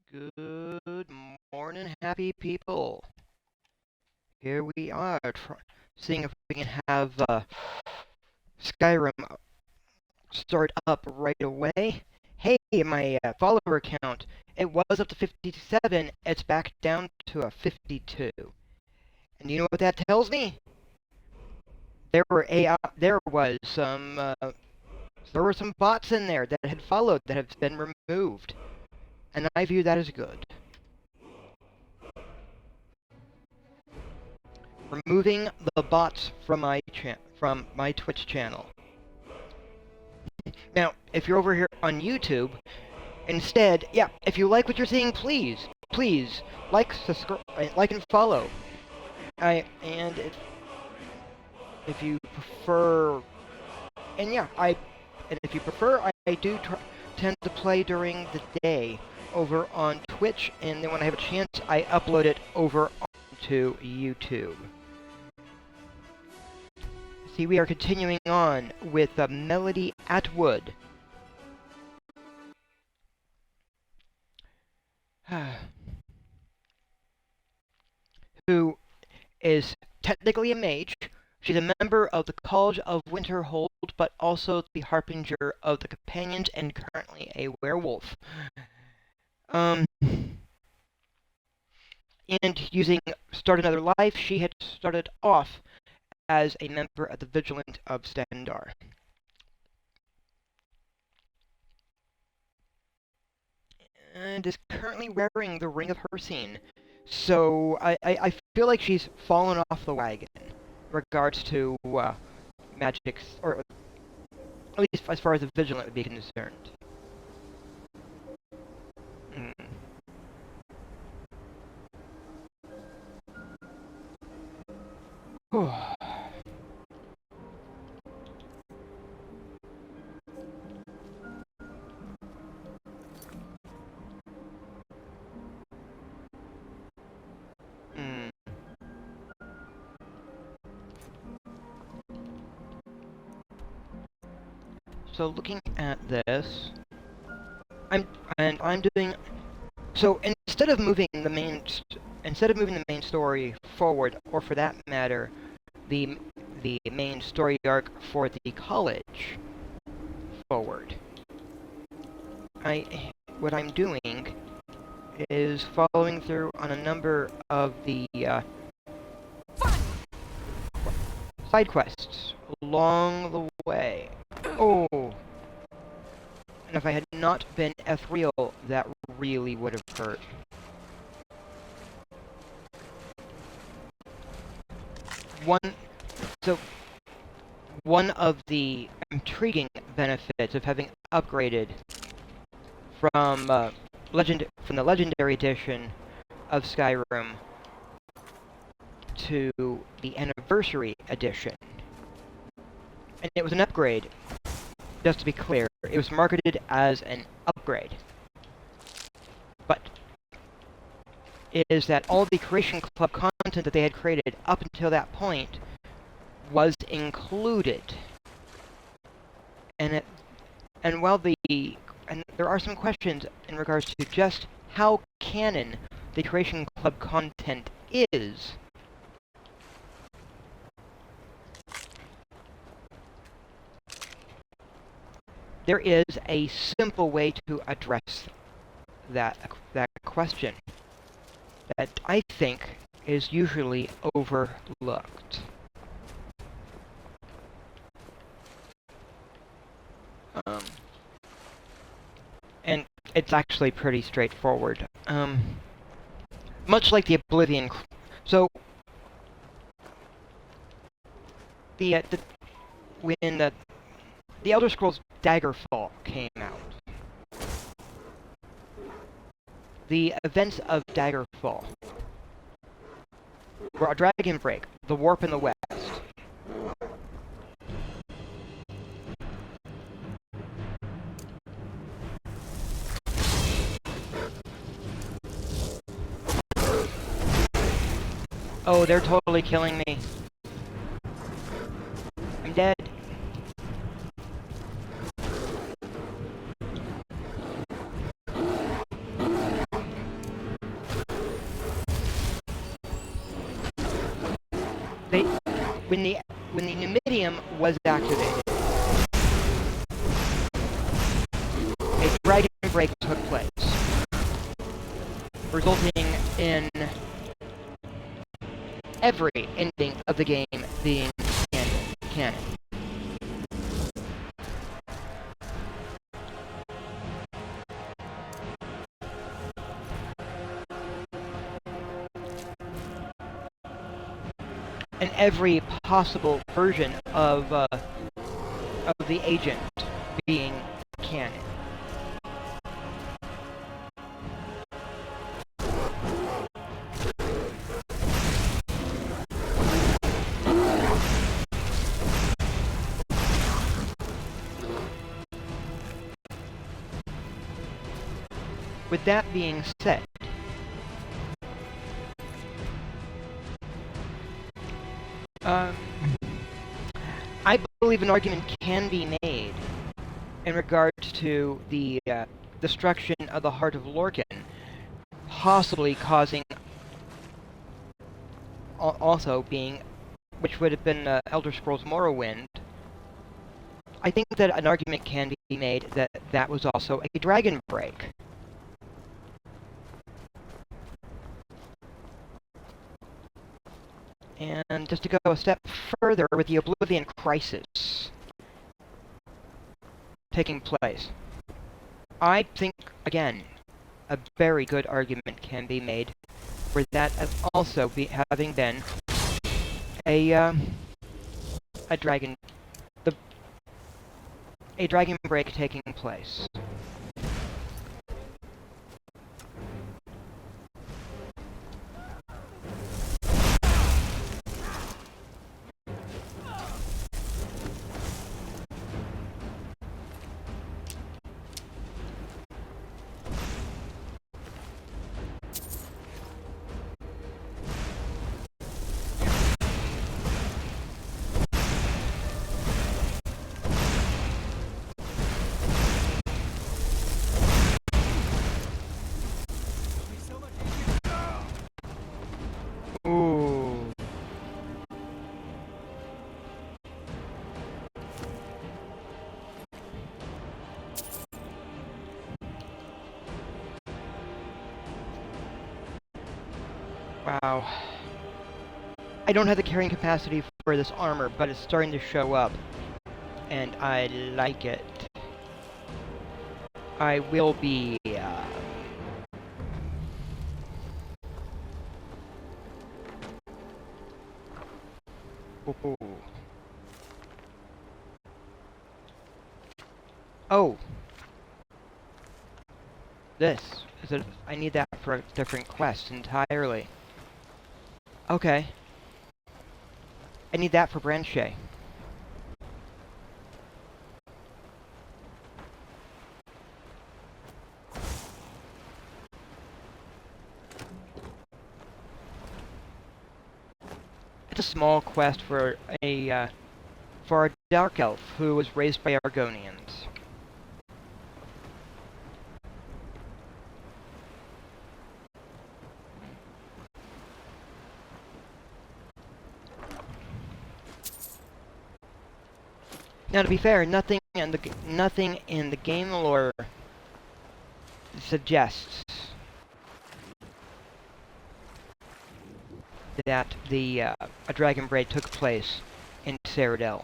Good morning, happy people. Here we are, seeing if we can have Skyrim start up right away. Hey, my follower count, it was up to 57, it's back down to a 52. And you know what that tells me? There were some bots in there that had followed that have been removed, and I view that as good. Removing the bots from my Twitch channel. Now, if you're over here on YouTube, instead, yeah, if you like what you're seeing, please like, subscribe, like and follow. If you prefer, and if you prefer, I do tend to play during the day over on Twitch, and then when I have a chance, I upload it over onto YouTube. See, we are continuing on with Melody Atwood. Who is technically a mage. She's a member of the College of Winterhold, but also the Harbinger of the Companions, and currently a werewolf. And using Start Another Life, she had started off as a member of the Vigilant of Standar. And is currently wearing the Ring of Hersine. So I feel like she's fallen off the wagon in regards to magic, or at least as far as the Vigilant would be concerned. So looking at this, I'm doing so instead of moving the main story forward, or for that matter, the main story arc for the college forward. What I'm doing is following through on a number of the side quests along the way. Oh, and if I had not been ethereal, that really would have hurt. One of the intriguing benefits of having upgraded from the Legendary Edition of Skyrim to the Anniversary Edition, and it was an upgrade. Just to be clear, it was marketed as an upgrade, but it is that all the Creation Club content that they had created up until that point was included, and there are some questions in regards to just how canon the Creation Club content is. There is a simple way to address that question that I think is usually overlooked. And it's actually pretty straightforward. Much like the Oblivion. So when the Elder Scrolls Daggerfall came out, the events of Daggerfall were Dragon Break, the Warp in the West. Oh, they're totally killing me. I'm dead. they when the Numidium was activated, a dragon break took place, resulting in every ending of the game being canon. And every possible version of the agent being canon. With that being said, I believe an argument can be made in regards to the destruction of the Heart of Lorcan, possibly causing also being, which would have been Elder Scrolls Morrowind. I think that an argument can be made that that was also a dragon break. And just to go a step further with the Oblivion Crisis taking place, I think, again, a very good argument can be made for that as also having been a dragon break taking place. Ooh. Wow. I don't have the carrying capacity for this armor, but it's starting to show up, and I like it. I will be, Ooh. Oh! This. I need that for a different quest entirely. Okay. I need that for Branche. It's a small quest for a dark elf who was raised by Argonians. Now, to be fair, nothing in the game lore suggests that a dragon braid took place in Cyrodiil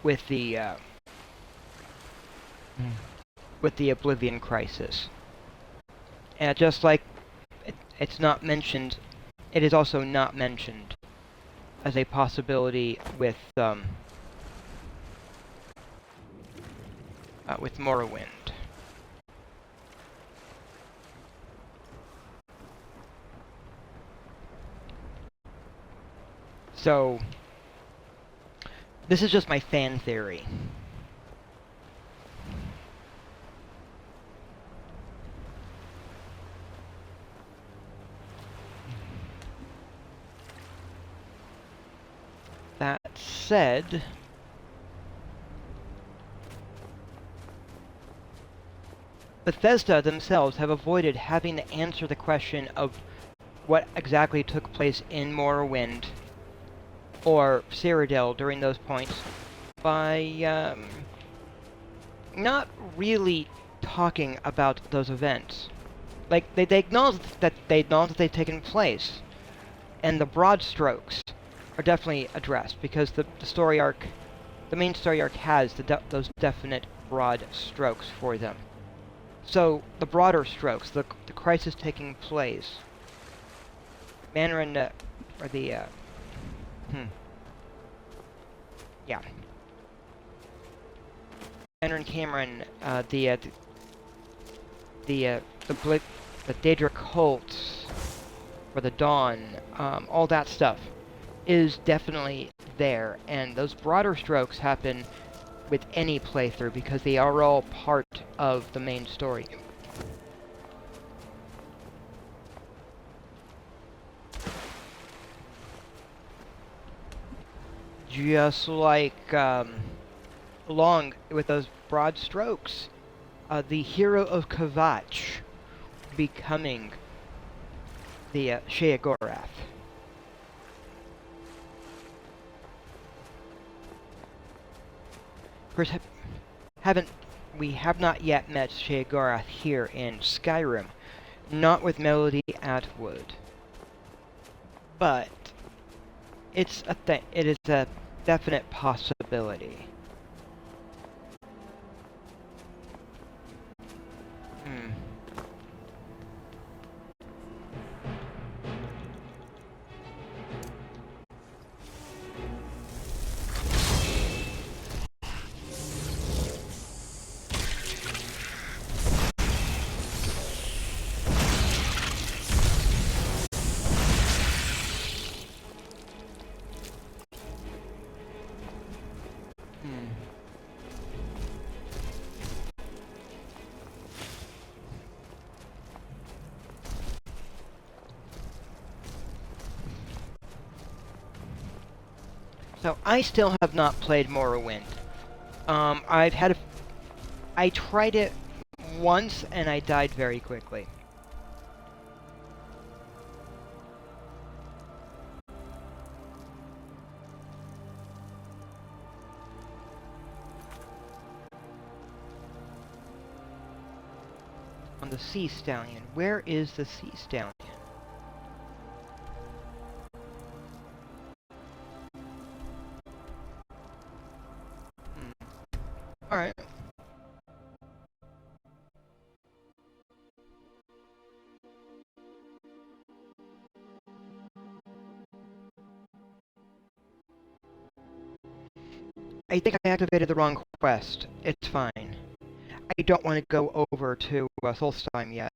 with the Oblivion Crisis. And just like it's not mentioned, it is also not mentioned as a possibility with Morrowind. So, this is just my fan theory. That said, Bethesda themselves have avoided having to answer the question of what exactly took place in Morrowind or Cyrodiil during those points by not really talking about those events. Like, they acknowledge that they've taken place, and the broad strokes are definitely addressed, because the story arc, the main story arc has those definite broad strokes for them. So, the broader strokes, the crisis taking place, Manor and, or the, yeah. Manor and Cameron, the Daedra cult, or the Dawn, all that stuff is definitely there, and those broader strokes happen with any playthrough because they are all part of the main story. Just like, along with those broad strokes, the hero of Kvatch becoming the Sheogorath. Of course, we have not yet met Sheogorath here in Skyrim, not with Melody Atwood, but it is a definite possibility. So I still have not played Morrowind. I tried it once and I died very quickly. On the Sea Stallion. Where is the Sea Stallion? Alright. I think I activated the wrong quest. It's fine. I don't want to go over to Solstheim yet.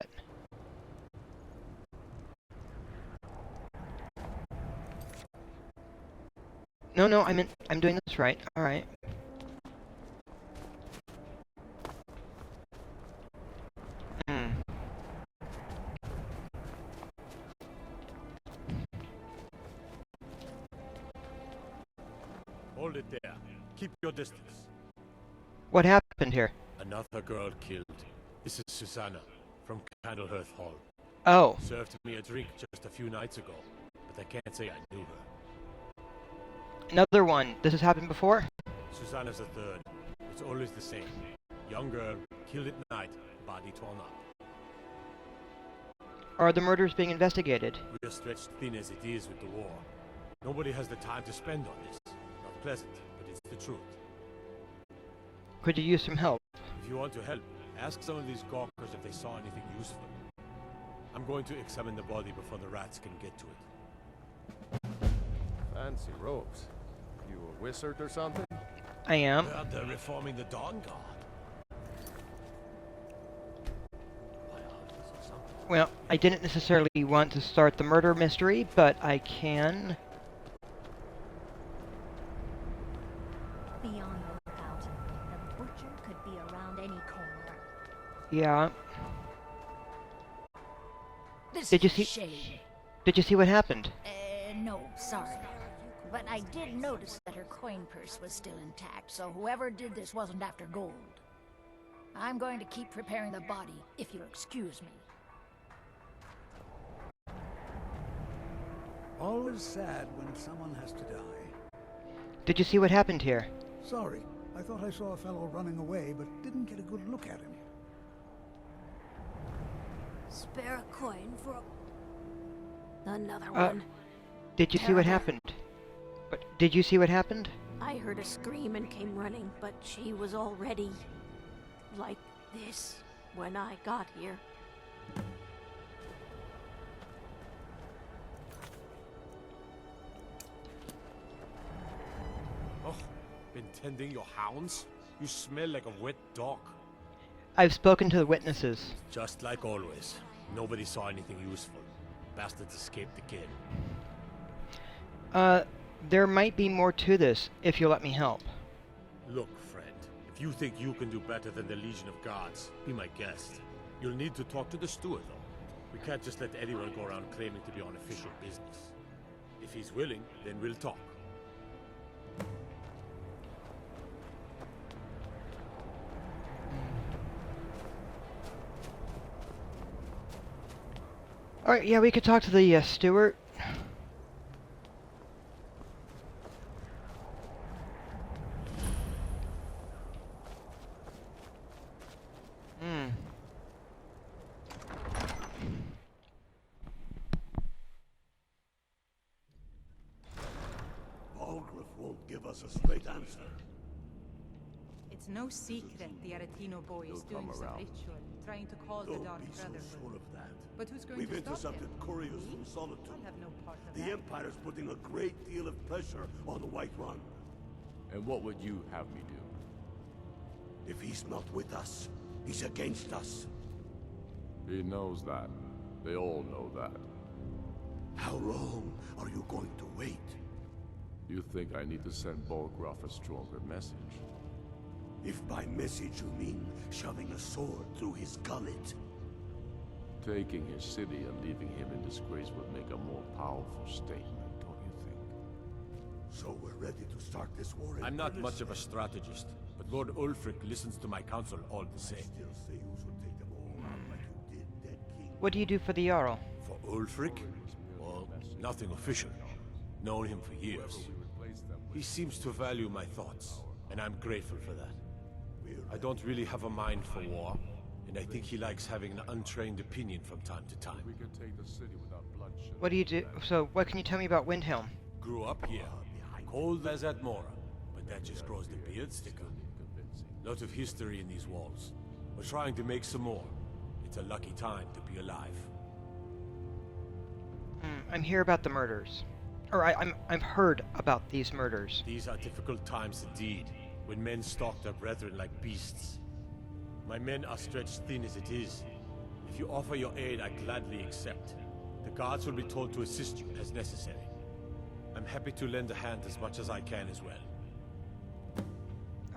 No, I'm doing this right. Alright. Hold it there. Keep your distance. What happened here? Another girl killed. This is Susanna from Candlehearth Hall. Oh. Served me a drink just a few nights ago, but I can't say I knew her. Another one. This has happened before? Susanna's a third. It's always the same. Young girl, killed at night, body torn up. Are the murders being investigated? We are stretched thin as it is with the war. Nobody has the time to spend on this. Not pleasant, but it's the truth. Could you use some help? If you want to help, ask some of these gawkers if they saw anything useful. I'm going to examine the body before the rats can get to it. Fancy robes. You a wizard or something? I am. They're reforming the Dawn Guard. Well, I didn't necessarily want to start the murder mystery, but I can. Be on the lookout. The butcher could be around any corner. Yeah. This Did you is a see? shame. Did you see what happened? No, sorry. But I did notice that her coin purse was still intact, so whoever did this wasn't after gold. I'm going to keep preparing the body, if you'll excuse me. Always sad when someone has to die. Did you see what happened here? Sorry, I thought I saw a fellow running away, but didn't get a good look at him. Spare a coin for another one. Did you see what happened? But did you see what happened? I heard a scream and came running, but she was already like this when I got here. Oh, been tending your hounds? You smell like a wet dog. I've spoken to the witnesses. Just like always. Nobody saw anything useful. Bastards escaped again. There might be more to this, if you'll let me help. Look, friend, if you think you can do better than the Legion of Guards, be my guest. You'll need to talk to the steward, though. We can't just let anyone go around claiming to be on official business. If he's willing, then we'll talk. Alright, yeah, we could talk to the steward. Balgruuf won't give us a straight answer. It's no secret the Aretino boy is doing some ritual, trying to call the Don't Dark be so Brotherhood. sure of that. But who's going We've to stop intercepted him? couriers from Solitude. I'll have no part of The that. Empire's putting a great deal of pressure on the White Run. And what would you have me do? If he's not with us, he's against us. He knows that. They all know that. How long are you going to wait? You think I need to send Balgruuf a stronger message? If by message you mean shoving a sword through his gullet. Taking his city and leaving him in disgrace would make a more powerful statement, don't you think? So we're ready to start this war in I'm not earnest, much of a then? strategist, but Lord Ulfric listens to my counsel all the same. Still say you should take them all out like you did dead king. What do you do for the Jarl? For Ulfric? Well, nothing official. Known him for years. He seems to value my thoughts, and I'm grateful for that. I don't really have a mind for war, and I think he likes having an untrained opinion from time to time. We could take the city without bloodshed. What do you do? So, what can you tell me about Windhelm? Grew up here, cold as Atmora, but that just grows the beard thicker. Lot of history in these walls. We're trying to make some more. It's a lucky time to be alive. I'm here about the murders. Or I've heard about these murders. These are difficult times indeed, when men stalk their brethren like beasts. My men are stretched thin as it is. If you offer your aid, I gladly accept. The guards will be told to assist you as necessary. I'm happy to lend a hand as much as I can as well.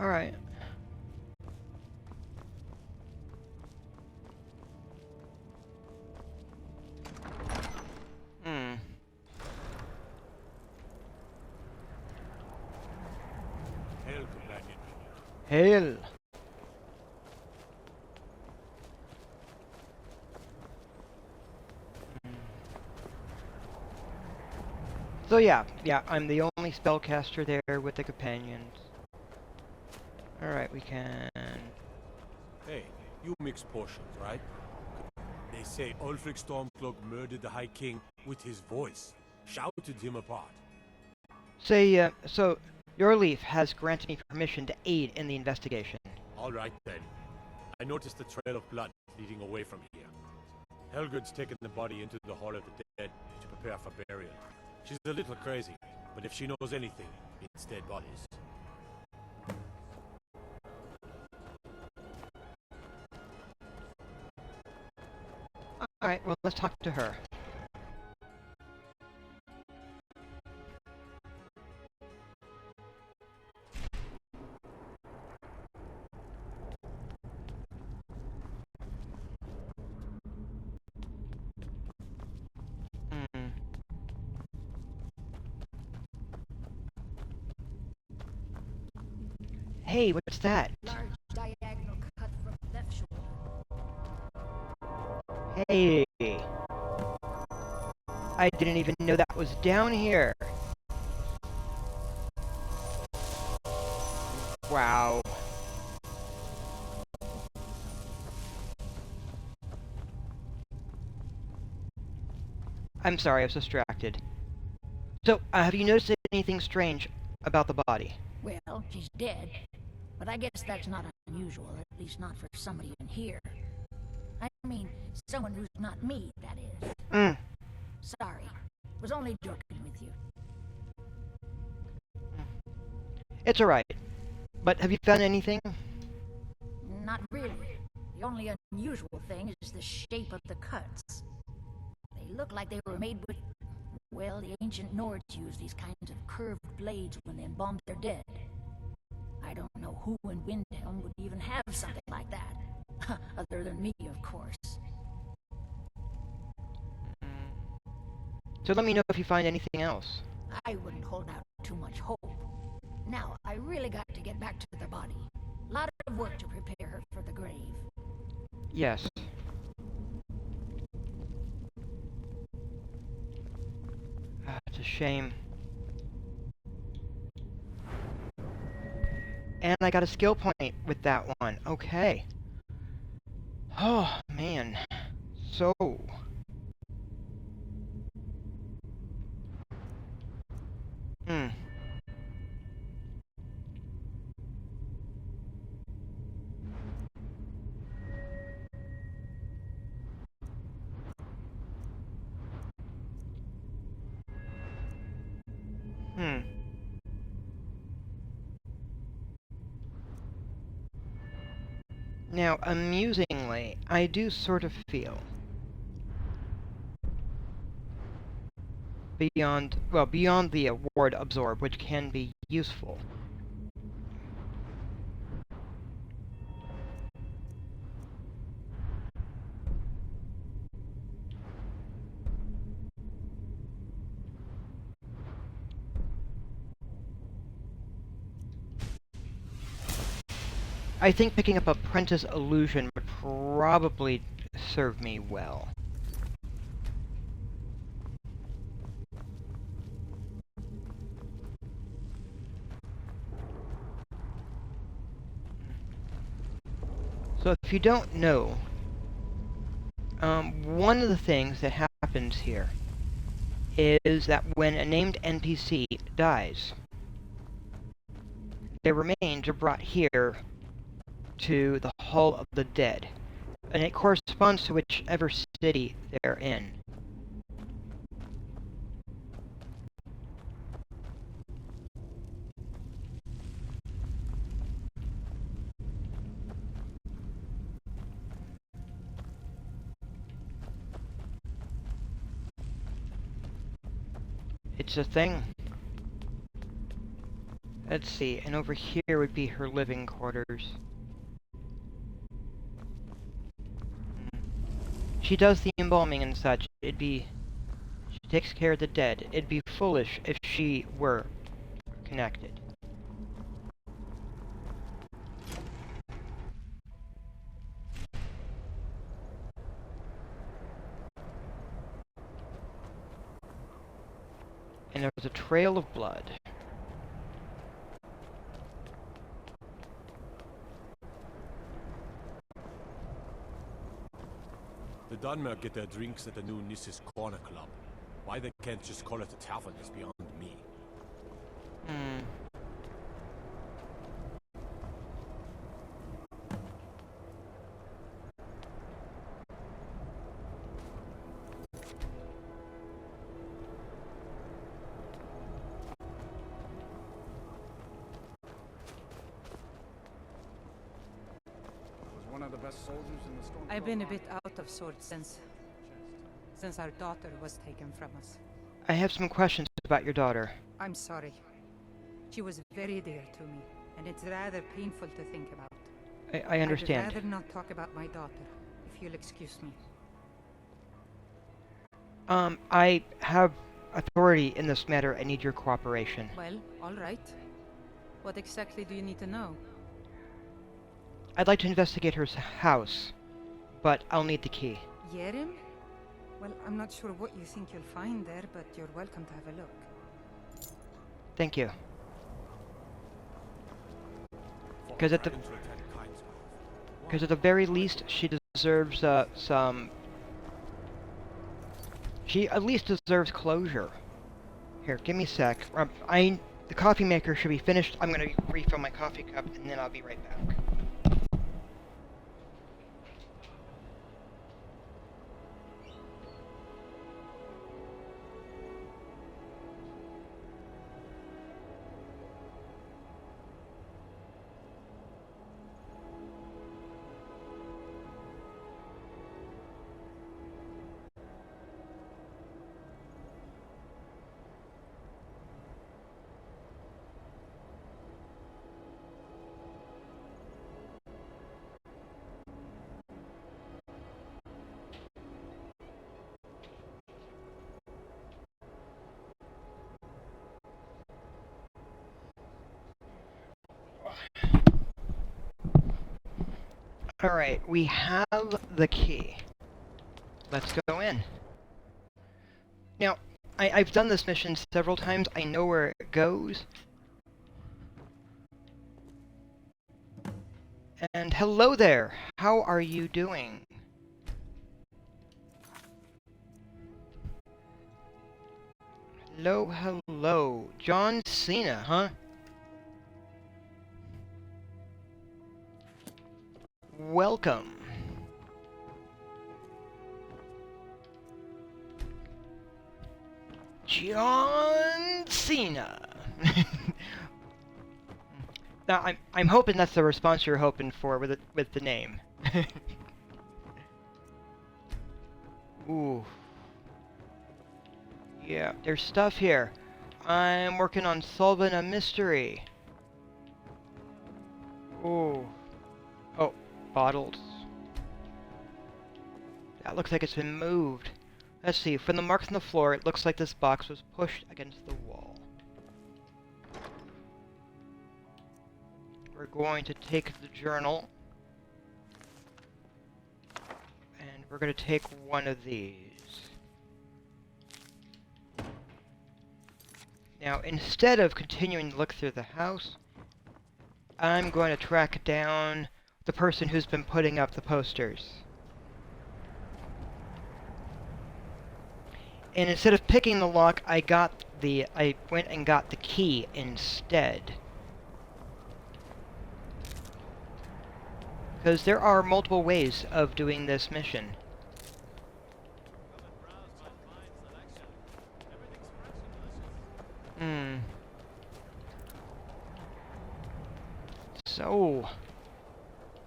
Alright. Hail, companion. Hail! So yeah, I'm the only spellcaster there with the companions. Alright, we can... Hey, you mix potions, right? They say Ulfric Stormcloak murdered the High King with his voice. Shouted him apart. Say, so, your leaf has granted me permission to aid in the investigation. All right, then. I noticed a trail of blood leading away from here. Helgud's taken the body into the Hall of the Dead to prepare for burial. She's a little crazy, but if she knows anything, it's dead bodies. Alright, well, let's talk to her. Hey, what's that? Large diagonal cut from left shoulder. Hey! I didn't even know that was down here. Wow. I'm sorry, I was distracted. So, have you noticed anything strange about the body? Well, she's dead, but I guess that's not unusual, at least not for somebody in here. I mean, someone who's not me, that is. Mm. Sorry. Was only joking with you. It's alright. But have you found anything? Not really. The only unusual thing is the shape of the cuts. They look like they were made with... Well, the ancient Nords used these kinds of curved blades when they embalmed their dead. I don't know who in Windhelm would even have something like that. Other than me, of course. So let me know if you find anything else. I wouldn't hold out too much hope. Now, I really got to get back to the body. A lot of work to prepare her for the grave. Yes. It's a shame. And I got a skill point with that one. Okay. Oh, man. So... Hmm. Hmm. Now, amusingly, I do sort of feel beyond the ward absorb, which can be useful. I think picking up Apprentice Illusion would probably serve me well. So if you don't know, one of the things that happens here is that when a named NPC dies, their remains are brought here to the Hall of the Dead, and it corresponds to whichever city they're in. It's a thing. Let's see, and over here would be her living quarters. She does the embalming and such. She takes care of the dead. It'd be foolish if she were connected. And there's a trail of blood. The Dunmer get their drinks at the new Nissus Corner Club. Why they can't just call it a tavern is beyond me. Hmm. Was one of the best soldiers in the storm. I've been a bit out of sorts since our daughter was taken from us. I have some questions about your daughter. I'm sorry. She was very dear to me, and it's rather painful to think about. I understand. I'd rather not talk about my daughter, if you'll excuse me. I have authority in this matter. I need your cooperation. Well, all right. What exactly do you need to know? I'd like to investigate her house, but I'll need the key. Yerim? Well, I'm not sure what you think you'll find there, but you're welcome to have a look. Thank you. Because at the very least, she deserves some. She at least deserves closure. Here, give me a sec. The coffee maker should be finished. I'm gonna refill my coffee cup and then I'll be right back. Alright, we have the key. Let's go in. Now, I've done this mission several times. I know where it goes. And hello there! How are you doing? Hello, hello. John Cena, huh? Welcome. John Cena. Now, I'm hoping that's the response you're hoping for with the name. Ooh. Yeah, there's stuff here. I'm working on solving a mystery. Ooh. Oh, bottles. That looks like it's been moved. Let's see, from the marks on the floor, it looks like this box was pushed against the wall. We're going to take the journal. And we're going to take one of these. Now, instead of continuing to look through the house, I'm going to track down the person who's been putting up the posters. And instead of picking the lock, I went and got the key instead. Because there are multiple ways of doing this mission.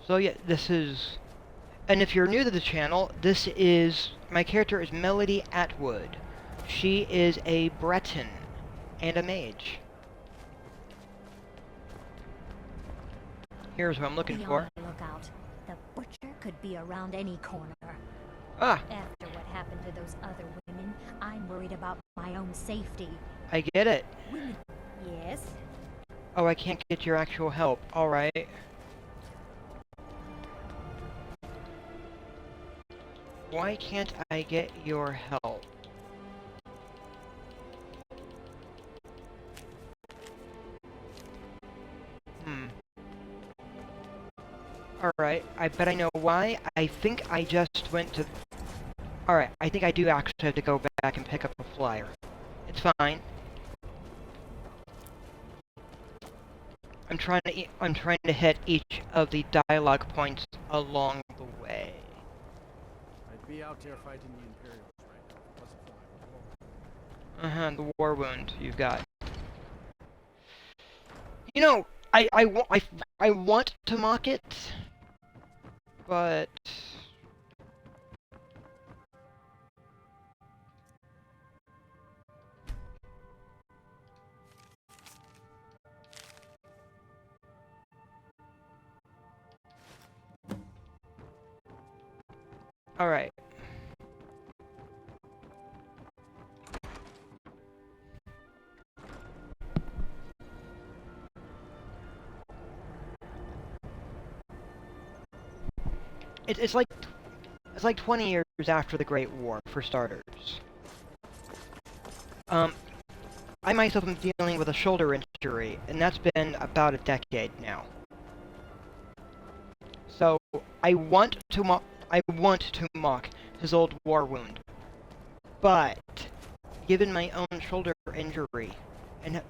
So yeah, this is... And if you're new to the channel, my character is Melody Atwood. She is a Breton and a mage. Here's what I'm looking for. Look out. The butcher could be around any corner. Ah! After what happened to those other women, I'm worried about my own safety. I get it. Women? Yes? Oh, I can't get your actual help. Alright. Why can't I get your help? Alright, I bet I know why. I think I just went to... Alright, I think I do actually have to go back and pick up a flyer. It's fine. I'm trying to hit each of the dialogue points along the way. I'd be out there fighting the Imperials right now if it wasn't for my war. The war wound you've got. You know, I want to mock it, but... Alright. It's like 20 years after the Great War, for starters. I myself am dealing with a shoulder injury, and that's been about a decade now. So I want to mock his old war wound, but given my own shoulder injury, and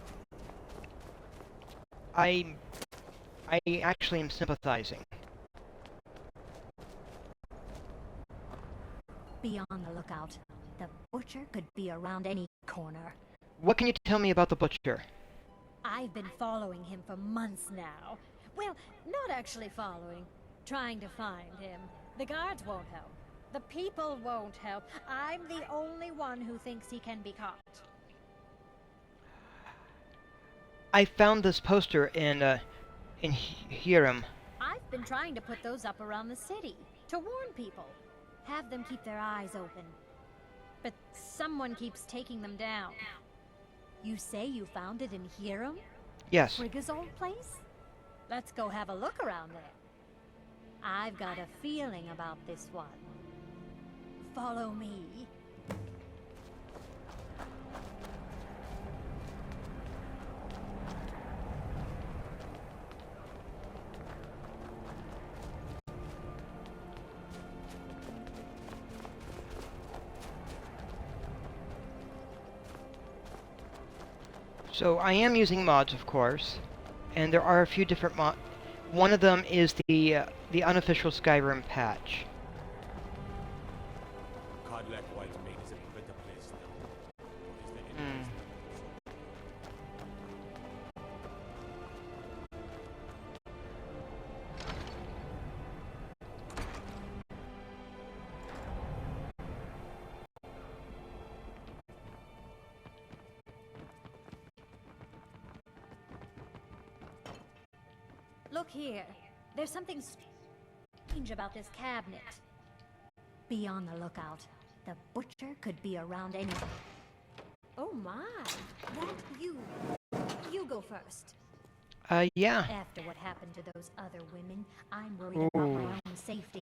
I actually am sympathizing. Be on the lookout. The butcher could be around any corner. What can you tell me about the butcher? I've been following him for months now. Well, not actually following. Trying to find him. The guards won't help. The people won't help. I'm the only one who thinks he can be caught. I found this poster in Hiram. I've been trying to put those up around the city to warn people. Have them keep their eyes open. But someone keeps taking them down. You say you found it in Hiram? Yes. Frigga's old place? Let's go have a look around there. I've got a feeling about this one. Follow me. So I am using mods, of course, and there are a few different mods. One of them is the unofficial Skyrim patch. Look here. There's something strange about this cabinet. Be on the lookout. The butcher could be around any... Oh my! That you go first. Yeah. After what happened to those other women, I'm worried about my own safety.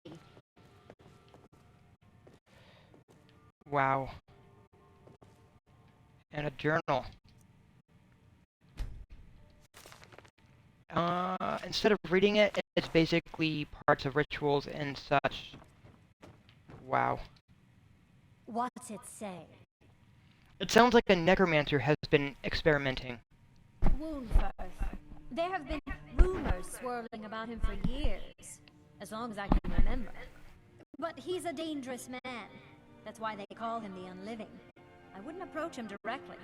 Wow. And a journal. Instead of reading it, it's basically parts of rituals and such. Wow. What's it say? It sounds like a necromancer has been experimenting. Woundfirth. There have been rumors swirling about him for years, as long as I can remember. But he's a dangerous man. That's why they call him the Unliving. I wouldn't approach him directly.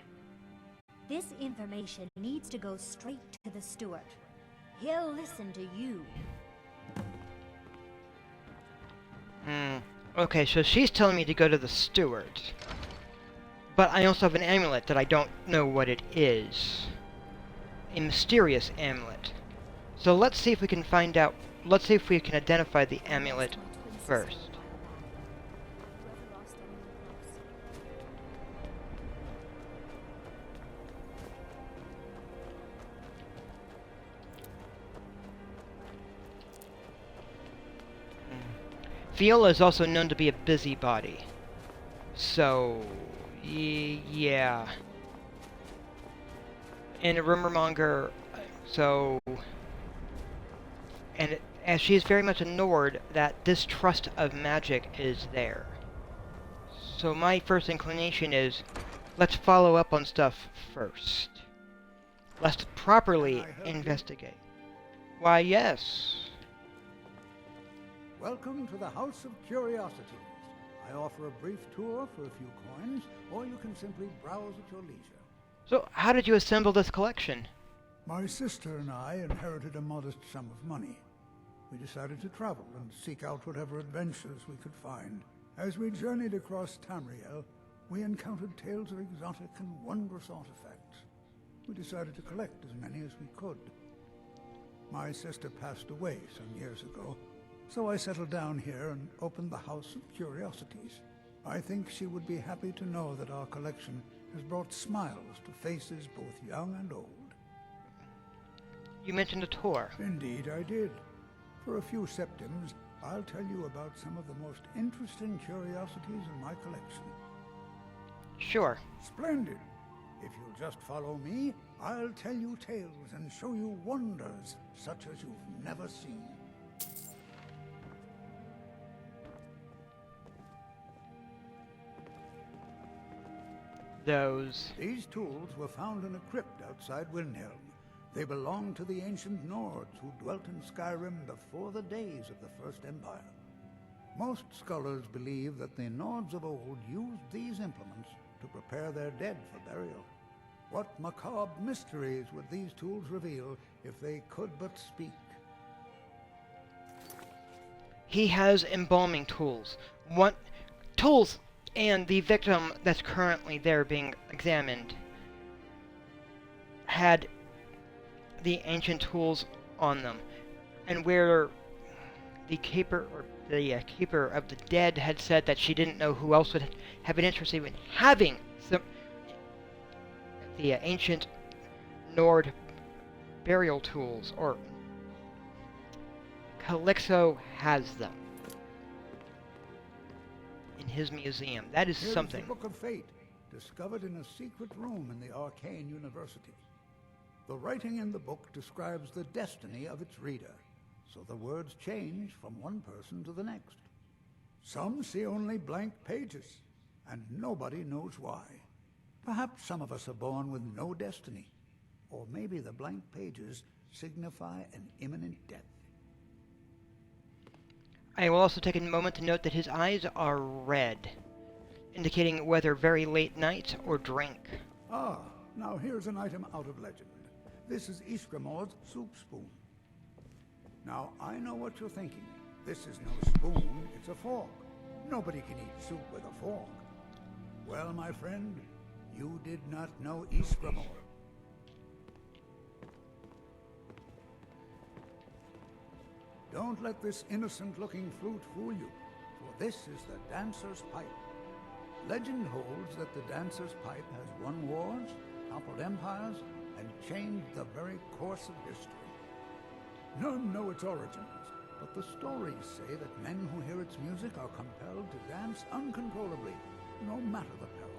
This information needs to go straight to the steward. He'll listen to you. Okay, so she's telling me to go to the steward. But I also have an amulet that I don't know what it is. A mysterious amulet. So let's see if we can find out... Let's see if we can identify the amulet first. Viola is also known to be a busybody. So... yeah. And a rumormonger, so... And as she is very much a Nord, that distrust of magic is there. So my first inclination is, let's follow up on stuff first. Let's properly investigate. Why, yes. Welcome to the House of Curiosities. I offer a brief tour for a few coins, or you can simply browse at your leisure. So, how did you assemble this collection? My sister and I inherited a modest sum of money. We decided to travel and seek out whatever adventures we could find. As we journeyed across Tamriel, we encountered tales of exotic and wondrous artifacts. We decided to collect as many as we could. My sister passed away some years ago, so I settled down here and opened the House of Curiosities. I think she would be happy to know that our collection has brought smiles to faces both young and old. You mentioned a tour. Indeed I did. For a few septims, I'll tell you about some of the most interesting curiosities in my collection. Sure. Splendid! If you'll just follow me, I'll tell you tales and show you wonders such as you've never seen. These tools were found in a crypt outside Windhelm. They belonged to the ancient Nords who dwelt in Skyrim before the days of the First Empire. Most scholars believe that the Nords of old used these implements to prepare their dead for burial. What macabre mysteries would these tools reveal if they could but speak? He has embalming tools. And the victim that's currently there being examined had the ancient tools on them. And where the keeper of the dead had said that she didn't know who else would have an interest in having the ancient Nord burial tools, or Calyxo has them in his museum. That is Here's something. The Book of Fate, discovered in a secret room in the Arcane University. The writing in the book describes the destiny of its reader, so the words change from one person to the next. Some see only blank pages, and nobody knows why. Perhaps some of us are born with no destiny, or maybe the blank pages signify an imminent death. I will also take a moment to note that his eyes are red, indicating whether very late night or drink. Ah, now here's an item out of legend. This is Iskramor's soup spoon. Now, I know what you're thinking. This is no spoon, it's a fork. Nobody can eat soup with a fork. Well, my friend, you did not know Iskramor. Don't let this innocent-looking flute fool you, for this is the dancer's pipe. Legend holds that the dancer's pipe has won wars, toppled empires, and changed the very course of history. None know its origins, but the stories say that men who hear its music are compelled to dance uncontrollably, no matter the peril.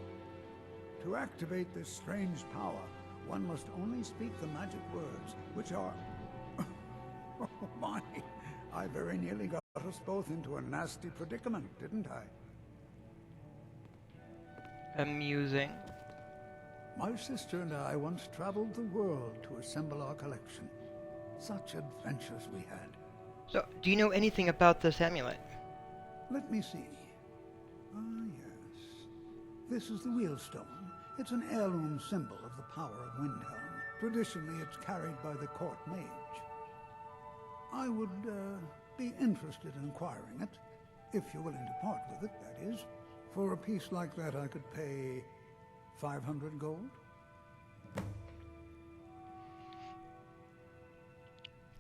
To activate this strange power, one must only speak the magic words, which are... Oh my! I very nearly got us both into a nasty predicament, didn't I? Amusing. My sister and I once traveled the world to assemble our collection. Such adventures we had. So, do you know anything about this amulet? Let me see. Ah, yes. This is the wheelstone. It's an heirloom symbol of the power of Windhelm. Traditionally, it's carried by the court mage. I would be interested in acquiring it, if you're willing to part with it, that is. For a piece like that, I could pay 500 gold.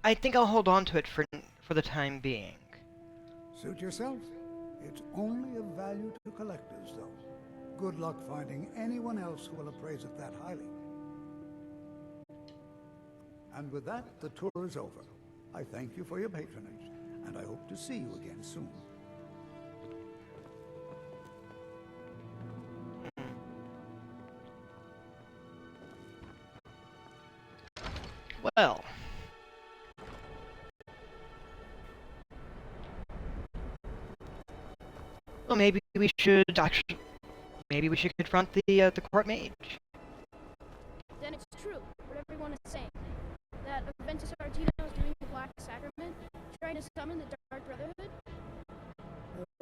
I think I'll hold on to it for the time being. Suit yourself. It's only of value to collectors, though. Good luck finding anyone else who will appraise it that highly. And with that, the tour is over. I thank you for your patronage, and I hope to see you again soon. Well, maybe we should confront the court mage. Then it's true, what everyone is saying. That Aventus Artino is doing the Black Sacrament, trying to summon the Dark Brotherhood?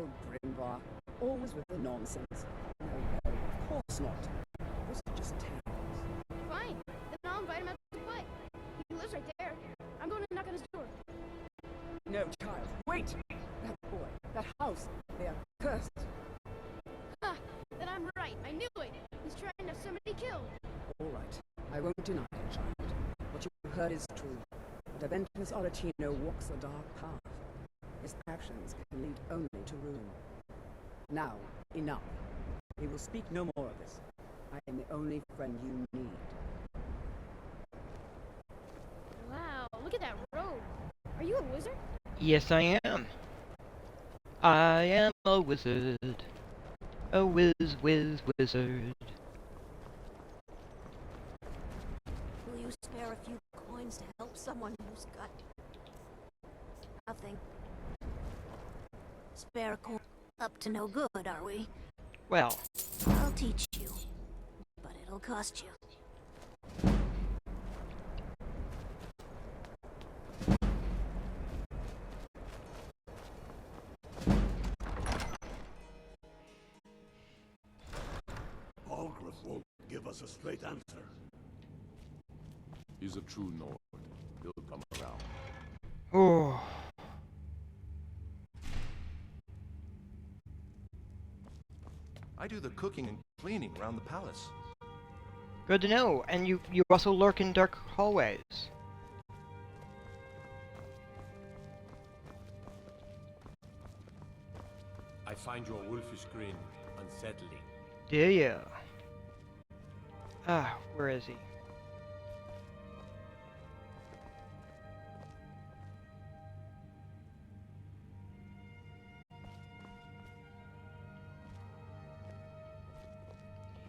Oh, Grimbar, always with the nonsense. No, of course not. Those are just tales. Fine, then I'll invite him out to play. He lives right there. I'm going to knock on his door. No, child, wait! That boy, that house, they are cursed. Ha! Then I'm right, I knew it! He's trying to have somebody killed. All right, I won't deny it, child. What you heard is true. But Aventus Aretino walks a dark path. His actions can lead only to ruin. Now, enough. We will speak no more of this. I am the only friend you need. Wow, look at that robe. Are you a wizard? Yes, I am. I am a wizard. A wizard. Will you spare a few coins to help someone who's got nothing? Spare a coin. Up to no good, are we? Well, I'll teach you, but it'll cost you. Algriff won't give us a straight answer. He's a true Nord. He'll come around. oh, I do the cooking and cleaning around the palace. good to know. And you also lurk in dark hallways. I find your wolfish grin unsettling. Do you? Ah, where is he?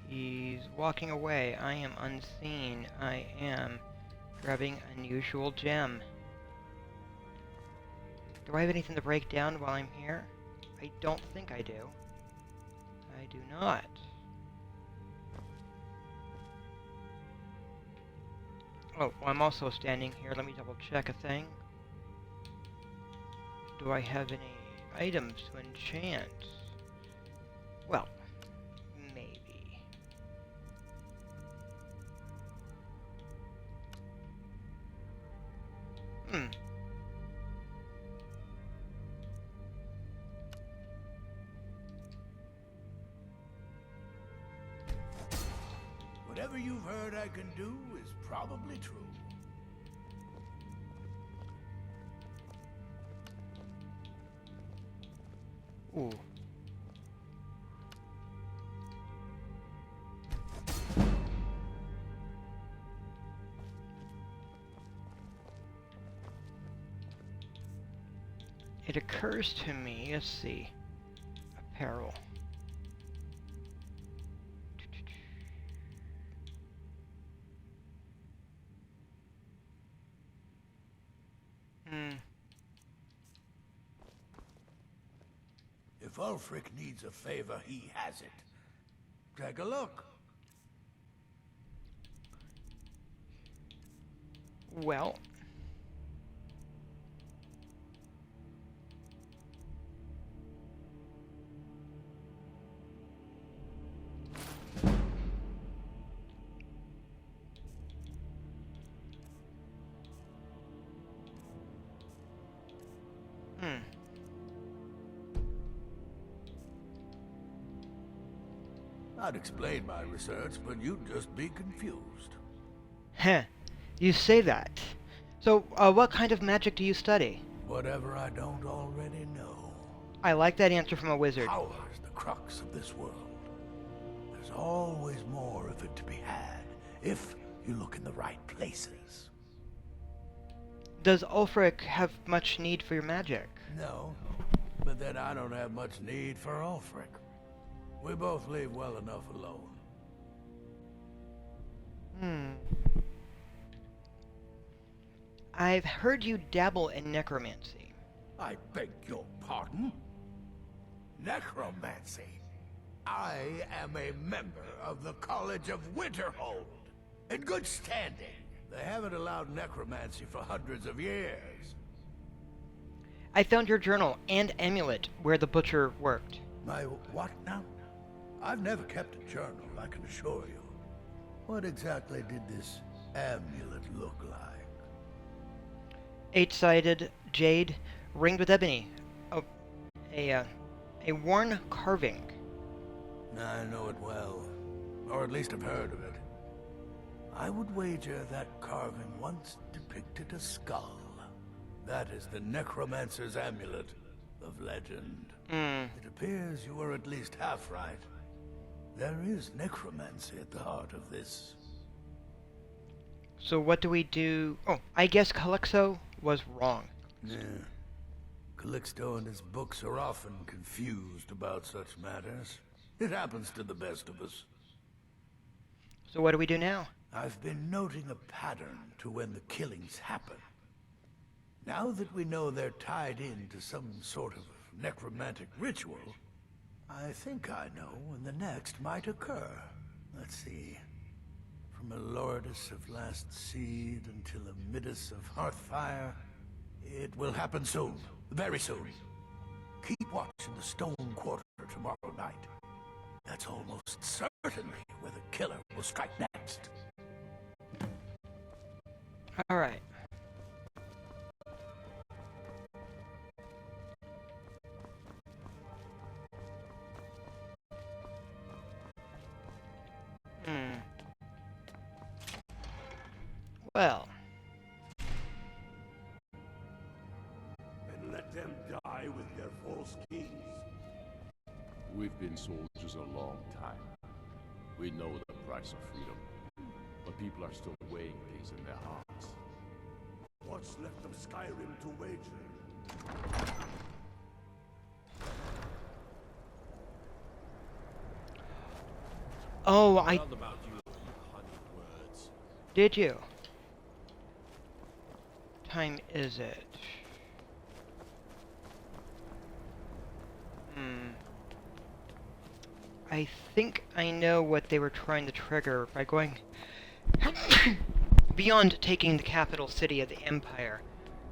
He's walking away. I am unseen. I am grabbing unusual gem. Do I have anything to break down while I'm here? I don't think I do. I do not. Oh, well, I'm also standing here. Let me double check a thing. Do I have any items to enchant? Well, maybe. Whatever you've heard I can do is probably true. Ooh. It occurs to me, let's see, apparel. If Ulfric needs a favor, he has it. Take a look. Well, I'd explain my research, but you'd just be confused. Heh, you say that. So, what kind of magic do you study? Whatever I don't already know. I like that answer from a wizard. Power's the crux of this world. There's always more of it to be had, if you look in the right places. Does Ulfric have much need for your magic? No, but then I don't have much need for Ulfric. We both leave well enough alone. I've heard you dabble in necromancy. I beg your pardon? Necromancy? I am a member of the College of Winterhold, in good standing. They haven't allowed necromancy for hundreds of years. I found your journal and amulet where the butcher worked. My what now? I've never kept a journal, I can assure you. What exactly did this amulet look like? 8-sided jade, ringed with ebony. Oh, a worn carving. I know it well, or at least I've heard of it. I would wager that carving once depicted a skull. That is the necromancer's amulet of legend. It appears you were at least half right. There is necromancy at the heart of this. So what do we do? Oh, I guess Calypso was wrong. Yeah. Calixto and his books are often confused about such matters. It happens to the best of us. So what do we do now? I've been noting a pattern to when the killings happen. Now that we know they're tied into some sort of necromantic ritual, I think I know when the next might occur. Let's see. From a Lordus of Last Seed until a Midas of Hearthfire, it will happen soon. Very soon. Keep watch in the Stone Quarter tomorrow night. That's almost certainly where the killer will strike next. Alright. Well. And let them die with their false kings. We've been soldiers a long time. We know the price of freedom. But people are still weighing things in their hearts. What's left of Skyrim to wager? Oh, I... About you, honeyed words. Did you? What time is it? I think I know what they were trying to trigger by going beyond taking the capital city of the Empire.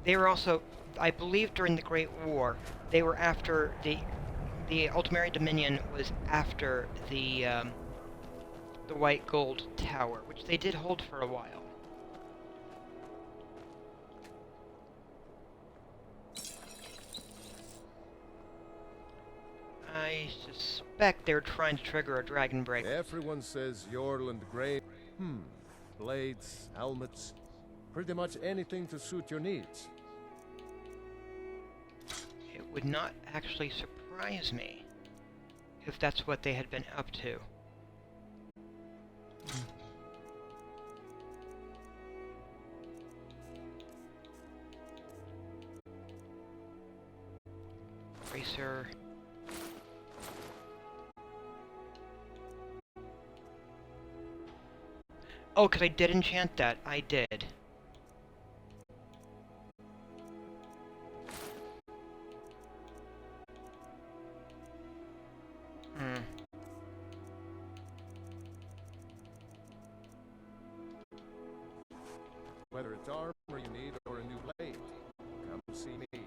They were also, I believe during the Great War, they were after the Ultimary Dominion was after the White Gold Tower, which they did hold for a while. I suspect they're trying to trigger a dragon break. Everyone says Yorland Grey. Blades, helmets, pretty much anything to suit your needs. It would not actually surprise me if that's what they had been up to. Racer. Oh, because I did enchant that. I did. Whether it's armor you need or a new blade, come see me.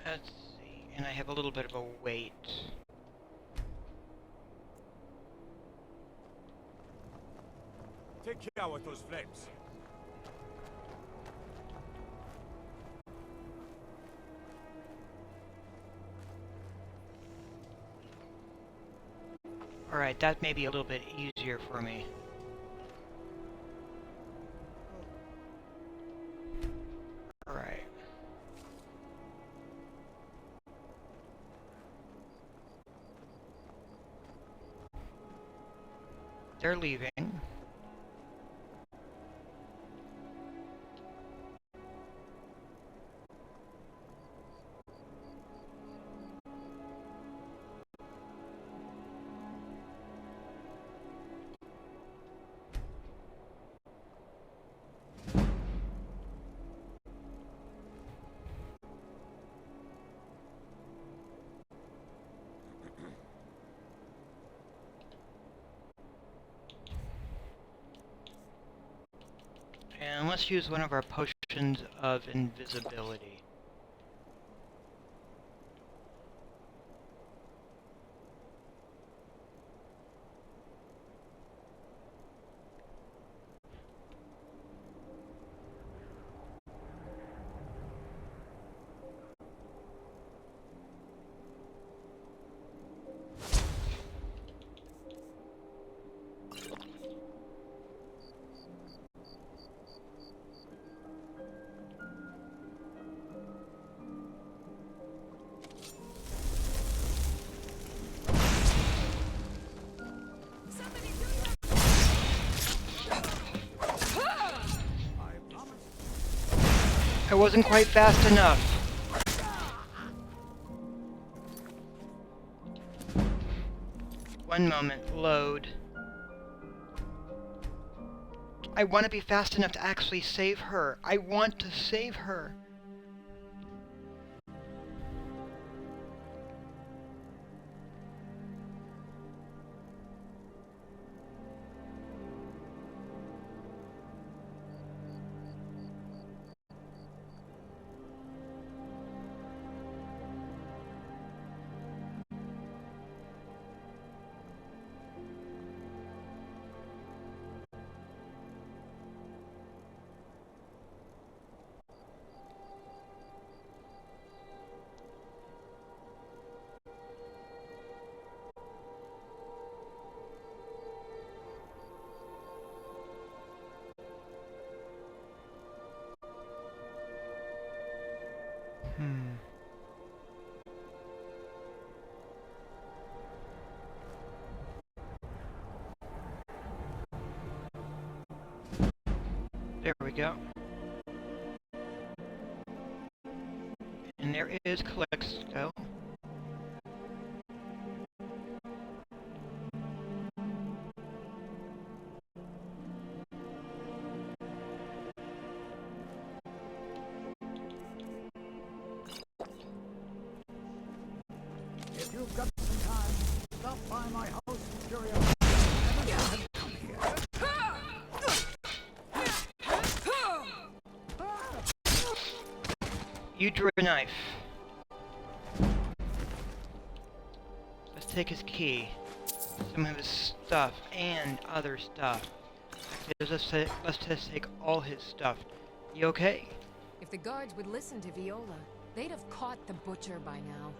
Let's see, and I have a little bit of a wait. Take care with those flames. Alright, that may be a little bit easier for me. Alright. They're leaving. let's use one of our potions of invisibility. I wasn't quite fast enough. One moment, load. I want to be fast enough to actually save her. I want to save her. There we go. And there is Calixto. If you've got some time, stop by my house in curiosity. Come here. You drew a knife. Let's take his key, some of his stuff, and other stuff. Actually, let's just take all his stuff. You okay? If the guards would listen to Viola, they'd have caught the butcher by now.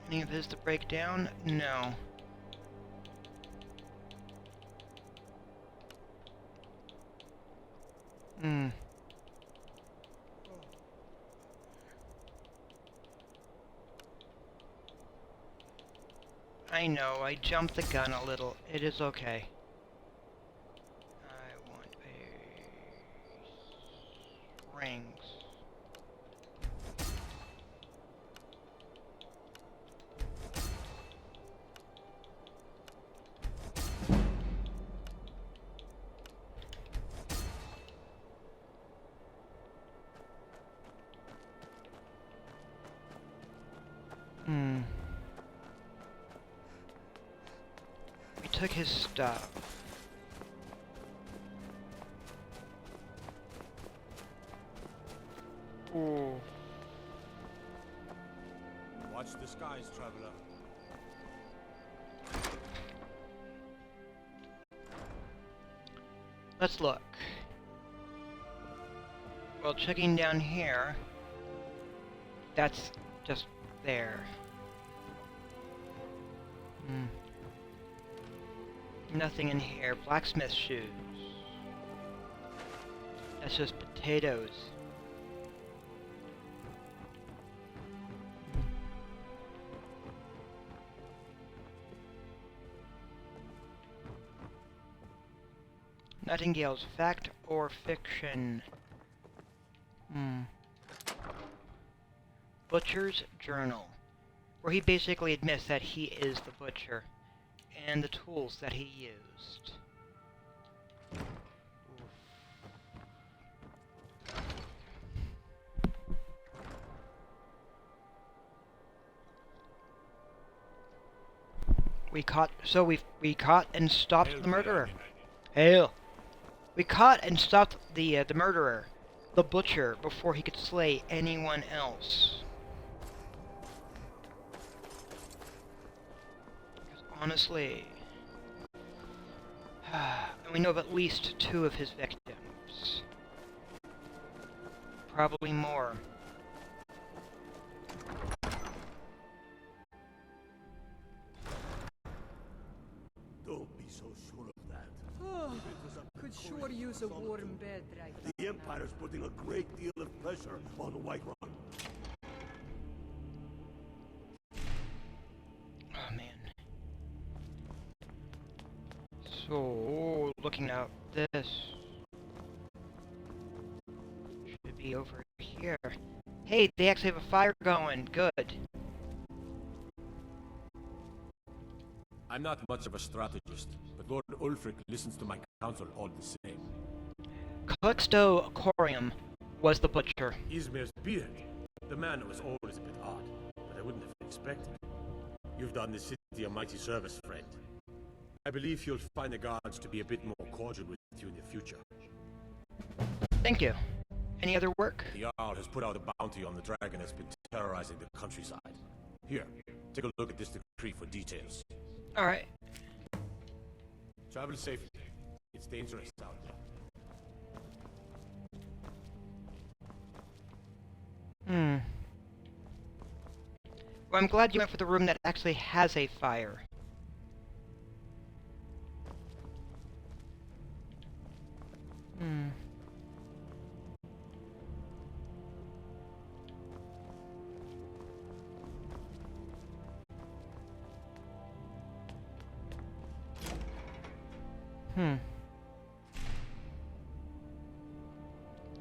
Any of his to break down? No. I know, I jumped the gun a little. It is okay. I want a rings. We took his stuff. Ooh. Watch the skies, traveler. Let's look. Well, checking down here, that's just there. Nothing in here. Blacksmith shoes. That's just potatoes. Nightingale's fact or fiction? Butcher's journal, where he basically admits that he is the butcher, and the tools that he used. We caught and stopped the murderer. Hail! We caught and stopped the murderer, the butcher, before he could slay anyone else. 'Cause honestly, and we know of at least 2 of his victims. Probably more. Don't be so sure of that. Could sure use a warm bed right now. The Empire's putting a great deal of pressure on Whiterun. Oh man. So, looking out this should be over here. Hey, they actually have a fire going. Good. I'm not much of a strategist, but Lord Ulfric listens to my counsel all the same. Calixto Corium was the butcher. Ismir's beard. The man was always a bit odd, but I wouldn't have expected. You've done this city a mighty service, friend. I believe you'll find the guards to be a bit more cordial with you in the future. Thank you. Any other work? The Jarl has put out a bounty on the dragon that's been terrorizing the countryside. Here, take a look at this decree for details. Alright. Travel safely. It's dangerous out there. Well, I'm glad you went for the room that actually has a fire.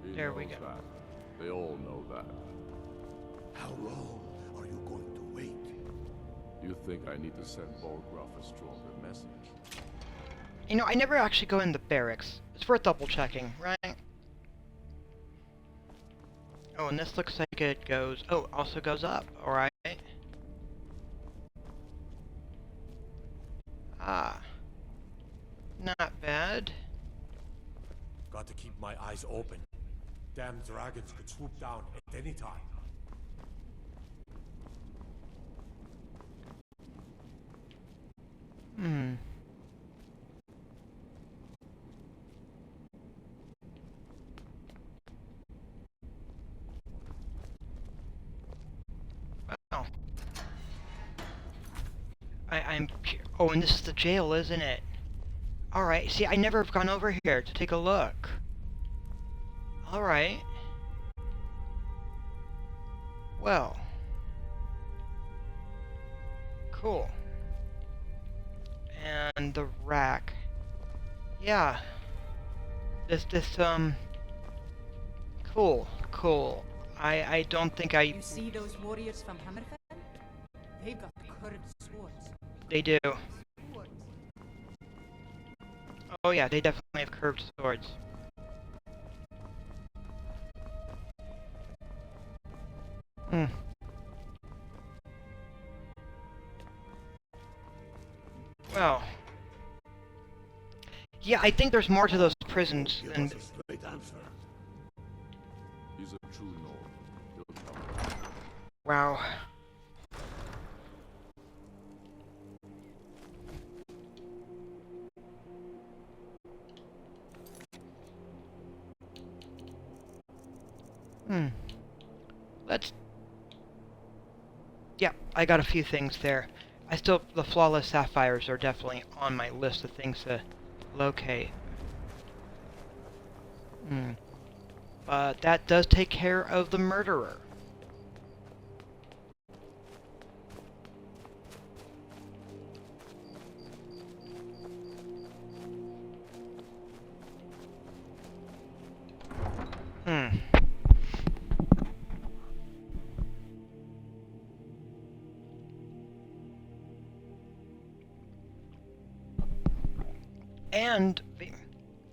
There we go. That. They all know that. How long are you going to wait? You think I need to send Bolgraf a stronger message? You know, I never actually go in the barracks. It's worth double checking, right? Oh, and this looks like it goes... Oh, also goes up. Alright. Ah. Not bad. Got to keep my eyes open. Damn dragons could swoop down at any time. Wow. Oh, and this is the jail, isn't it? Alright, see, I never have gone over here to take a look. Alright. Well. Cool. And the rack. Yeah. Cool. I don't think I... You see those warriors from Hammerfell? They've got curved swords. They do. Oh yeah, they definitely have curved swords. Well. Yeah, I think there's more to those prisons than... Give us a straight answer. He's a true Nord. He'll come. Wow. Let's... Yeah, I got a few things there. The flawless sapphires are definitely on my list of things to locate. But that does take care of the murderer. And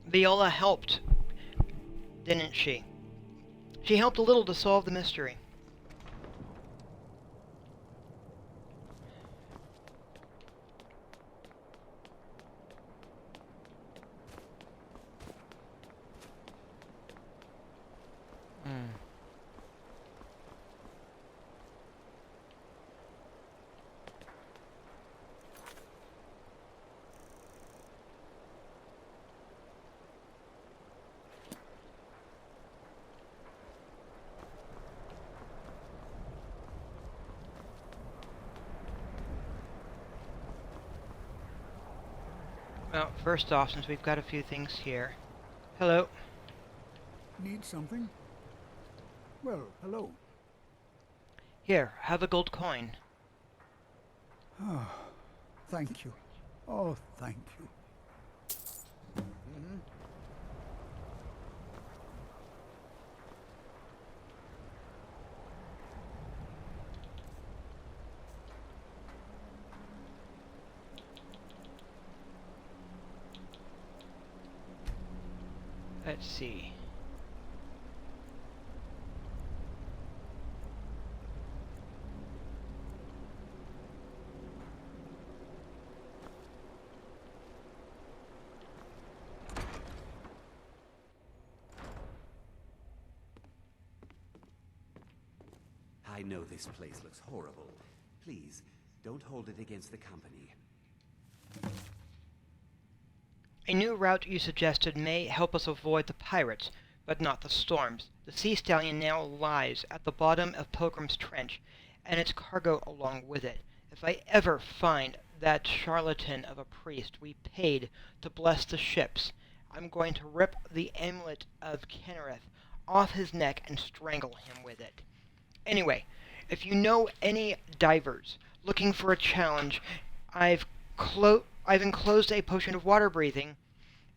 Viola helped, didn't she? She helped a little to solve the mystery. Hmm. Well, first off, since we've got a few things here. Hello. Need something? Well, hello. Here, have a gold coin. Ah, thank you. Oh, thank you. Let's see. I know this place looks horrible. Please, don't hold it against the company. A new route you suggested may help us avoid the pirates, but not the storms. The Sea Stallion now lies at the bottom of Pilgrim's Trench, and its cargo along with it. If I ever find that charlatan of a priest we paid to bless the ships, I'm going to rip the amulet of Kennereth off his neck and strangle him with it. Anyway, if you know any divers looking for a challenge, I've enclosed a potion of water breathing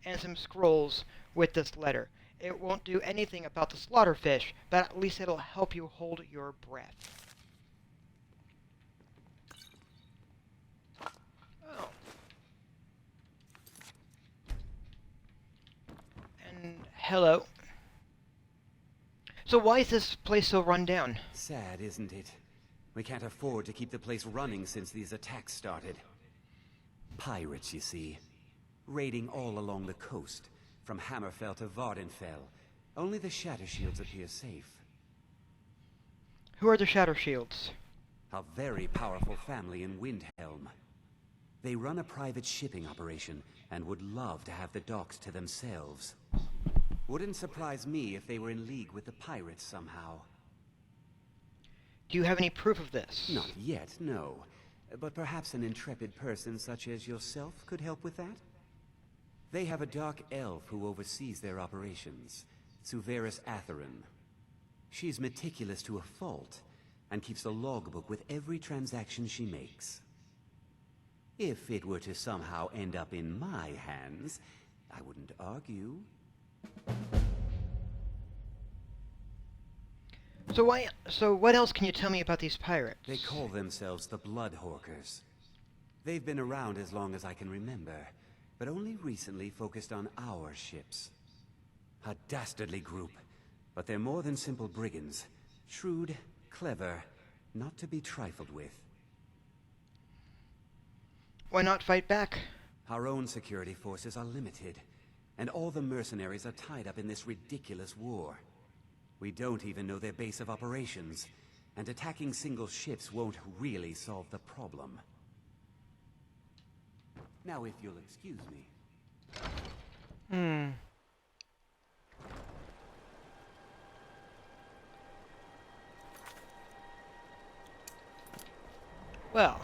and some scrolls with this letter. It won't do anything about the slaughterfish, but at least it'll help you hold your breath. Oh. And hello. So why is this place so run down? Sad, isn't it? We can't afford to keep the place running since these attacks started. Pirates, you see. Raiding all along the coast, from Hammerfell to Vardenfell. Only the Shatter Shields appear safe. Who are the Shatter Shields? A very powerful family in Windhelm. They run a private shipping operation and would love to have the docks to themselves. Wouldn't surprise me if they were in league with the pirates somehow. Do you have any proof of this? Not yet, no. But perhaps an intrepid person such as yourself could help with that? They have a dark elf who oversees their operations, Suveris Atherin. She's meticulous to a fault, and keeps a logbook with every transaction she makes. If it were to somehow end up in my hands, I wouldn't argue. So what else can you tell me about these pirates? They call themselves the Bloodhawkers. They've been around as long as I can remember, but only recently focused on our ships. A dastardly group, but they're more than simple brigands. Shrewd, clever, not to be trifled with. Why not fight back? Our own security forces are limited, and all the mercenaries are tied up in this ridiculous war. We don't even know their base of operations, and attacking single ships won't really solve the problem. Now, if you'll excuse me. Well.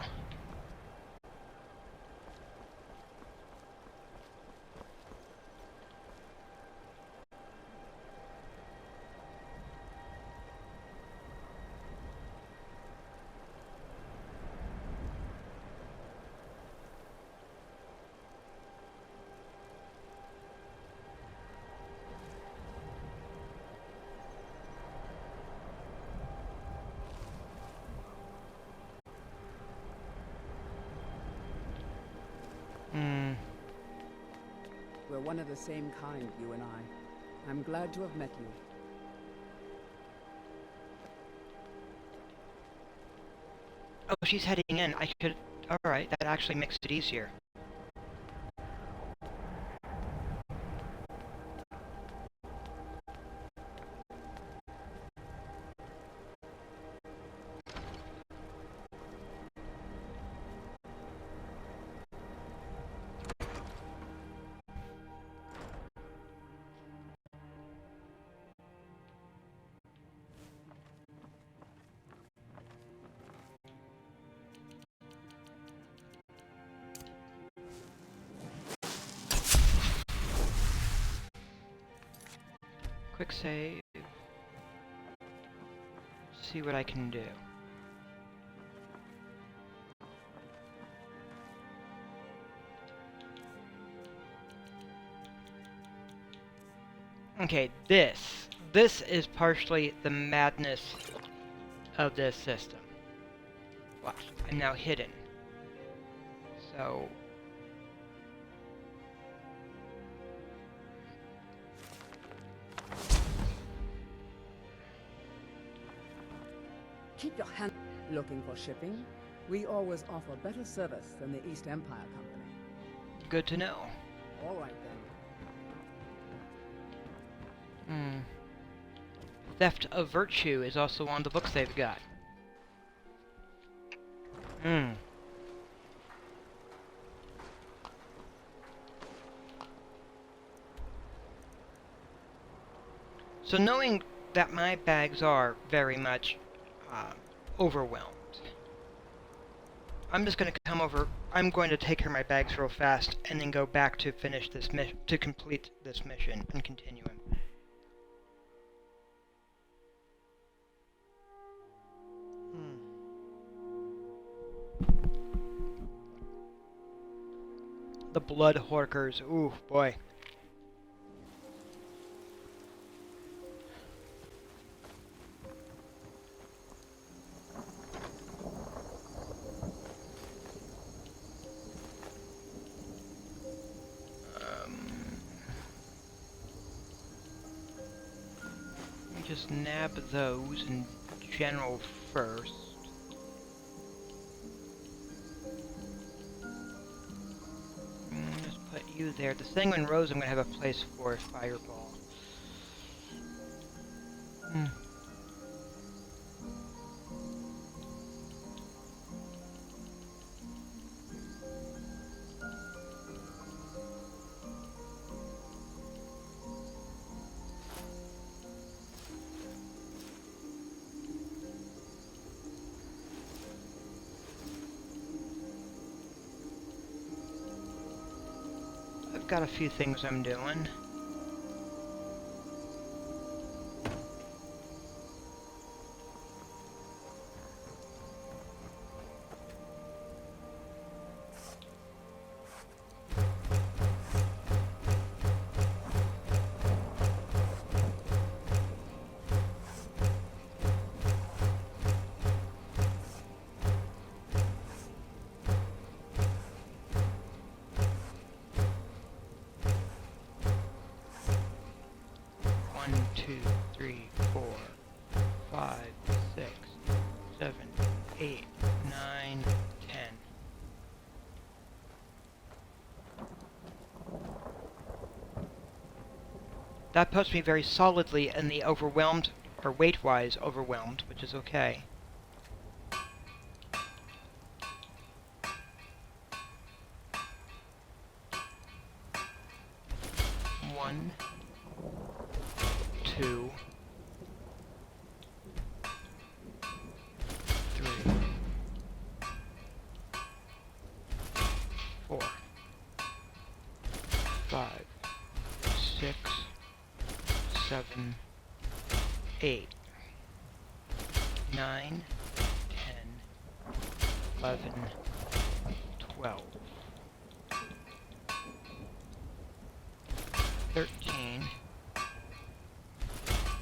We're one of the same kind, you and I. I'm glad to have met you. Oh, she's heading in. I should... Alright, that actually makes it easier. Quick save. See what I can do. Okay, this is partially the madness of this system. Watch, I'm now hidden. So Keep your hand looking for shipping. We always offer better service than the East Empire Company. good to know. All right then. Theft of Virtue is also on the books they've got. So knowing that my bags are very much overwhelmed, I'm just going to come over. I'm going to take care of my bags real fast and then go back to finish this to complete this mission and continue it. The Blood Horkers. Ooh, boy. Let me just nab those in general first. Just put you there. The Sanguine Rose I'm going to have a place for a fireball. I've got a few things I'm doing. One, two, three, 4, 5, 6, 7, 8, 9, 10. That puts me very solidly in the overwhelmed, or weight-wise overwhelmed, which is okay. One, 2, 3, 4, 5, 6, 7, 8, 9, 10, 11, 12, 13,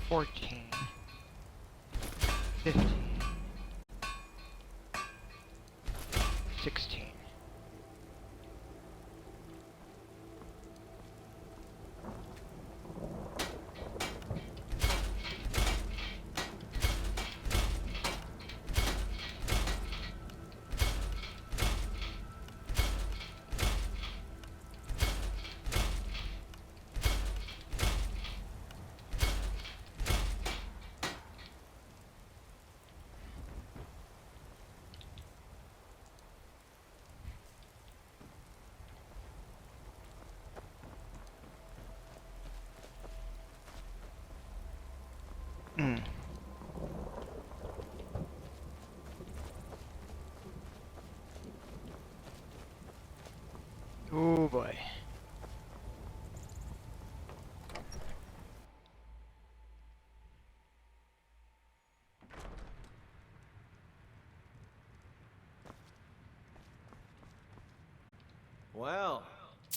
14, 15, 16. Well,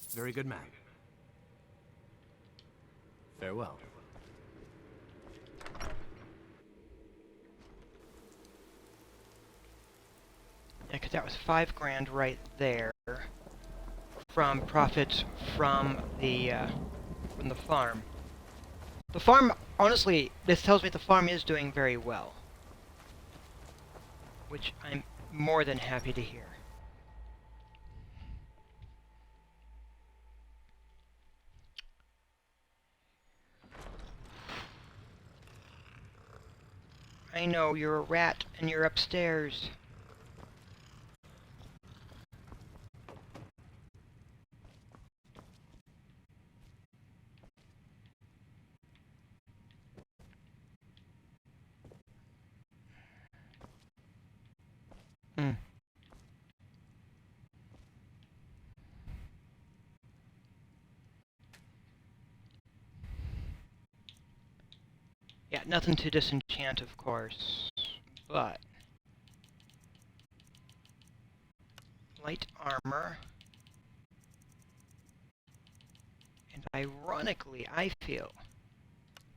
very good man. Farewell. Yeah, 'cause that was 5 grand right there from profits from the farm. The farm, honestly, this tells me the farm is doing very well, which I'm more than happy to hear. I know, you're a rat, and you're upstairs. Hmm. Yeah, nothing to disenchant, of course, but light armor. And ironically, I feel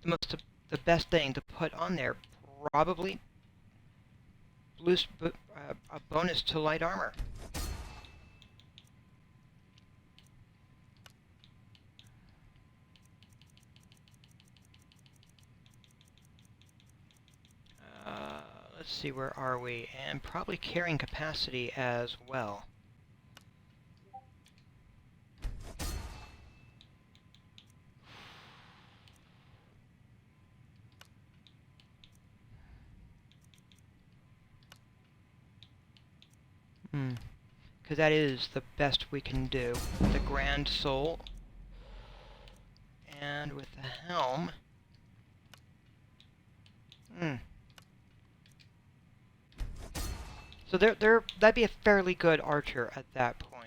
the best thing to put on there probably a bonus to light armor. Let's see, where are we? And probably carrying capacity as well. Because that is the best we can do. The Grand Soul. And with the helm. So that'd be a fairly good archer at that point.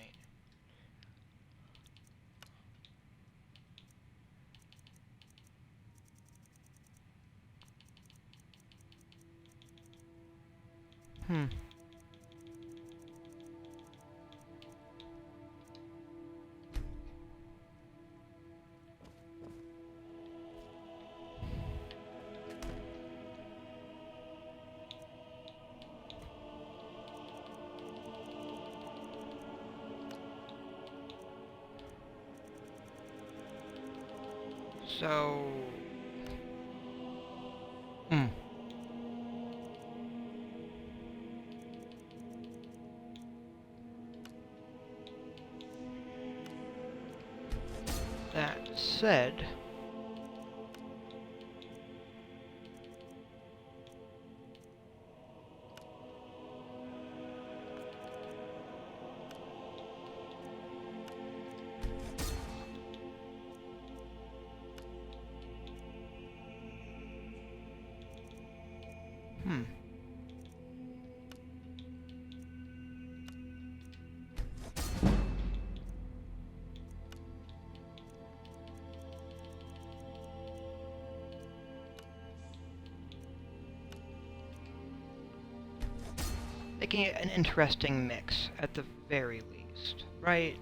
So... That said... making it an interesting mix, at the very least, right?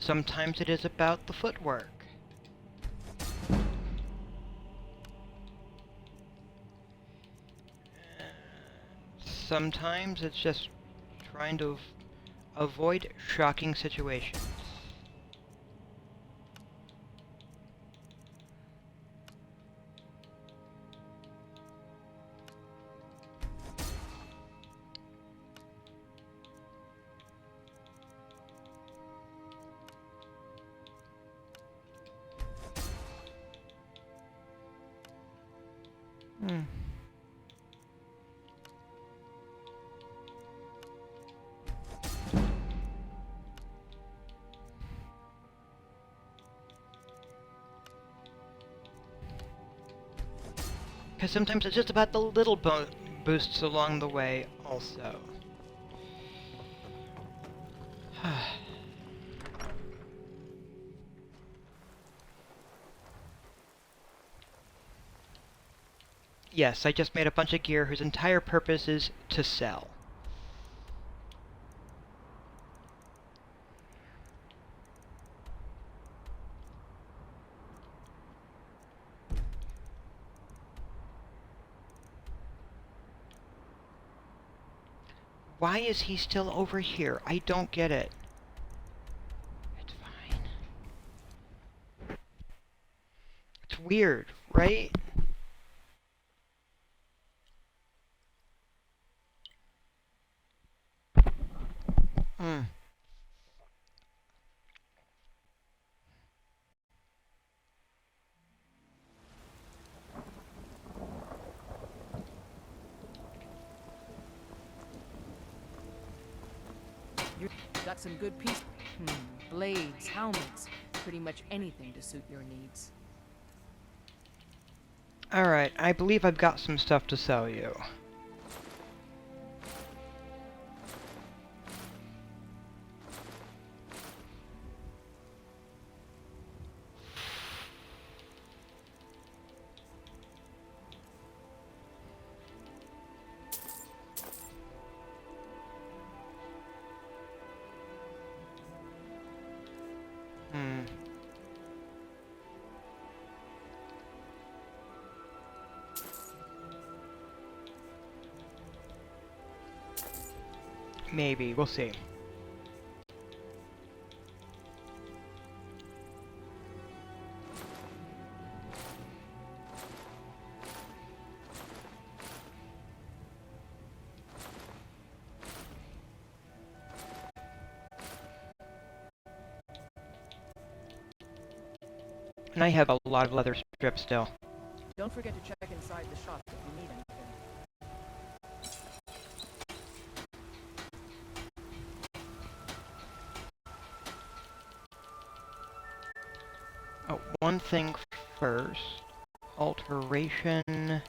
Sometimes it is about the footwork. Sometimes it's just trying to avoid shocking situations. Because sometimes it's just about the little boosts along the way, also. Yes, I just made a bunch of gear whose entire purpose is to sell. Why is he still over here? I don't get it. It's fine. It's weird, right? Hmm. You got some good pieces. Blades, helmets, pretty much anything to suit your needs. Alright, I believe I've got some stuff to sell you. Maybe, we'll see. And I have a lot of leather strips still. Don't forget to check inside the shop if you need anything. Oh, one thing first. Alteration.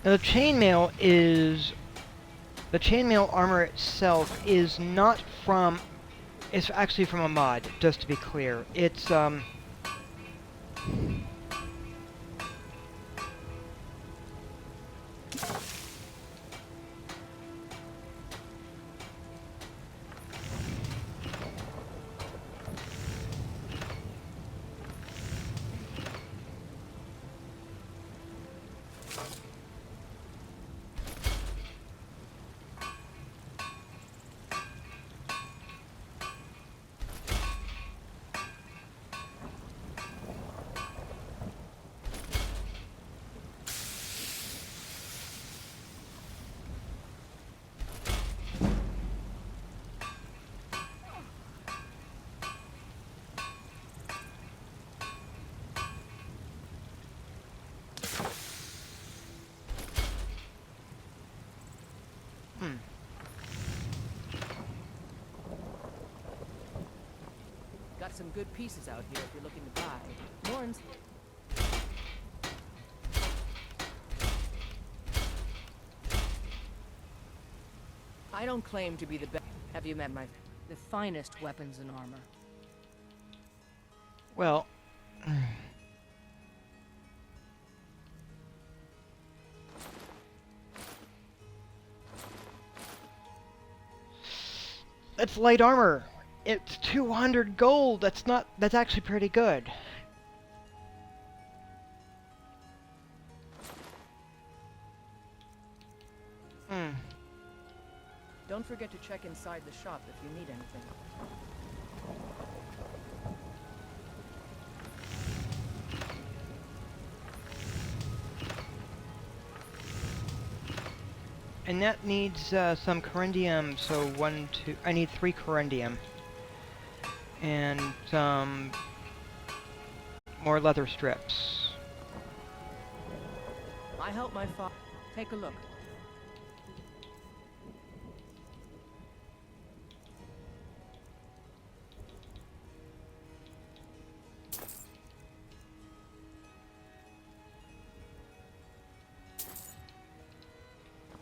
Now, the chainmail armor itself is not from, it's actually from a mod, just to be clear. It's, Got some good pieces out here if you're looking to buy. Warns. I don't claim to be the best. Have you met the finest weapons and armor? well... That's light armor. It's 200 gold. That's actually pretty good. Hmm. Don't forget to check inside the shop if you need anything. And that needs some corundium, so I need 3 corundium. And some more leather strips. I help my father. Take a look.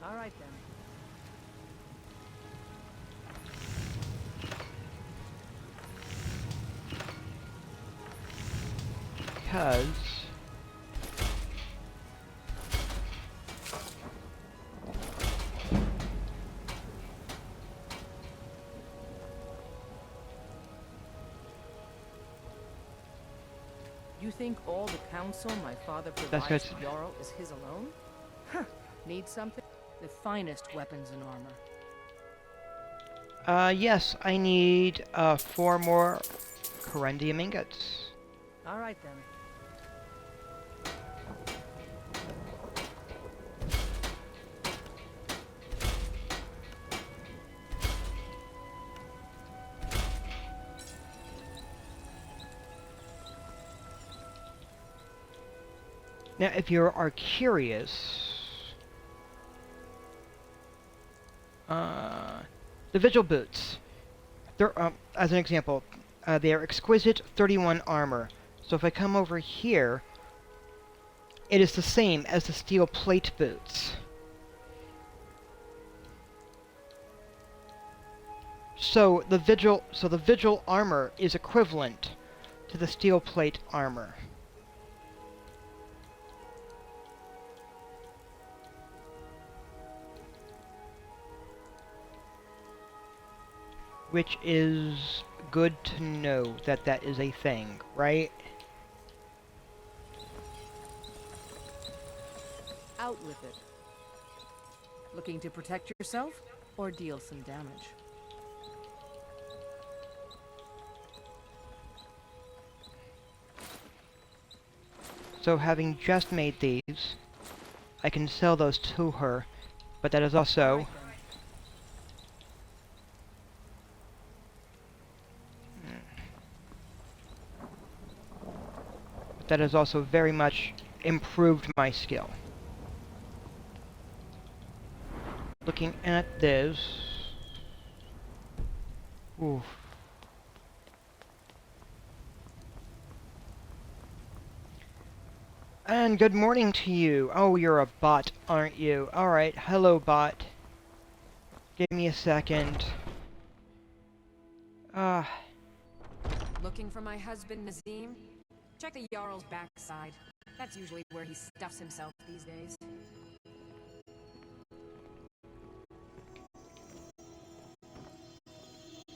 All right then. Because You think all the counsel my father That's provides good. to Jarl is his alone? Huh. Need something? The finest weapons and armor. Yes, I need 4 more corundium ingots. All right then. Now, if you are curious, the Vigil boots. They're, as an example, they are exquisite 31 armor. So if I come over here, it is the same as the steel plate boots. So the Vigil armor is equivalent to the steel plate armor. Which is good to know that that is a thing, right? Out with it. Looking to protect yourself or deal some damage? So having just made these, I can sell those to her, but that is also very much improved my skill. Looking at this, oof. And good morning to you. Oh, you're a bot, aren't you? Alright, hello bot. Give me a second. Looking for my husband, Nazim? Check the Jarl's backside. That's usually where he stuffs himself these days.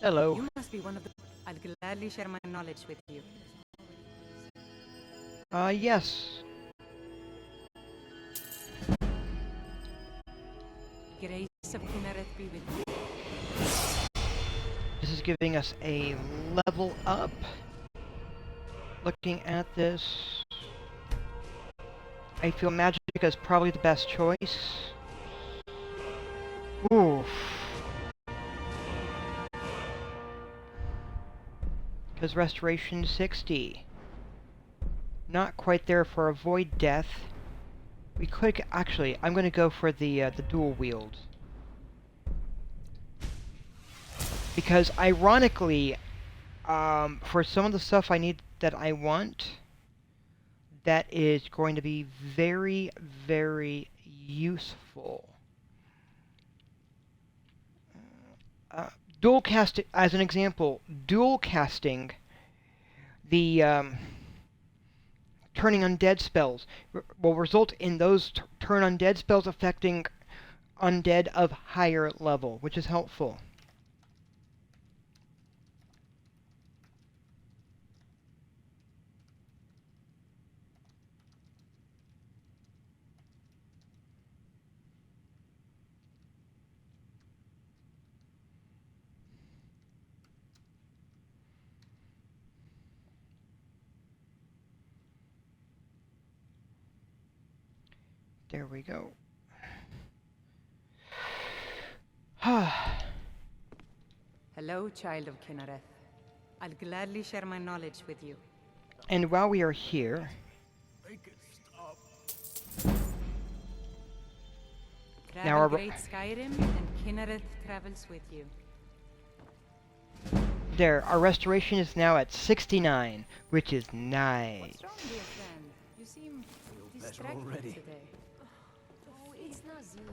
Hello. You must be one of the... I'll gladly share my knowledge with you. Yes. Grace of Kynareth be with you. This is giving us a level up. Looking at this, I feel magic is probably the best choice. Oof. Because restoration 60. Not quite there for avoid death. We could actually. I'm going to go for the dual wield. Because ironically, for some of the stuff I need that I want, that is going to be very, very useful. Dual casting, as an example, dual casting the turning undead spells will result in those turn undead spells affecting undead of higher level, which is helpful. There we go. Hello, child of Kinnereth. I'll gladly share my knowledge with you. And while we are here... Make it stop. Travel great Skyrim, and Kinnereth travels with you. There, our restoration is now at 69, which is nice. What's wrong, dear friend? You seem distracted already. today. Oh, it's Nazim.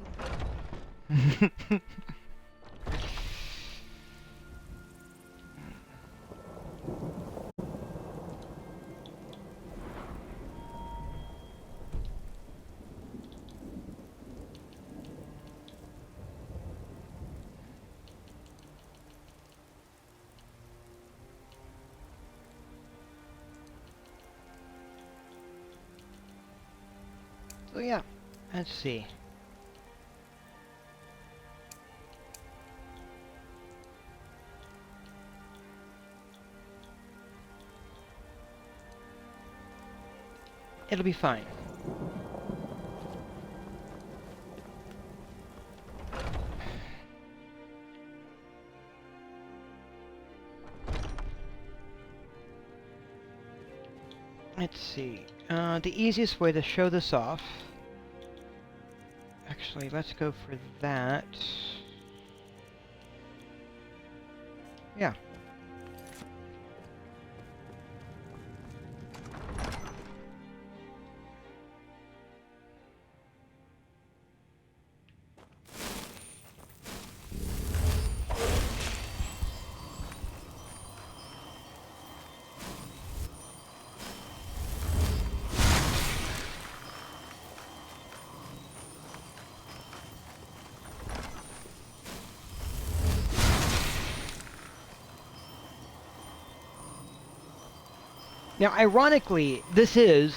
So yeah, let's see. It'll be fine. Let's see. The easiest way to show this off... Actually, let's go for that. Yeah. Now, ironically, this is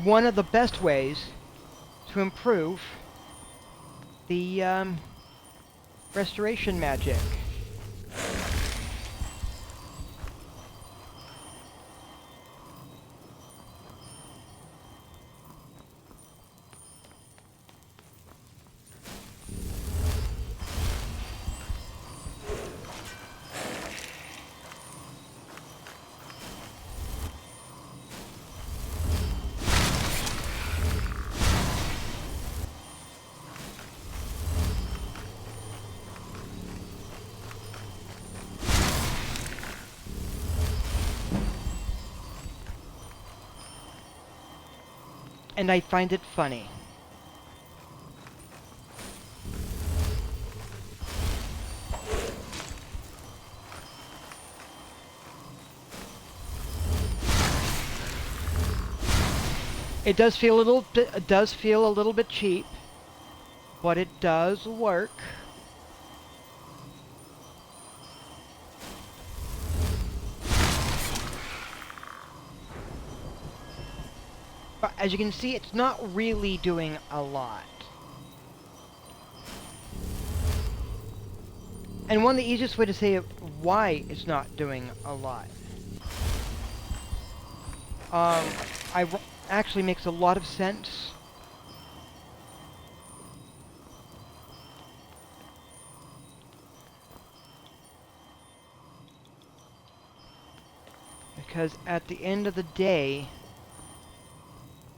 one of the best ways to improve the restoration magic. And I find it funny. It does feel a little bit cheap, but it does work. But as you can see, it's not really doing a lot. And one of the easiest way to say why it's not doing a lot. Actually makes a lot of sense. Because at the end of the day,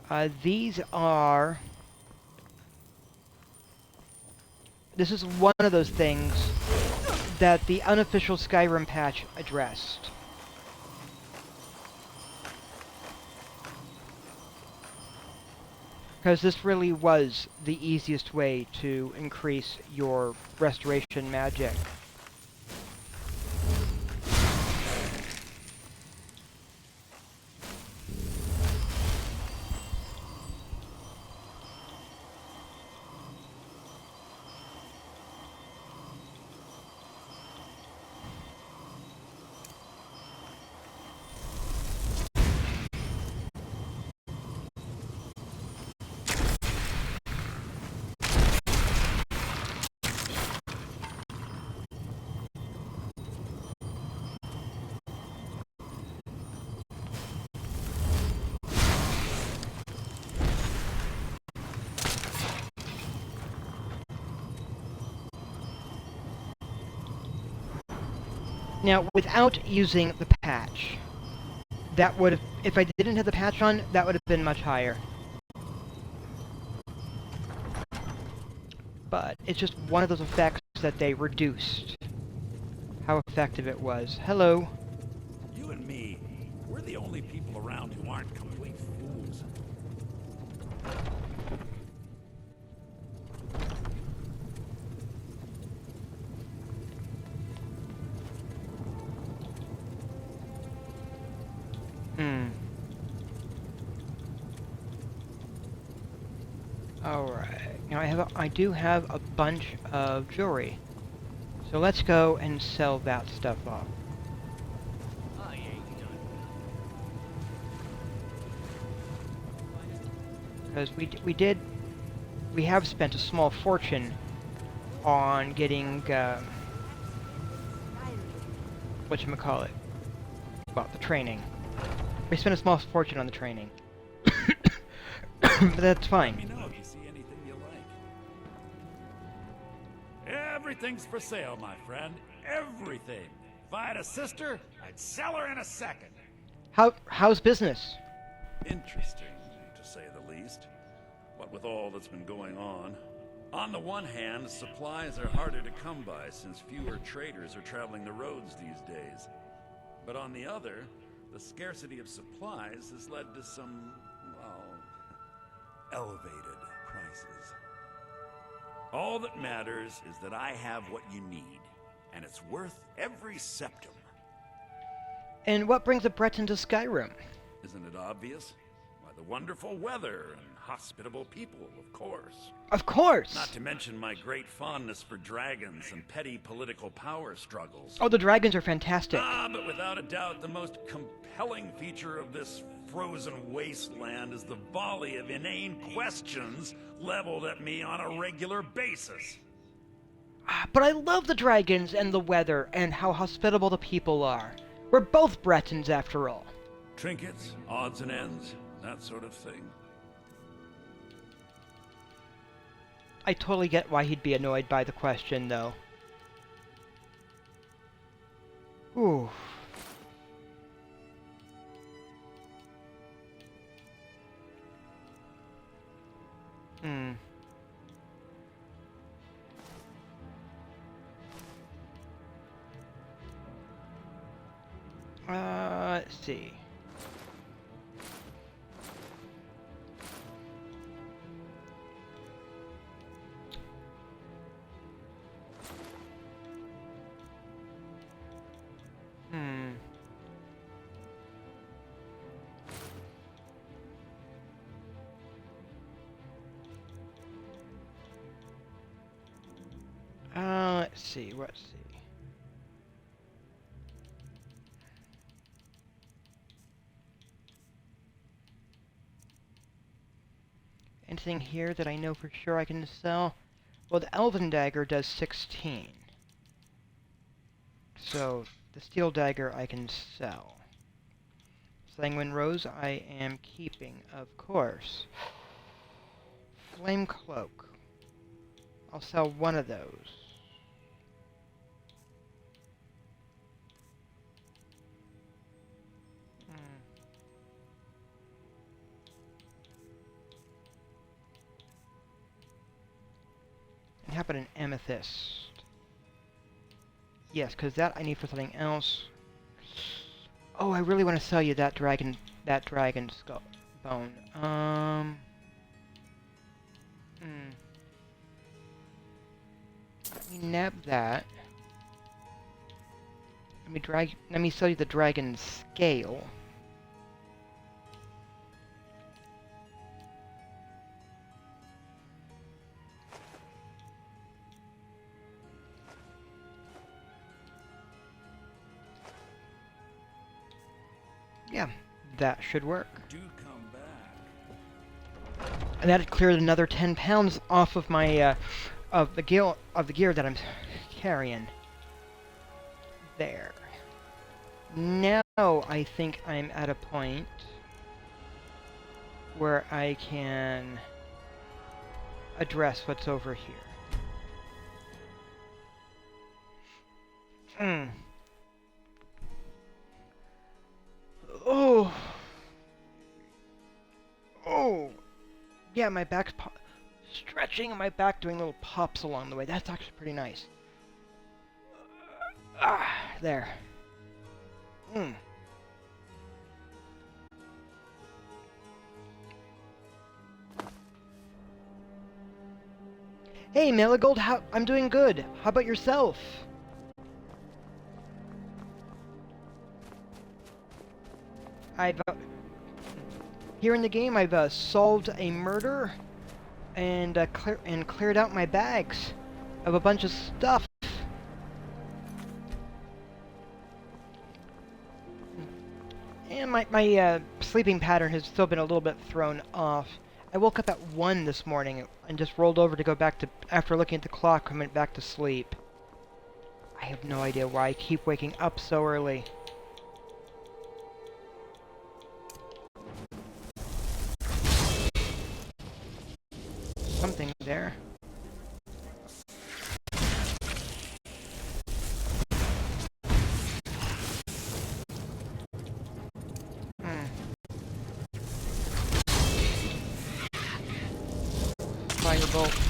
this is one of those things that the unofficial Skyrim patch addressed. Because this really was the easiest way to increase your restoration magic. Now, without using the patch, that would have, if I didn't have the patch on, that would have been much higher. But it's just one of those effects that they reduced. How effective it was. Hello. You and me, we're the only people around who aren't complete fools. Alright. Now I do have a bunch of jewelry. So let's go and sell that stuff off. Because we have spent a small fortune on getting, whatchamacallit, well, the training. We spent a small fortune on the training. But that's fine. Let me know if you see anything you like. Everything's for sale, my friend. Everything. If I had a sister, I'd sell her in a second. How's business? Interesting, to say the least. What with all that's been going on. On the one hand, supplies are harder to come by since fewer traders are traveling the roads these days. But on the other, the scarcity of supplies has led to some, well, elevated prices. All that matters is that I have what you need, and it's worth every septum. And what brings a Breton to Skyrim? Isn't it obvious? Why, the wonderful weather and hospitable people, of course. Of course! Not to mention my great fondness for dragons and petty political power struggles. Oh, the dragons are fantastic. But without a doubt, the most compelling feature of this frozen wasteland is the volley of inane questions leveled at me on a regular basis. But I love the dragons and the weather and how hospitable the people are. We're both Bretons, after all. Trinkets, odds and ends, that sort of thing. I totally get why he'd be annoyed by the question, though. Ooh. Let's see. Let's see. Anything here that I know for sure I can sell? Well, the Elven Dagger does 16. So, the Steel Dagger I can sell. Sanguine Rose I am keeping, of course. Flame Cloak. I'll sell one of those. And how about an Amethyst? Yes, because that I need for something else. Oh, I really want to sell you that dragon skull bone. Let me nab that. Let me sell you the dragon scale. Yeah, that should work. Do come back. And that cleared another 10 pounds off of my of the gear that I'm carrying. There. Now I think I'm at a point where I can address what's over here. Yeah, my back's stretching and my back doing little pops along the way. That's actually pretty nice. There. Hey, Marigold, I'm doing good. How about yourself? Here in the game, I've solved a murder and cleared out my bags of a bunch of stuff. And my sleeping pattern has still been a little bit thrown off. I woke up at 1 this morning and just rolled over to go back to, after looking at the clock, I went back to sleep. I have no idea why I keep waking up so early. Something there. Firebolt.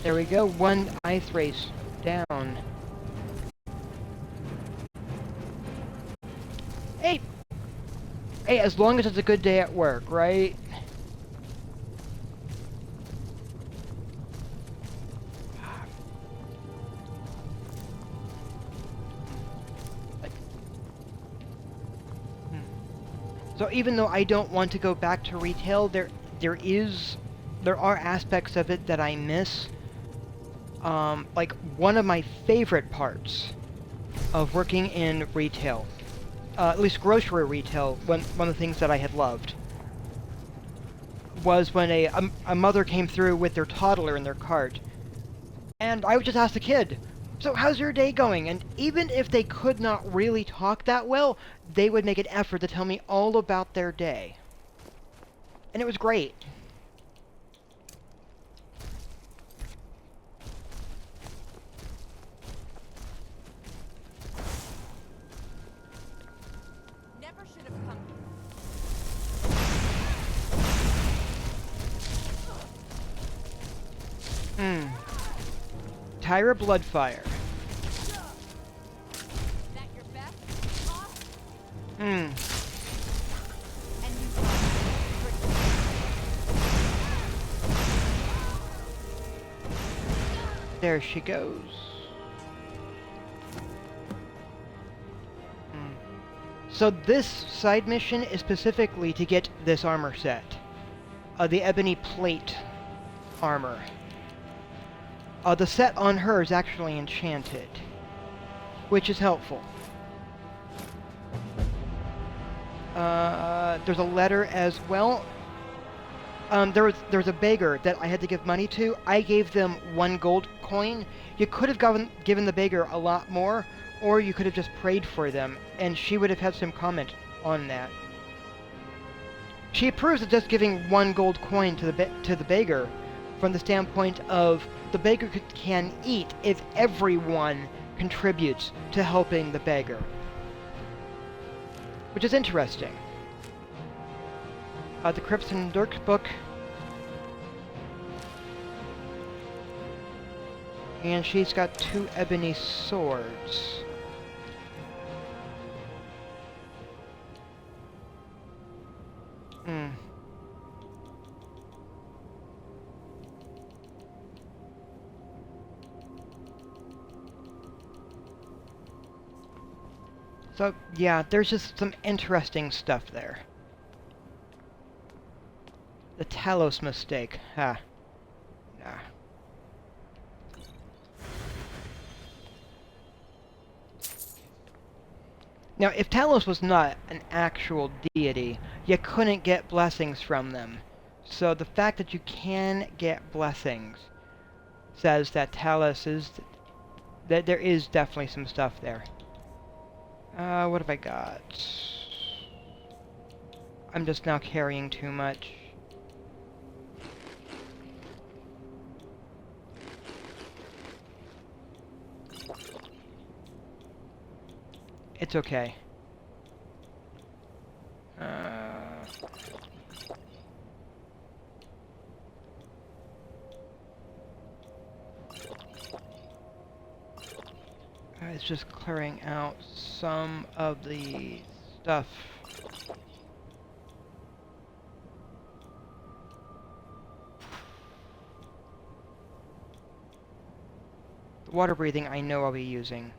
There we go, 1 ice race down. Hey! Hey, as long as it's a good day at work, right? So even though I don't want to go back to retail, there are aspects of it that I miss. Like one of my favorite parts of working in retail, at least grocery retail, one of the things that I had loved was when a mother came through with their toddler in their cart, and I would just ask the kid, "So how's your day going?" And even if they could not really talk that well, they would make an effort to tell me all about their day. And it was great. Never should have come. Tyra Bloodfire. That your best? There she goes. So this side mission is specifically to get this armor set. The ebony plate armor. The set on her is actually enchanted, which is helpful. There's a letter as well. There's a beggar that I had to give money to. I gave them 1 gold coin. You could have given the beggar a lot more, or you could have just prayed for them, and she would have had some comment on that. She approves of just giving 1 gold coin to the beggar, from the standpoint of the beggar can eat if everyone contributes to helping the beggar, which is interesting. The Crimson Dirk book, and she's got 2 ebony swords. So, yeah, there's just some interesting stuff there. The Talos mistake. Nah. Now, if Talos was not an actual deity, you couldn't get blessings from them. So the fact that you can get blessings says that Talos is... that there is definitely some stuff there. What have I got? I'm just now carrying too much. It's okay. It's just clearing out some of the stuff. The water breathing I know I'll be using.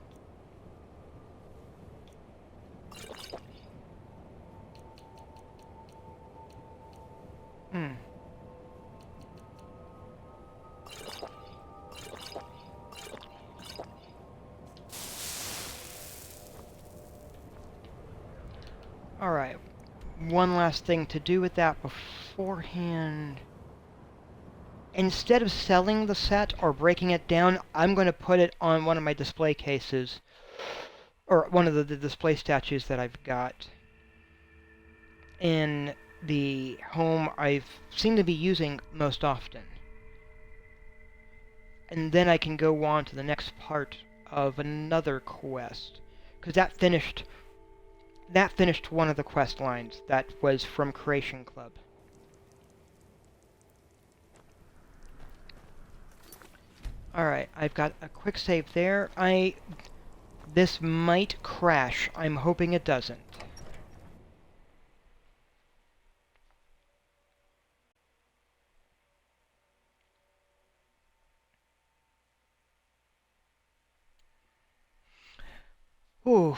Alright, one last thing to do with that beforehand. Instead of selling the set or breaking it down, I'm going to put it on one of my display cases. Or one of the display statues that I've got in the home I seem to be using most often. And then I can go on to the next part of another quest. Because that finished one of the quest lines that was from Creation Club. Alright, I've got a quick save there. This might crash. I'm hoping it doesn't. Ooh.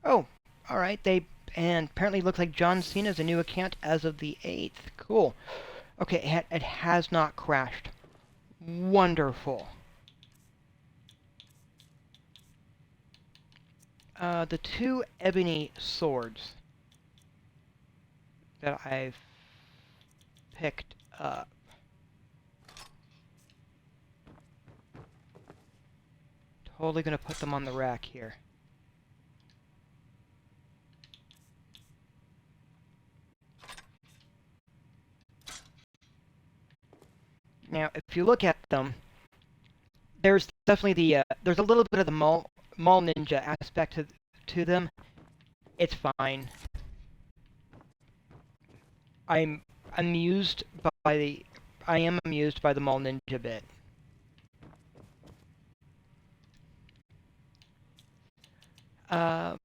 Oh, alright, and apparently looks like John Cena's a new account as of the 8th. Cool. Okay, it has not crashed. Wonderful. The 2 ebony swords that I've picked up. Totally gonna put them on the rack here. Now, if you look at them, there's definitely there's a little bit of the mall ninja aspect to them. It's fine. I am amused by the mall ninja bit. Oh.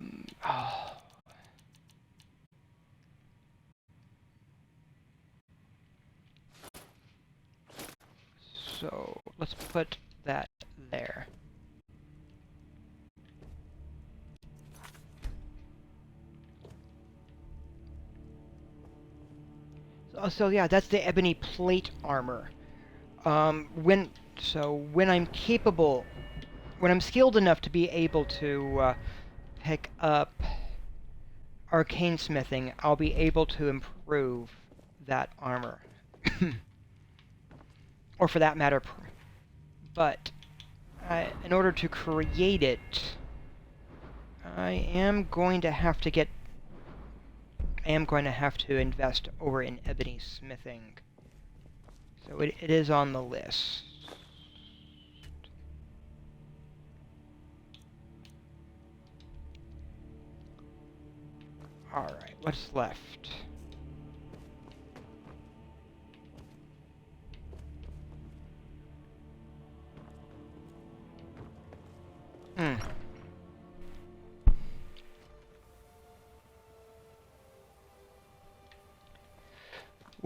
So let's put that there. So yeah, that's the ebony plate armor. When I'm capable, when I'm skilled enough to be able to pick up arcane smithing, I'll be able to improve that armor. Or for that matter, but in order to create it, I am going to have to invest over in ebony smithing. So it is on the list. Alright, what's left?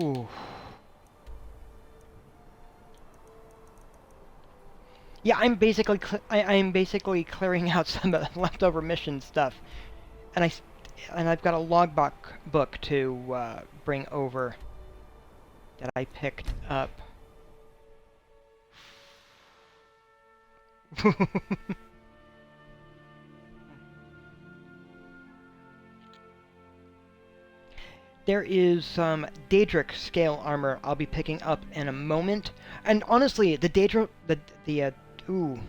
Ooh. Yeah, I'm basically clearing out some of the leftover mission stuff, and I've got a logbook to bring over that I picked up. There is some Daedric scale armor I'll be picking up in a moment. And honestly, the Daedric... ooh.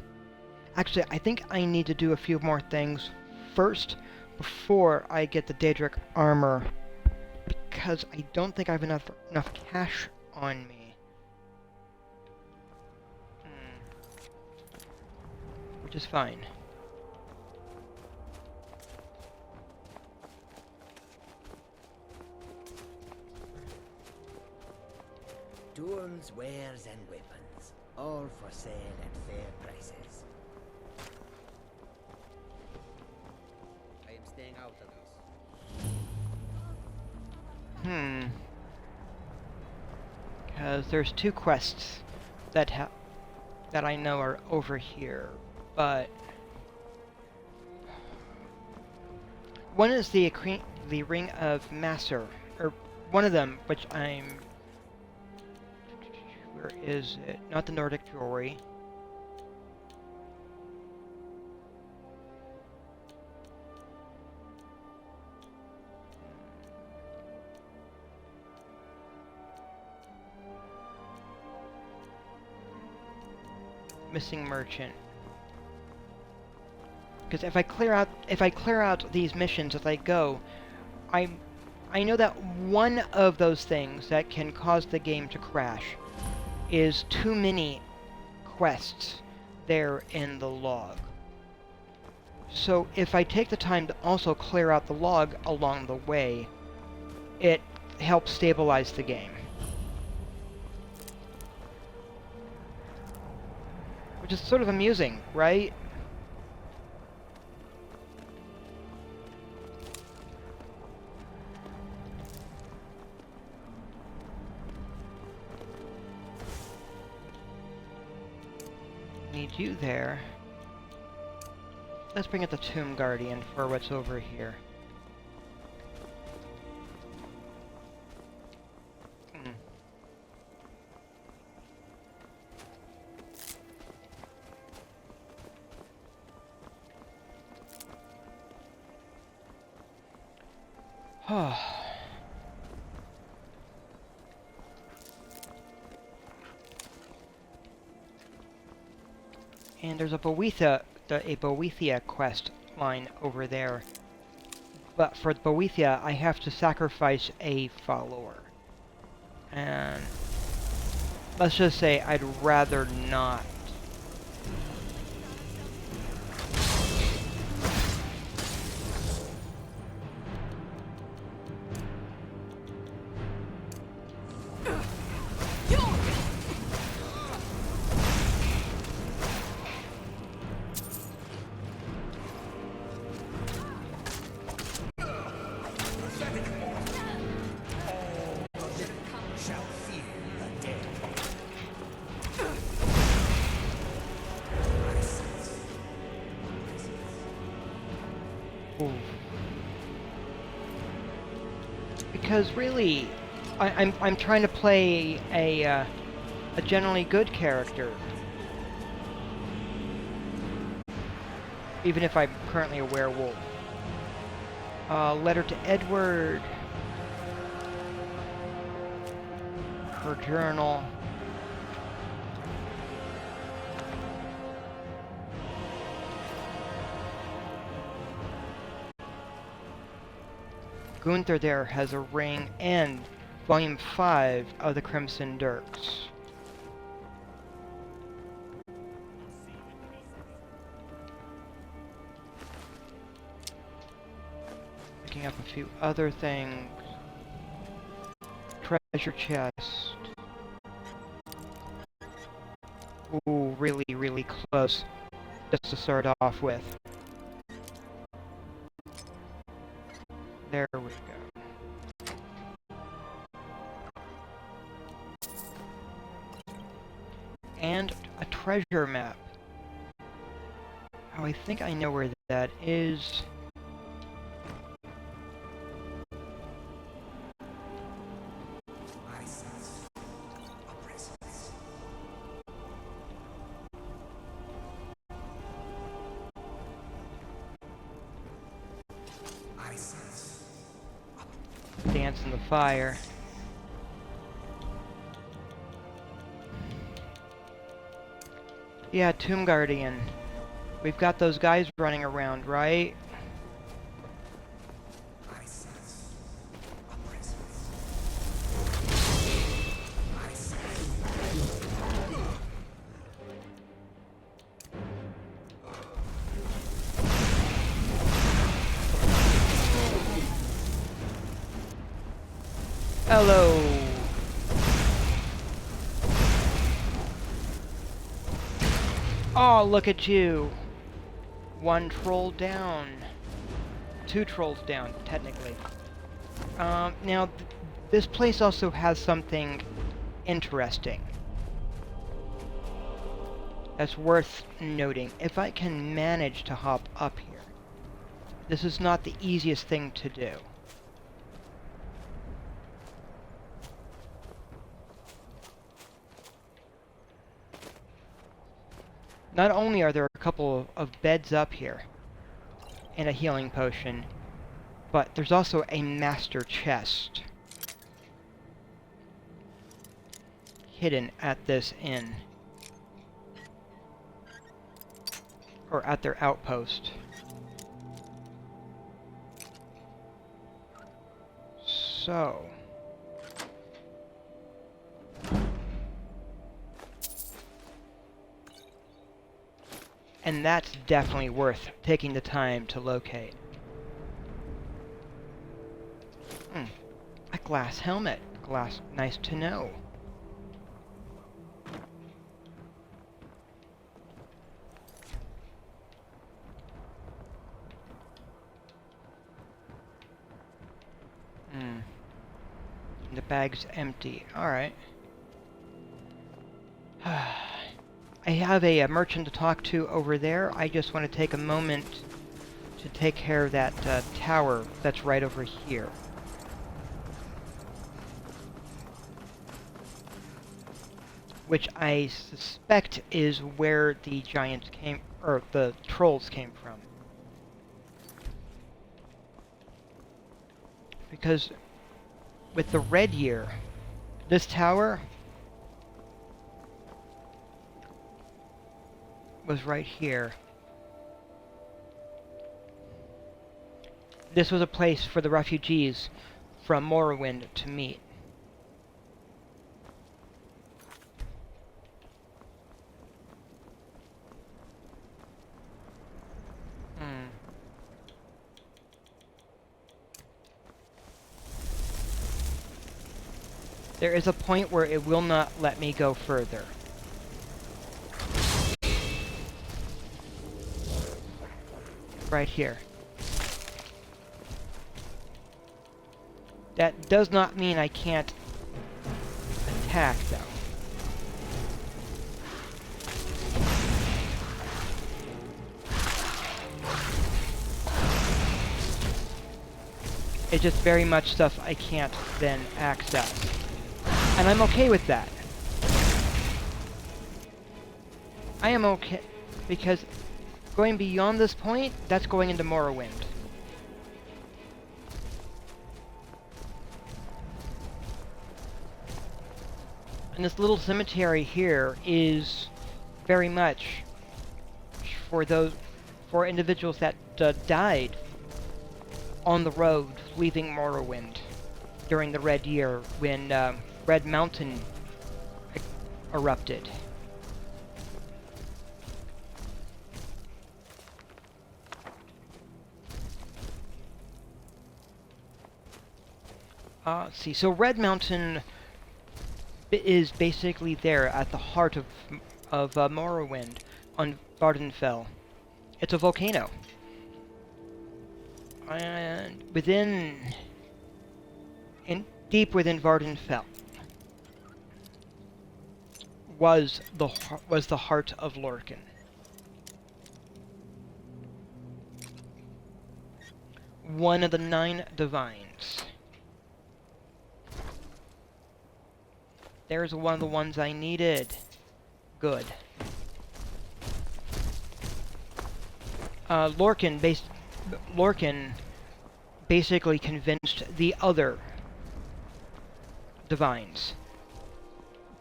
Actually, I think I need to do a few more things first before I get the Daedric armor. Because I don't think I have enough cash on me. which is fine. Tools, wares, and weapons, all for sale at fair prices. I am staying out of this. Because there's two quests that I know are over here, but one is the Ring of Master, or one of them, which where is it? Not the Nordic Jewelry. Missing merchant. Because if I clear out these missions as I go, I know that one of those things that can cause the game to crash is too many quests there in the log. So if I take the time to also clear out the log along the way, it helps stabilize the game. Which is sort of amusing, right? Need you there. Let's bring out the Tomb Guardian for what's over here. And there's a Boethia quest line over there. But for Boethia, I have to sacrifice a follower. And let's just say I'd rather not. Because really, I'm trying to play a generally good character, even if I'm currently a werewolf. Letter to Edward. Her journal. Gunther there has a ring and Volume 5 of the Crimson Dirks. Picking up a few other things. Treasure chest. Ooh, really, really close. Just to start off with. There we go. And a treasure map. Oh, I think I know where that is. Dance in the fire. Yeah, Tomb Guardian. We've got those guys running around, right? Hello. Oh, look at you. One troll down. Two trolls down, technically. Now, this place also has something interesting that's worth noting. If I can manage to hop up here. This is not the easiest thing to do. Not only are there a couple of beds up here, and a healing potion, but there's also a master chest hidden at this inn. Or at their outpost. So... and that's definitely worth taking the time to locate. A glass helmet. Glass, nice to know. The bag's empty. Alright. I have a merchant to talk to over there. I just want to take a moment to take care of that tower that's right over here. Which I suspect is where the giants came, or the trolls came from. Because with the red year, this tower was right here. This was a place for the refugees from Morrowind to meet. There is a point where it will not let me go further. Right here. That does not mean I can't attack, though. It's just very much stuff I can't then access. And I'm okay with that. I am okay, because going beyond this point, that's going into Morrowind. And this little cemetery here is very much for individuals that died on the road leaving Morrowind during the Red Year when Red Mountain erupted. Let's see, so Red Mountain is basically there at the heart of Morrowind on Vardenfell. It's a volcano. And deep within Vardenfell was the heart of Lorcan. One of the 9 divines. There's one of the ones I needed. Good. Lorcan basically convinced the other divines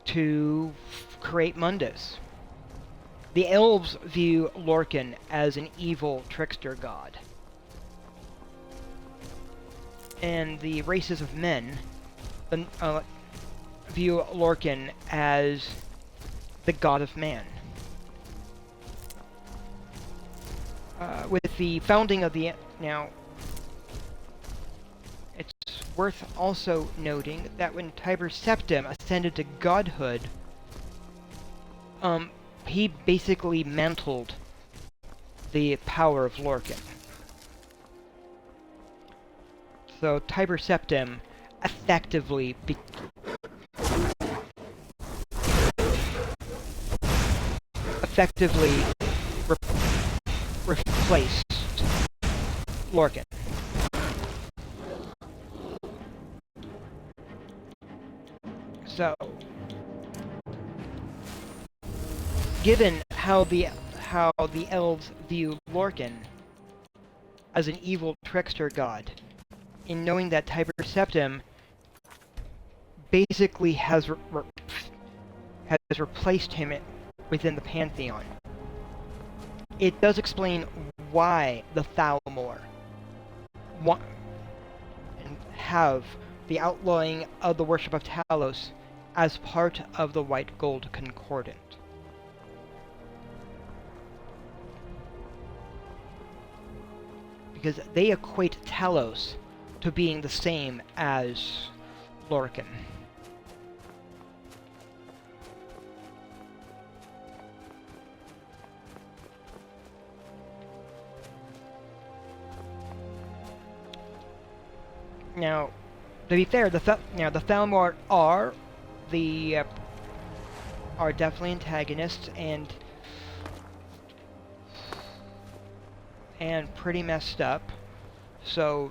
to create Mundus. The elves view Lorcan as an evil trickster god. And the races of men view Lorcan as the god of man. With the founding of the... Now, it's worth also noting that when Tiber Septim ascended to godhood, he basically mantled the power of Lorcan. So Tiber Septim effectively replaced Lorcan. So, given how the elves view Lorcan as an evil trickster god, in knowing that Tiber Septim basically has replaced him within the pantheon, it does explain why the Thalmor have the outlawing of the worship of Talos as part of the White Gold Concordant. Because they equate Talos to being the same as Lorcan. Now, to be fair, the Thalmor are definitely antagonists and pretty messed up. So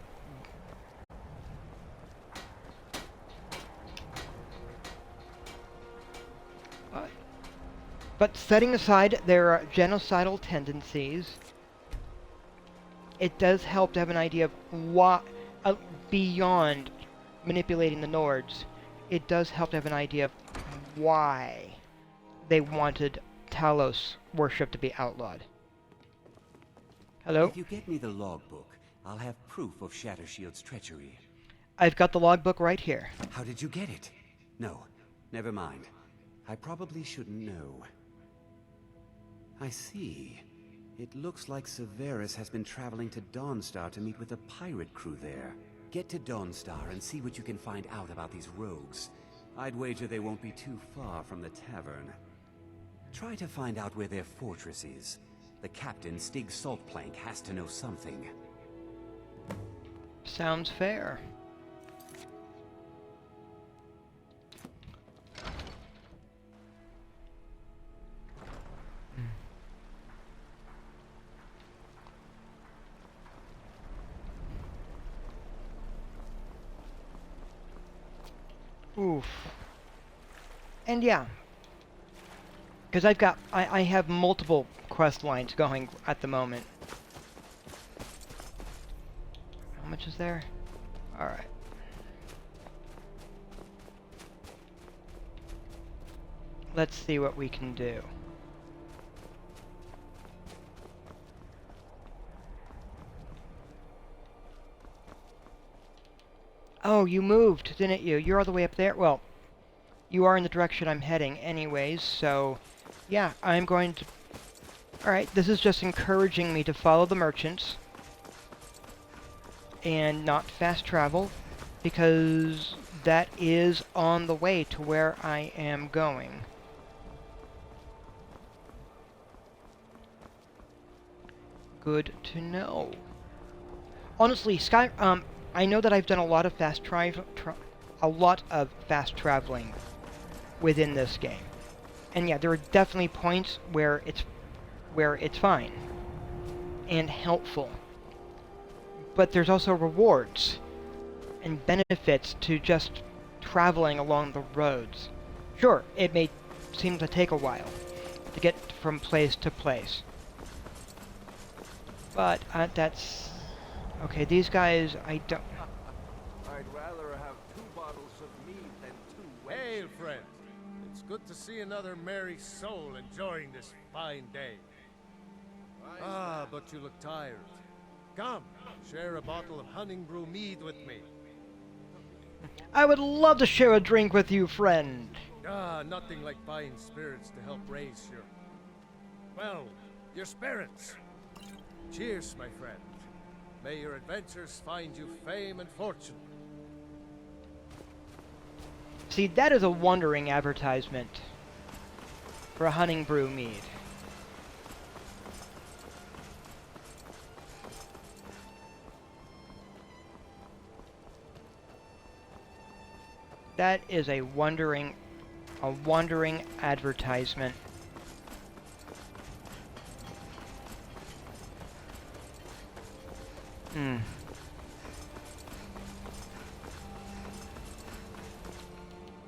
but setting aside their genocidal tendencies, it does help to have an idea of what beyond manipulating the Nords, it does help to have an idea of why they wanted Talos worship to be outlawed. Hello? If you get me the logbook, I'll have proof of Shattershield's treachery. I've got the logbook right here. How did you get it? No, never mind. I probably shouldn't know. I see. It looks like Severus has been traveling to Dawnstar to meet with a pirate crew there. Get to Dawnstar and see what you can find out about these rogues. I'd wager they won't be too far from the tavern. Try to find out where their fortress is. The captain, Stig Saltplank, has to know something. Sounds fair. Oof. And yeah, because I have multiple quest lines going at the moment. How much is there? Alright. Let's see what we can do. Oh, you moved, didn't you? You're all the way up there? Well, you are in the direction I'm heading anyways, so yeah, I'm going to... Alright, this is just encouraging me to follow the merchants and not fast travel, because that is on the way to where I am going. Good to know. Honestly, I know that I've done a lot of fast traveling within this game, and yeah, there are definitely points where it's fine and helpful, but there's also rewards and benefits to just traveling along the roads. Sure, it may seem to take a while to get from place to place, but that's... Okay, these guys, I don't... I'd rather have 2 bottles of mead than 2 Hail, friend. It's good to see another merry soul enjoying this fine day. Ah, but you look tired. Come, share a bottle of Honningbrew mead with me. I would love to share a drink with you, friend. Ah, nothing like fine spirits to help raise your... well, your spirits. Cheers, my friend. May your adventures find you fame and fortune. See, that is a wandering advertisement for a hunting brew mead. That is a wandering advertisement. Hmm.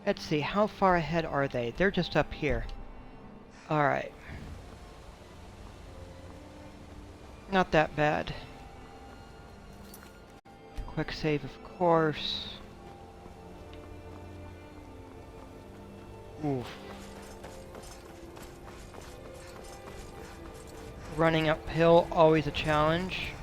Let's see, how far ahead are they? They're just up here. Alright. Not that bad. Quick save, of course. Oof. Running uphill, always a challenge.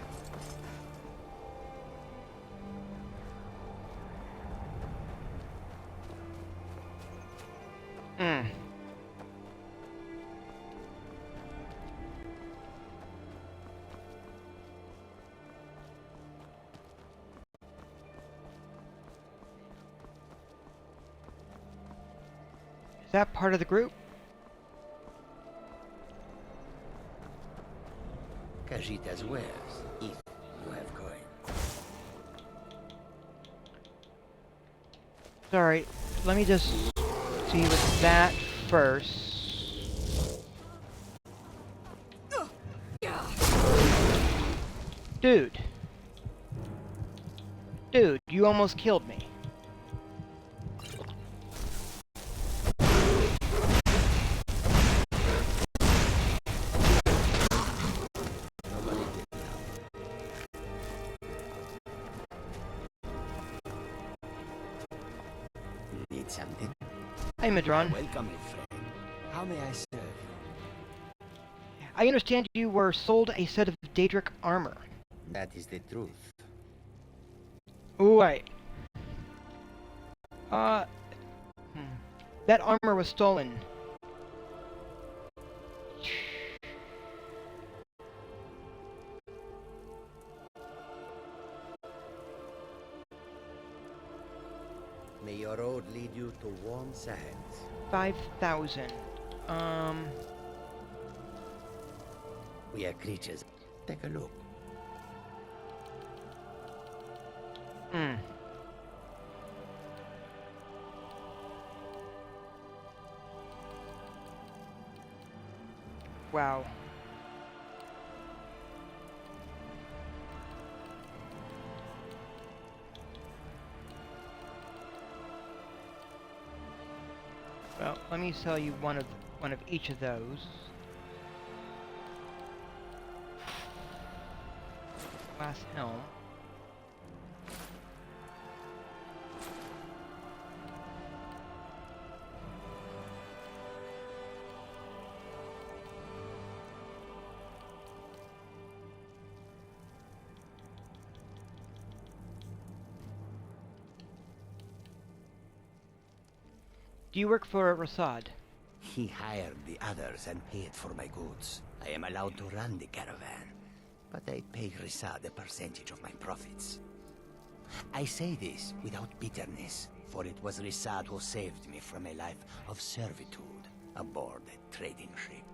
Hmm. Is that part of the group? Kajita's wares, if you have coin. Sorry, let me just see with that first. Dude. Dude, you almost killed me. Need something? Hey, Madron. Welcome, my friend. How may I serve you? I understand you were sold a set of Daedric armor. That is the truth. Right. That armor was stolen. May your road lead you to warm sands. 5,000. We are creatures. Take a look. Hmm. Wow. Well, let me sell you one of each of those. Glass helm. Do you work for Rasad? He hired the others and paid for my goods. I am allowed to run the caravan, but I pay Risad a percentage of my profits. I say this without bitterness, for it was Risad who saved me from a life of servitude aboard a trading ship.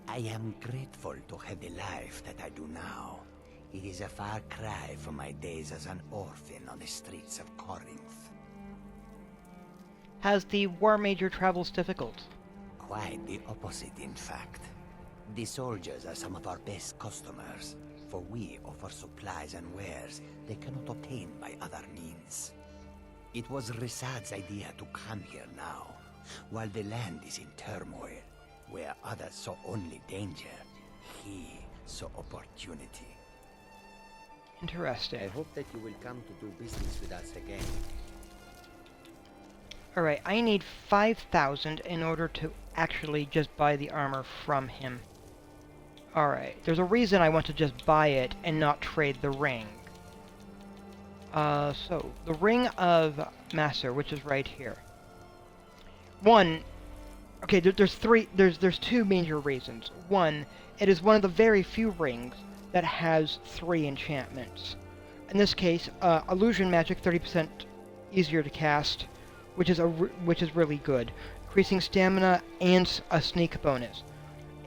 I am grateful to have the life that I do now. It is a far cry from my days as an orphan on the streets of Corinth. Has the war made your travels difficult? Quite the opposite, in fact. The soldiers are some of our best customers, for we offer supplies and wares they cannot obtain by other means. It was Risad's idea to come here now, while the land is in turmoil, where others saw only danger. He saw opportunity. Interesting. I hope that you will come to do business with us again. Alright, I need 5,000 in order to actually just buy the armor from him. Alright, there's a reason I want to just buy it and not trade the ring. So, the Ring of Master, which is right here. One, okay, there's two major reasons. One, it is one of the very few rings that has 3 enchantments. In this case, Illusion Magic, 30% easier to cast. which is really good, increasing stamina and a sneak bonus.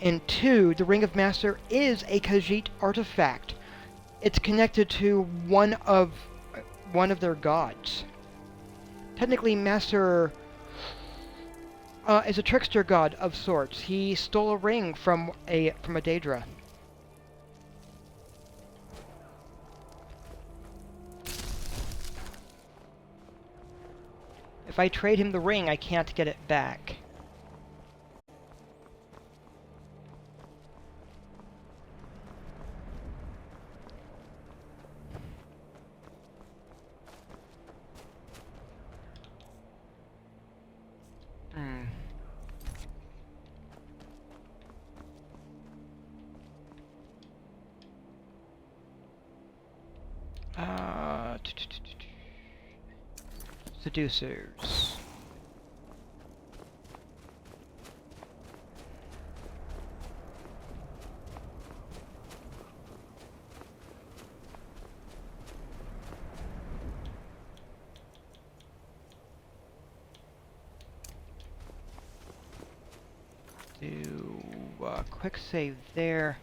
And 2, the Ring of Master is a Khajiit artifact. It's connected to one of their gods. Technically, Master is a trickster god of sorts. He stole a ring from a Daedra. If I trade him the ring, I can't get it back. Seducers. Do a quick save there.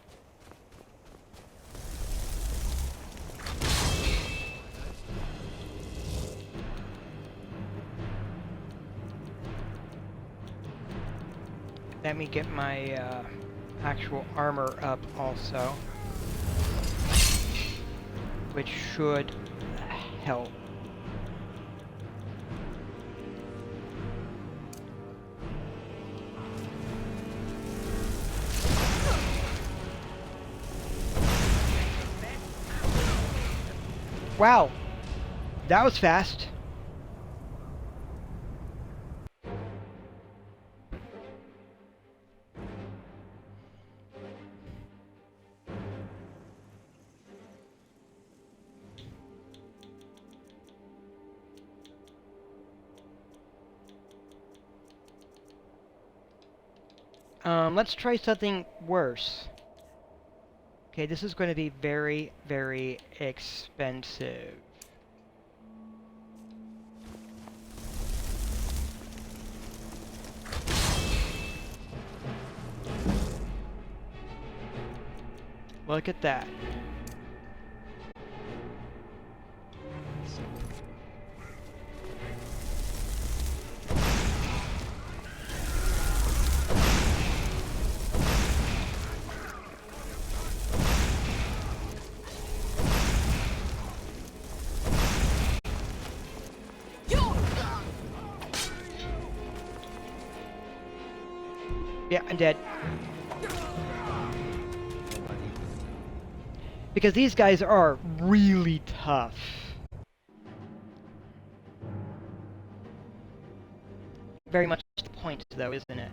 Let me get my actual armor up also, which should help. Wow, that was fast. Let's try something worse. Okay, this is going to be very, very expensive. Look at that. Yeah, I'm dead. Because these guys are really tough. Very much the point, though, isn't it?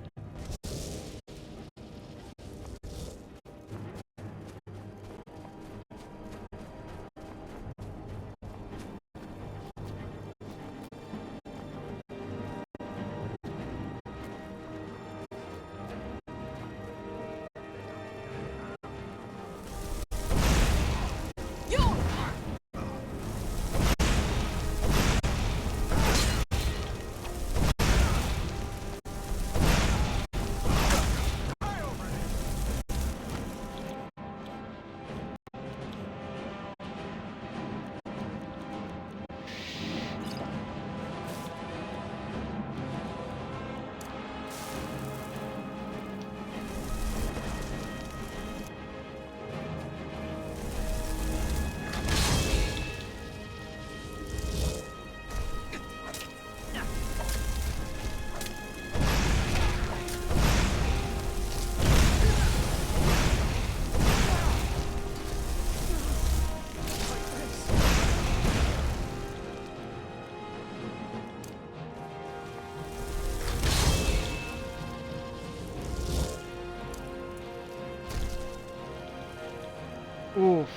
Oof.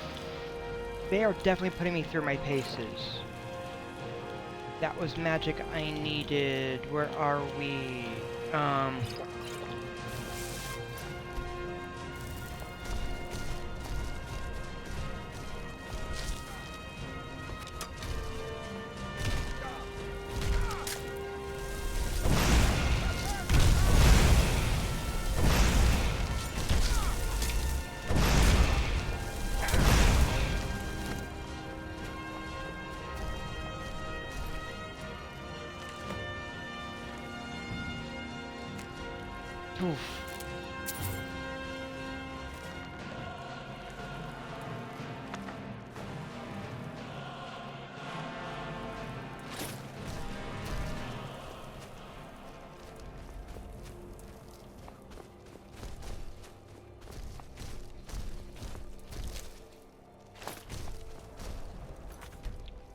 They are definitely putting me through my paces. That was magic I needed. Where are we? Oof.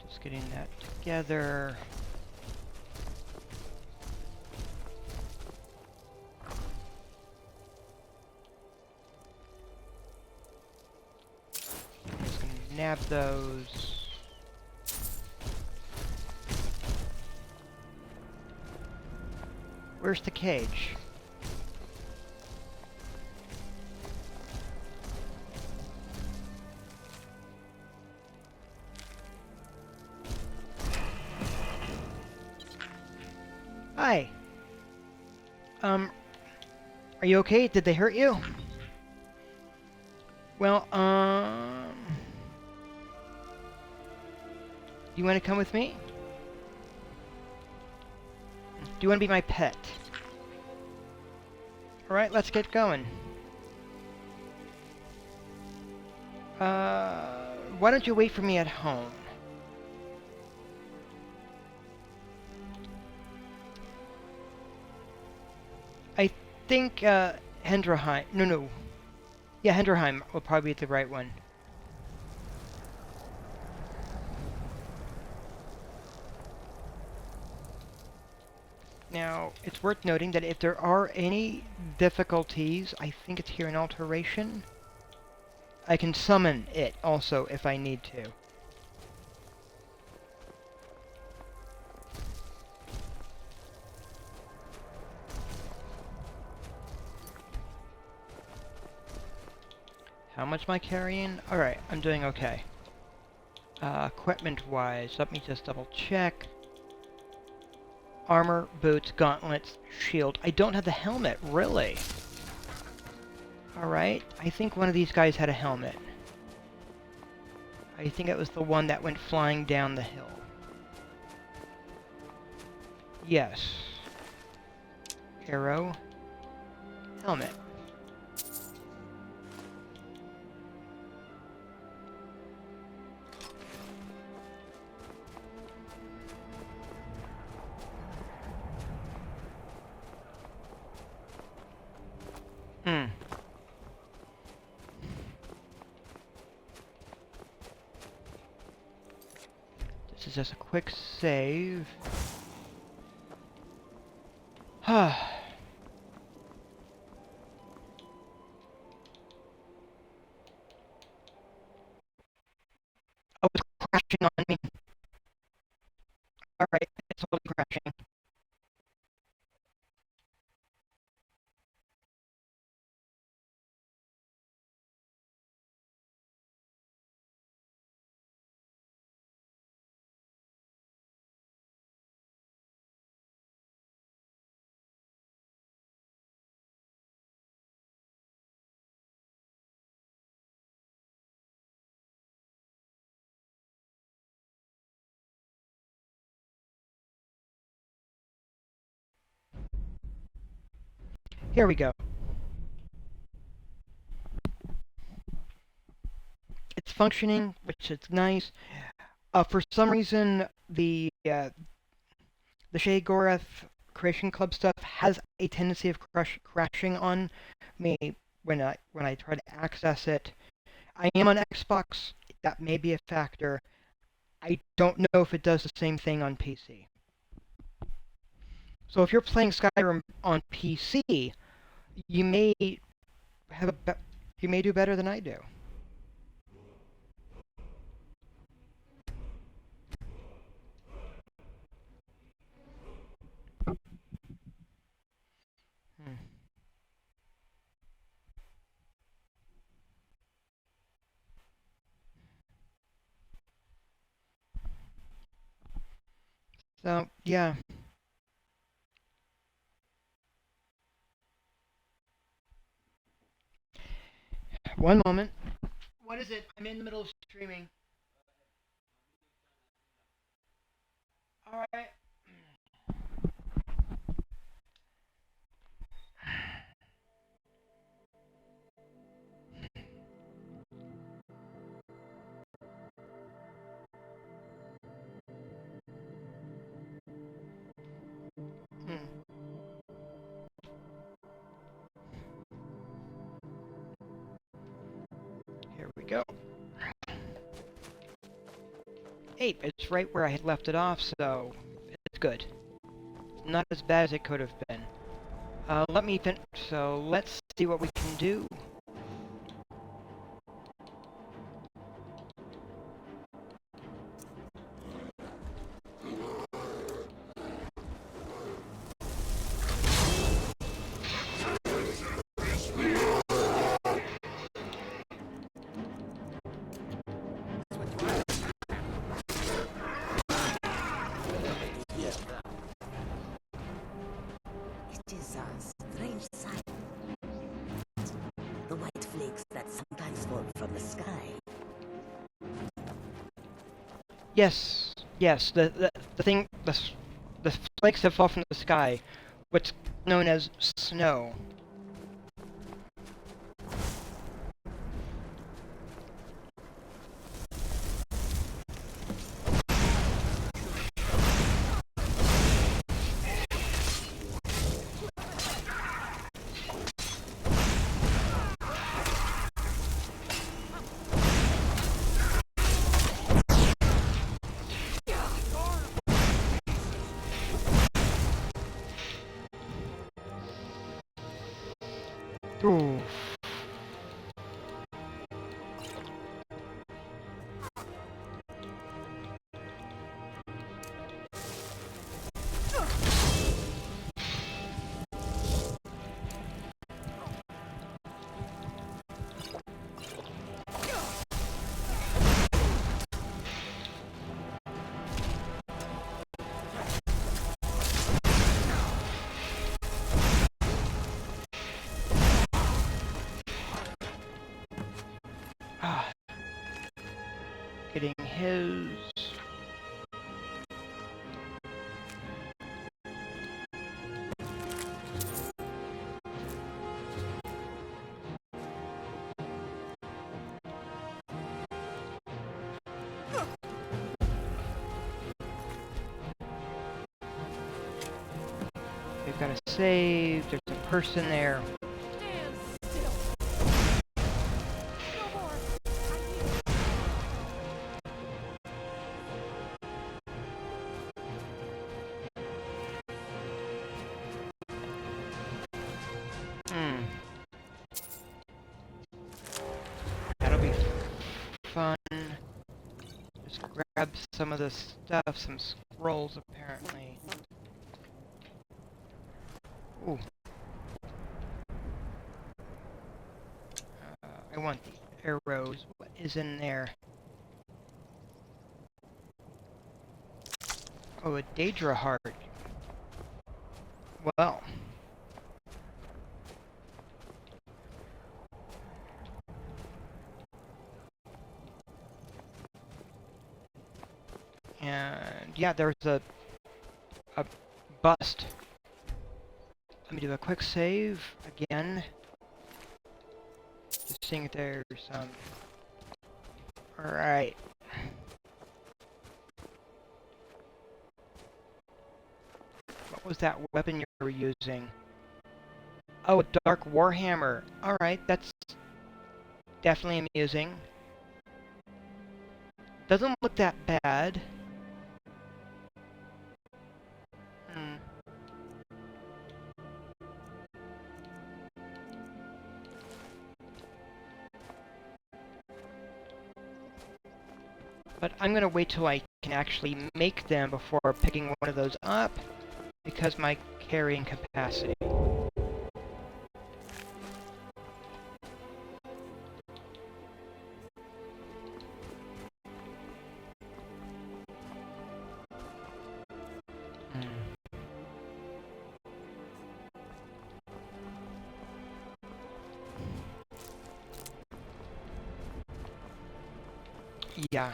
Just getting that together. Just gonna nab those. Where's the cage? Hi. Are you okay? Did they hurt you? Well, you want to come with me? Do you want to be my pet? Alright, let's get going. Why don't you wait for me at home? I think, Hendraheim. No. Yeah, Hendraheim will probably be the right one. Now, it's worth noting that if there are any difficulties, I think it's here in Alteration, I can summon it also if I need to. How much am I carrying? Alright, I'm doing okay. Equipment-wise, let me just double check. Armor, boots, gauntlets, shield. I don't have the helmet, really. Alright, I think one of these guys had a helmet. I think it was the one that went flying down the hill. Yes. Arrow. Helmet. This is just a quick save. Oh, it's crashing on me. Alright, it's totally crashing. Here we go. It's functioning, which is nice. For some reason, the Shea-Gorath Creation Club stuff has a tendency of crashing on me when I try to access it. I am on Xbox. That may be a factor. I don't know if it does the same thing on PC. So if you're playing Skyrim on PC, you may do better than I do. So, yeah. One moment. What is it? I'm in the middle of streaming. Alright. go. Hey, it's right where I had left it off, so it's good. Not as bad as it could have been. So let's see what we can do. It is a strange sight. The white flakes that sometimes fall from the sky. Yes, yes, the flakes that fall from the sky, what's known as snow. Ooh. Ah. Getting his... We've got to save. There's a person there. That'll be fun. Just grab some of the stuff, some scrolls apparently. Ooh. I want the arrows. What is in there? Oh, a Daedra heart. Well. And yeah, there's a bust. Let me do a quick save again. Just seeing if there's some. Alright. What was that weapon you were using? Oh, a dark warhammer. Alright, that's definitely amusing. Doesn't look that bad. But I'm gonna wait till I can actually make them before picking one of those up, because my carrying capacity. Yeah.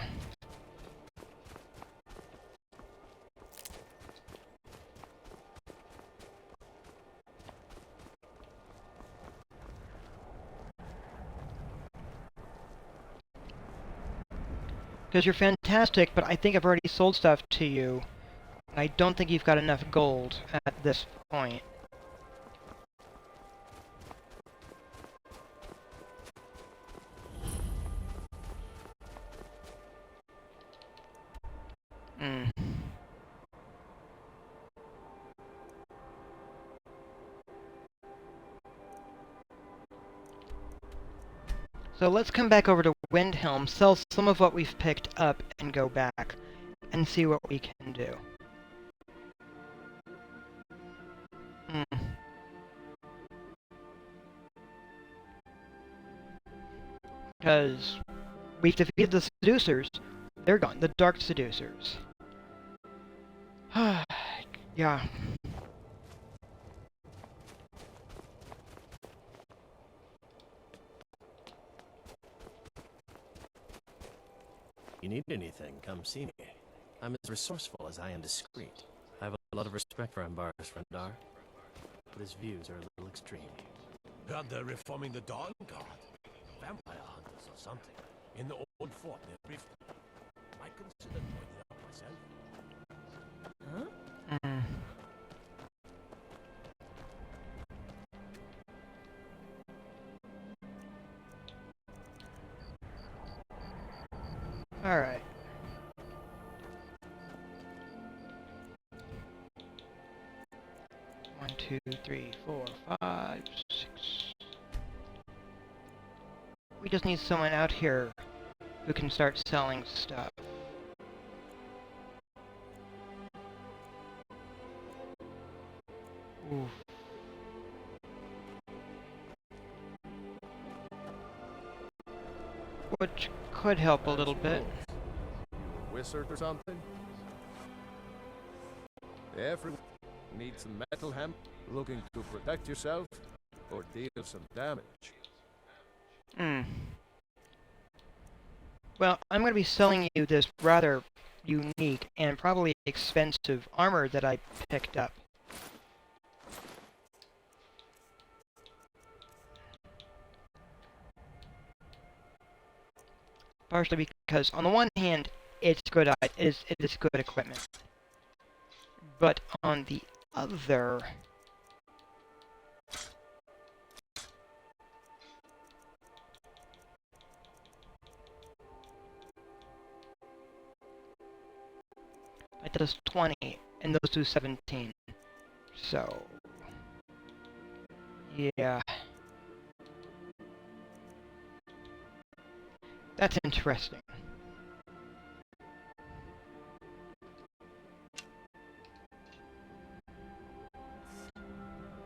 Because you're fantastic, but I think I've already sold stuff to you. And I don't think you've got enough gold at this point. Mm. So let's come back over to Windhelm, sell some of what we've picked up, and go back and see what we can do. Because we've defeated the seducers. They're gone. The dark seducers. Yeah. You need anything, come see me. I'm as resourceful as I am discreet. I have a lot of respect for Ambar's friend Dar, but his views are a little extreme. Heard they're reforming the Dawn Guard. Vampire hunters or something. In the old fort near Riften. Might consider joining up myself. Huh? Alright. One, two, three, 4, 5, 6. We just need someone out here who can start selling stuff. Oof. Which could help a little bit. You a wizard or something? Everyone needs some metal hammer, looking to protect yourself or deal some damage. Well, I'm going to be selling you this rather unique and probably expensive armor that I picked up. Partially because, on the one hand, it's good. It is good equipment, but on the other, that does 20, and those do 17. So, yeah, that's interesting.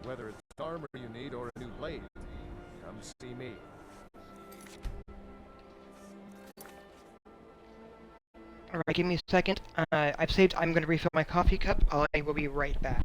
Whether it's armor you need or a new blade, come see me. Alright, give me a second. I've saved. I'm going to refill my coffee cup. I will be right back.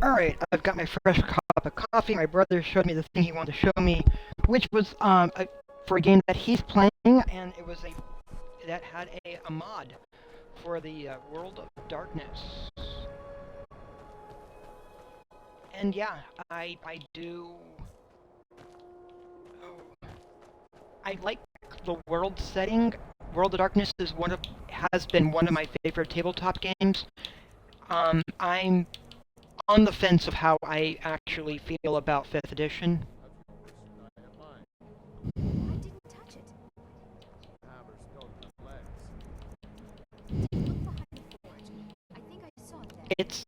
Alright, I've got my fresh cup of coffee. My brother showed me the thing he wanted to show me, which was for a game that he's playing, and it was that had a mod for the World of Darkness. And yeah, I do. Oh, I like the world setting. World of Darkness has been one of my favorite tabletop games. I'm on the fence of how I actually feel about 5th edition. I didn't touch it. Look behind the forge. I think I saw it there. It's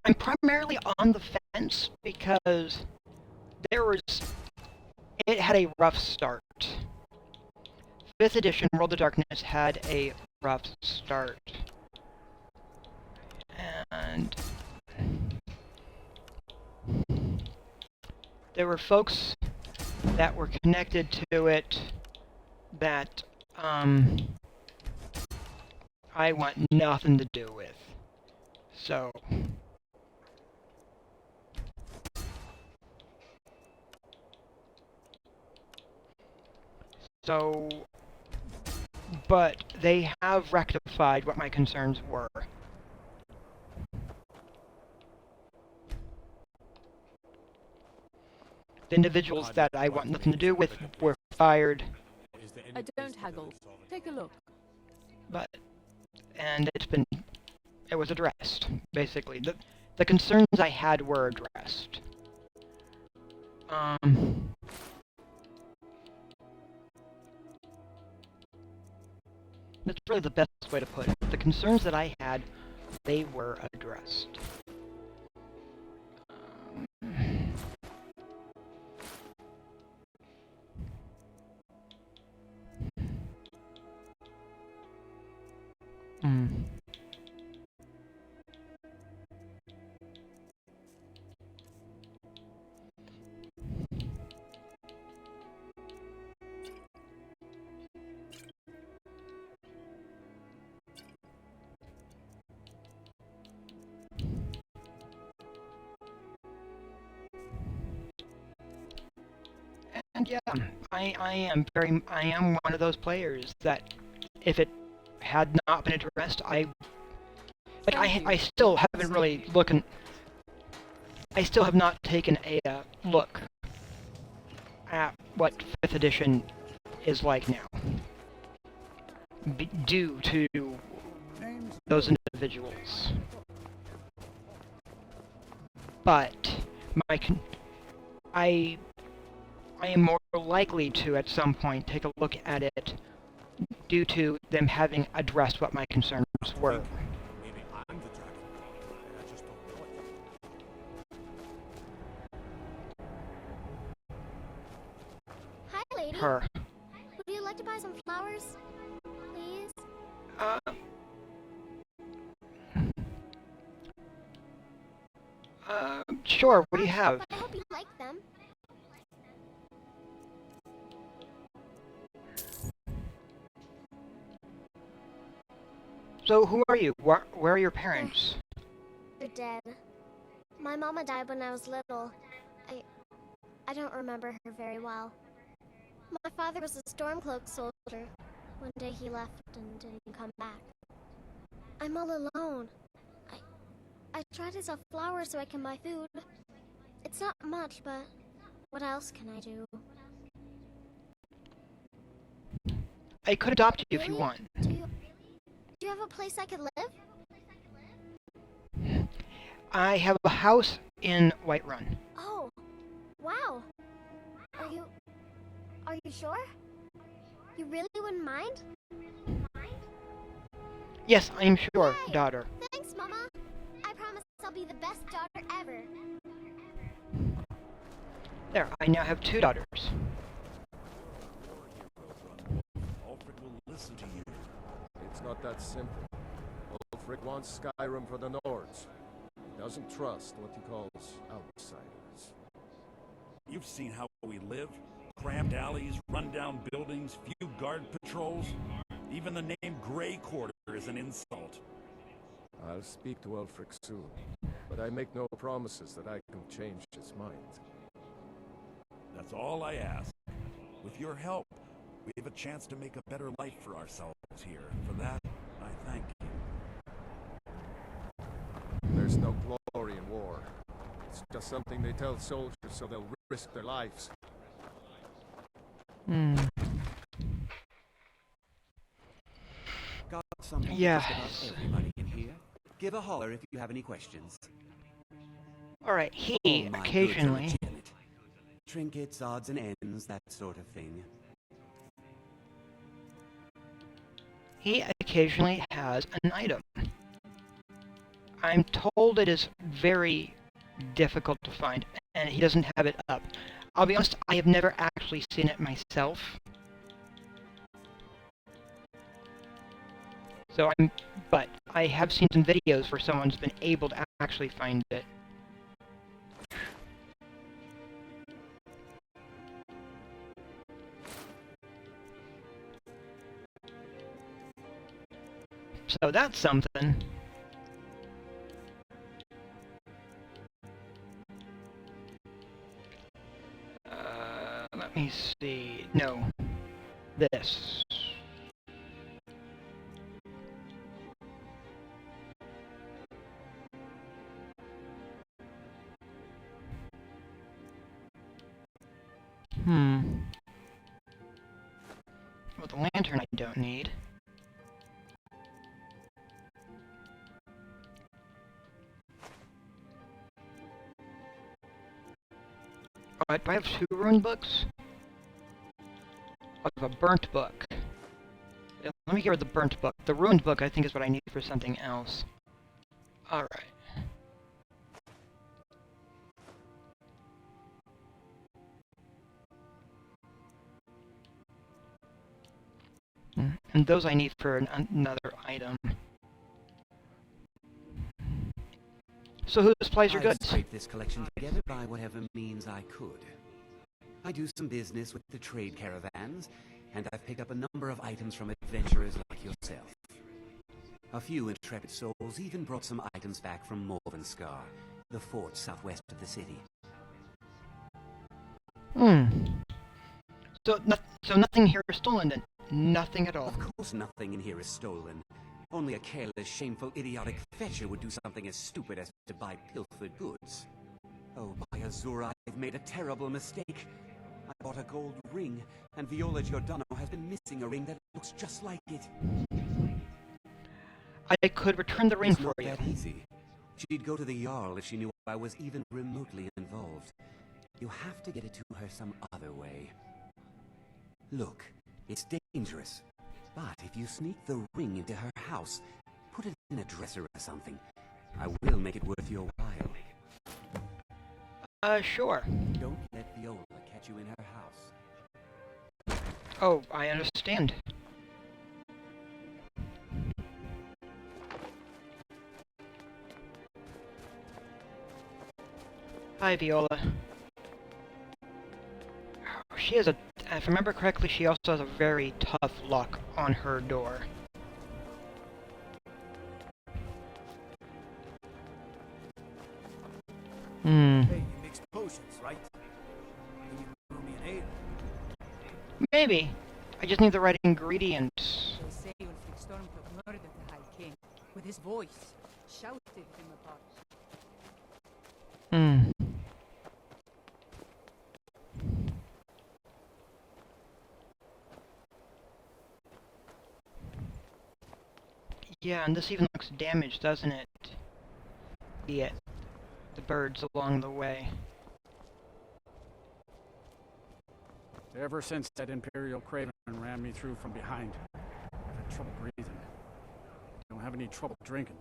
I'm primarily on the fence because it had a rough start. 5th edition World of Darkness had a rough start. And there were folks that were connected to it that I want nothing to do with. But they have rectified what my concerns were. The individuals that I want nothing to do with were fired. I don't haggle. Take a look. And it was addressed, basically. The concerns I had were addressed. That's really the best way to put it. The concerns that I had, they were addressed. And yeah, I am one of those players that if it had not been addressed, I still haven't really I still have not taken a look at what 5th edition is like now. Due to those individuals. But I am more likely to, at some point, take a look at it due to them having addressed what my concerns were. Maybe I'm the dragon, and I just don't know it. Hi, lady. Her. Would you like to buy some flowers, please? Sure. What do you have? I hope you like them. So, who are you? Where are your parents? They're dead. My mama died when I was little. I don't remember her very well. My father was a Stormcloak soldier. One day he left and didn't come back. I'm all alone. I tried to sell flowers so I can buy food. It's not much, but what else can I do? I could adopt you Really? if you want. Do you have a place I could live? I have a house in Whiterun. Oh, wow. Are you sure? You really wouldn't mind? Yes, I am sure, Yay! daughter. Thanks, Mama. I promise I'll be the best daughter ever. There, I now have 2 daughters. Ulfric will listen to you. It's not that simple. Ulfric wants Skyrim for the Nords. He doesn't trust what he calls outsiders. You've seen how we live. Cramped alleys, run-down buildings, few guard patrols. Even the name Grey Quarter is an insult. I'll speak to Ulfric soon, but I make no promises that I can change his mind. That's all I ask. With your help, we have a chance to make a better life for ourselves here. For that, I thank you. There's no glory in war. It's just something they tell soldiers so they'll risk their lives. Got something Yeah. for just about everybody in here. Give a holler if you have any questions. Alright, he All my goods are occasionally... legitimate. Trinkets, odds and ends, that sort of thing. He occasionally has an item. I'm told it is very difficult to find, and he doesn't have it up. I'll be honest, I have never actually seen it myself. But I have seen some videos where someone's been able to actually find it. So that's something. Let me see. No. This. Well, the lantern I don't need. Alright, do I have 2 rune books? I have a burnt book. Yeah, let me get rid of the burnt book. The ruined book I think is what I need for something else. Alright. And those I need for another item. So who supplies your goods? I've scraped this collection together by whatever means I could. I do some business with the trade caravans, and I've picked up a number of items from adventurers like yourself. A few intrepid souls even brought some items back from Morvenskar, the fort southwest of the city. So nothing here is stolen then? Nothing at all? Of course nothing in here is stolen. Only a careless, shameful, idiotic fetcher would do something as stupid as to buy pilfered goods. Oh, by Azura, I've made a terrible mistake. I bought a gold ring, and Viola Giordano has been missing a ring that looks just like it. I could return the ring for you. It's not that easy. She'd go to the Jarl if she knew I was even remotely involved. You have to get it to her some other way. Look, it's dangerous. But if you sneak the ring into her house, put it in a dresser or something, I will make it worth your while. Sure. Don't let Viola catch you in her house. Oh, I understand. Hi, Viola. She has a... If I remember correctly, she also has a very tough lock on her door. Hey, you mix potions, right? Can you brew me an ale? Maybe. I just need the right ingredients. They say Ulfric Stormcloak murdered the High King with his voice, shouted him apart. Yeah, and this even looks damaged, doesn't it? The birds along the way. Ever since that Imperial Craven ran me through from behind, I've had trouble breathing. Don't have any trouble drinking,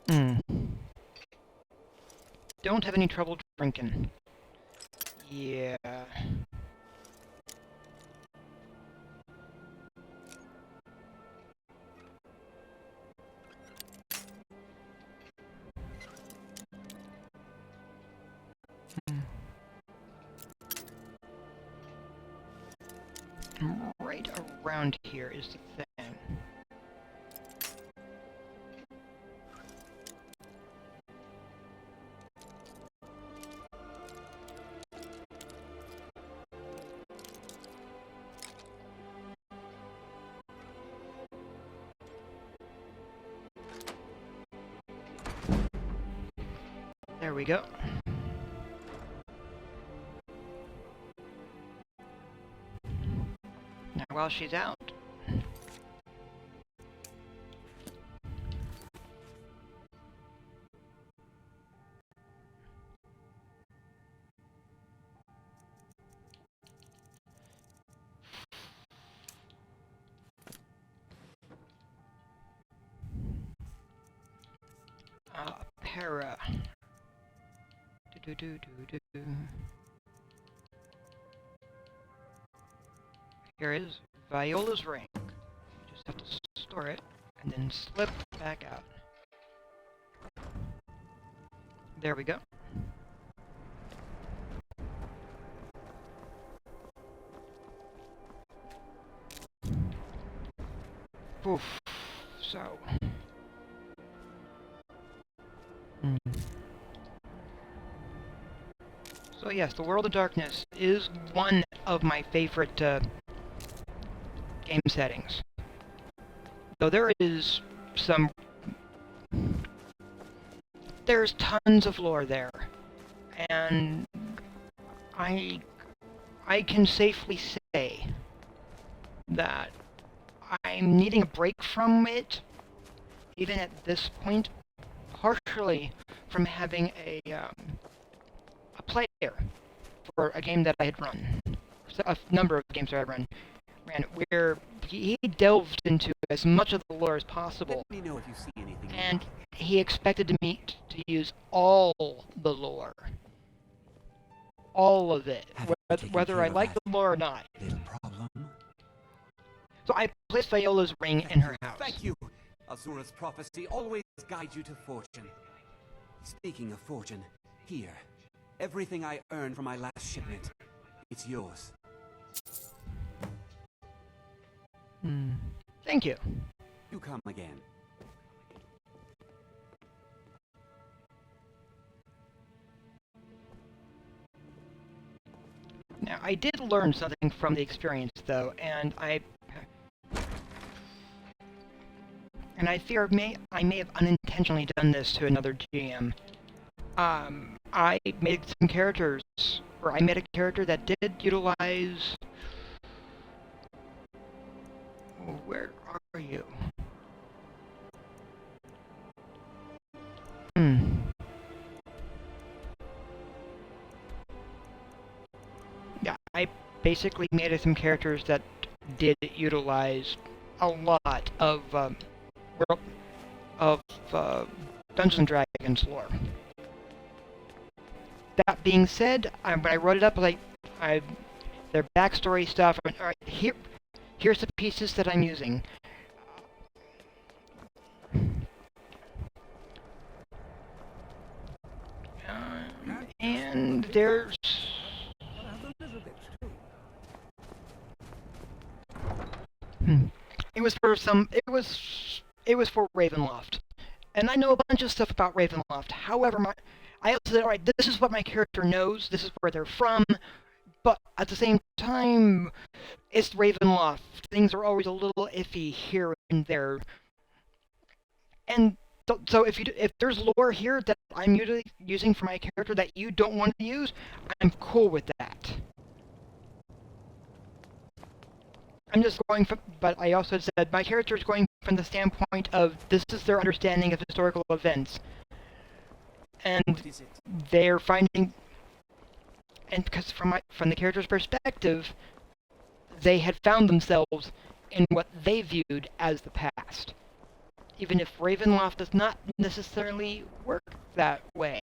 though. Don't have any trouble drinking. Yeah. right around here is the thing. There we go. Now while she's out, para. Do. Here is Viola's ring. You just have to store it and then slip back out. There we go. Oof. So. So yes, the World of Darkness is one of my favorite game settings. Though there's tons of lore there, and I can safely say that I'm needing a break from it, even at this point, partially from having a player for a game that I had run, a number of games that I ran, where he delved into as much of the lore as possible. Let me know if you see anything. And he expected me to use all the lore. All of it. Whether I like the lore or not. Little problem. So I placed Viola's ring in her house. Thank you. Azura's prophecy always guides you to fortune. Speaking of fortune, here. Everything I earned from my last shipment. It's yours. Thank you. You come again. Now, I did learn something from the experience, though, and I fear I may have unintentionally done this to another GM. I made some characters, or I made a character that did utilize... Where are you? Yeah, I basically made some characters that did utilize a lot of Dungeons and Dragons lore. That being said, when I wrote it up, their backstory stuff. All right, here's the pieces that I'm using. And there's. It was for Ravenloft, and I know a bunch of stuff about Ravenloft. However, I also said, all right, this is what my character knows. This is where they're from. But at the same time, it's Ravenloft. Things are always a little iffy here and there. And so if there's lore here that I'm usually using for my character that you don't want to use, I'm cool with that. I'm just going from, but I also said my character is going from the standpoint of this is their understanding of historical events. And they're finding, and because from the character's perspective, they had found themselves in what they viewed as the past. Even if Ravenloft does not necessarily work that way.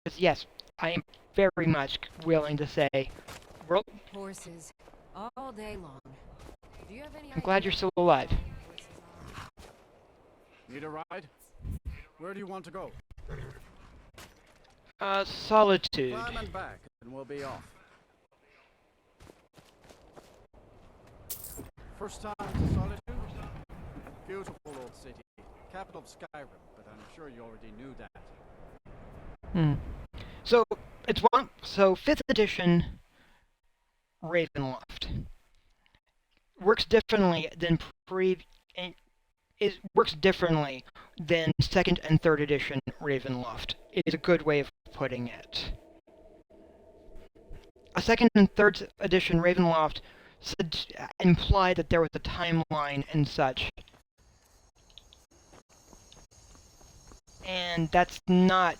Because yes, I am very much willing to say, horses all day long. Do you have any I'm glad you're still alive. Need a ride? Where do you want to go? Solitude. Climb and back, and we'll be off. First time to Solitude? Beautiful old city. Capital of Skyrim, but I'm sure you already knew that. So, so 5th edition Ravenloft works differently than works differently than 2nd and 3rd edition Ravenloft. It is a good way of putting it. A 2nd and 3rd edition Ravenloft implied that there was a timeline and such. And that's not...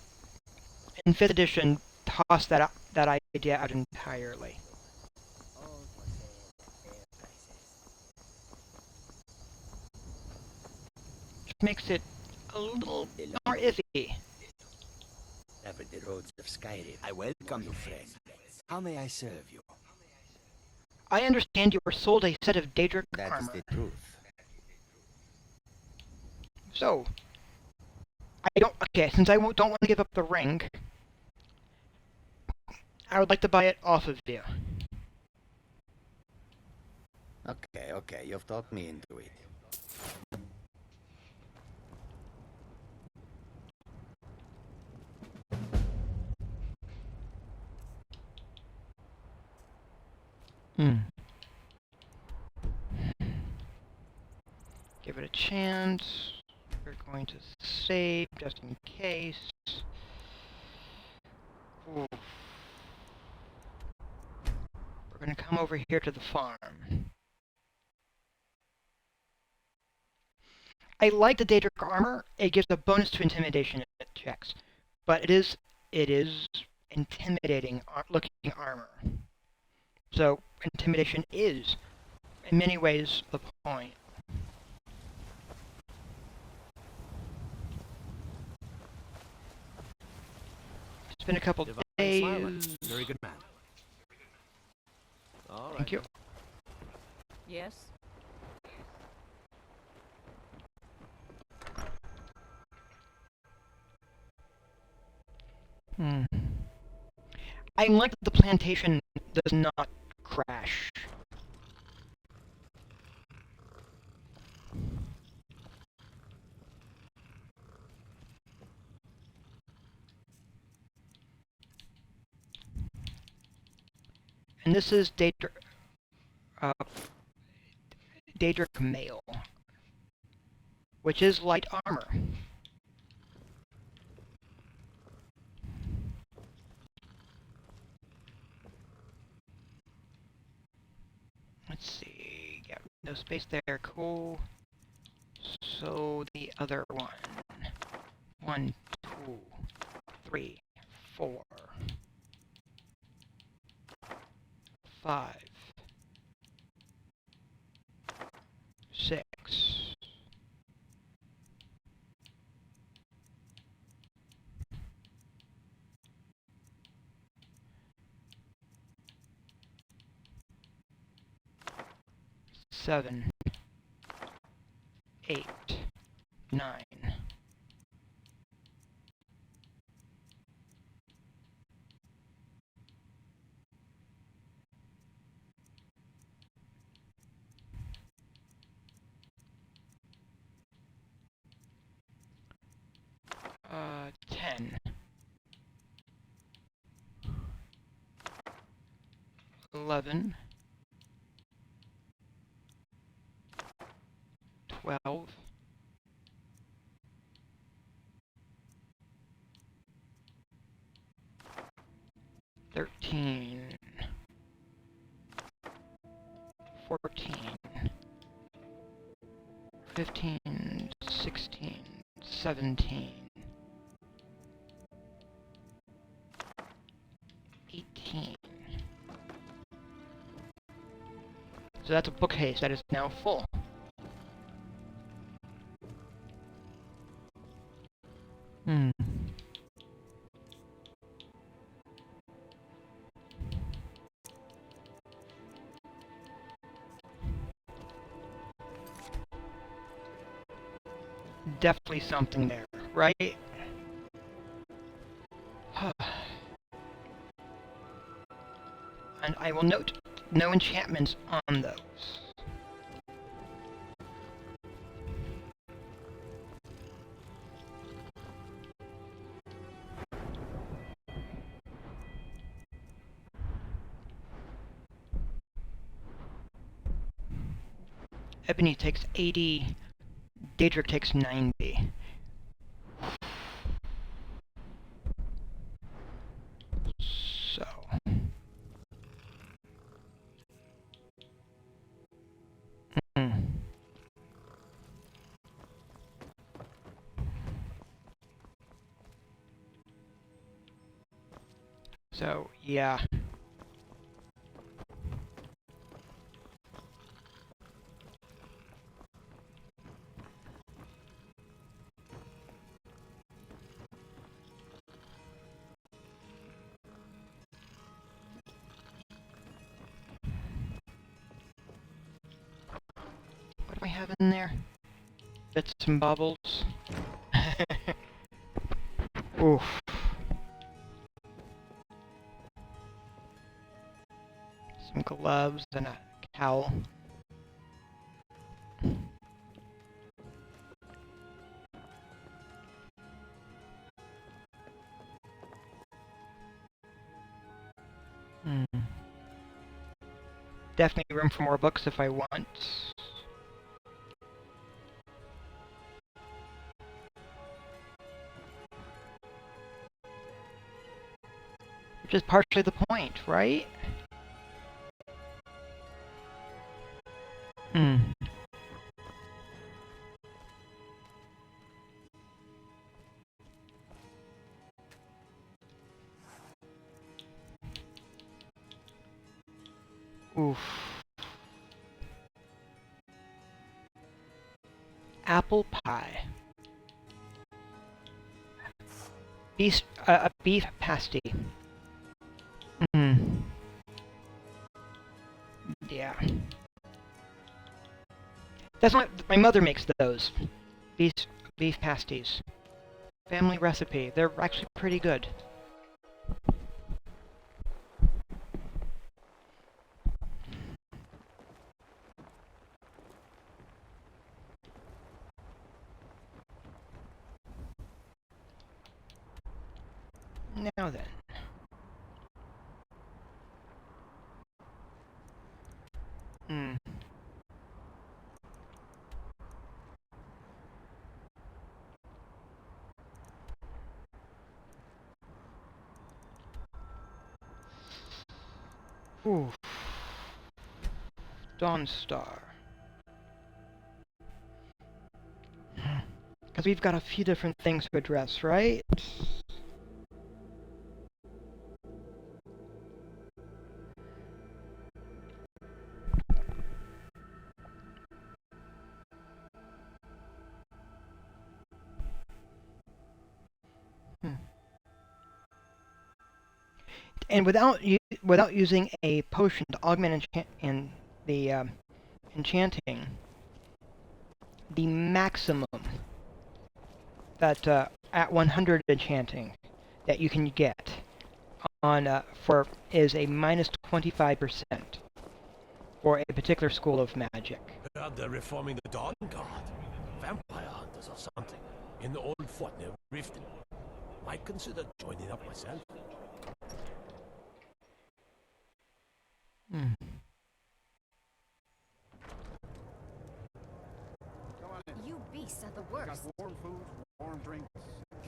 In 5th edition, tossed that idea out entirely. Which makes it a little more iffy. Ever the roads of Skyrim. I welcome you, friend. How may I serve you? I understand you were sold a set of Daedric armor. That is the truth. So, since I don't want to give up the ring, I would like to buy it off of you. Okay, you've talked me into it. Give it a chance. We're going to save just in case. Ooh. We're going to come over here to the farm. I like the Daedric armor. It gives a bonus to intimidation checks, but it is intimidating looking armor. So intimidation is, in many ways, the point. It's been a couple days. Very good man. All right. Thank you. Yes? I like that the plantation does not crash. And this is Daedric mail, which is light armor. Let's see, got no space there, cool. So the other one. 1, 2, 3, 4, 5, 6. 7, 8, 9. Uh, 10. 11. 12. 13. 14. 15. 16. 17. 18. So that's a bookcase that is now full. Definitely something there, right? And I will note no enchantments on those. Ebony takes 80. Daedric takes 90. So... So, yeah. What do I have in there? Bits and bubbles. Oof. Some gloves and a cowl. Definitely room for more books if I want. Which is partially the point, right? Oof. Apple pie. A beef pasty. Yeah. That's my mother makes those. Beef pasties. Family recipe. They're actually pretty good. Now then. Oof. Dawn Star. Because we've got a few different things to address, right? And without using a potion to augment enchanting, the maximum that at 100 enchanting that you can get on for is a minus 25% for a particular school of magic. They're reforming the Dawn Guard. Vampire hunters or something. In the old fort near Riften. Might consider joining up myself. You beasts are the worst. Warm food, warm drinks.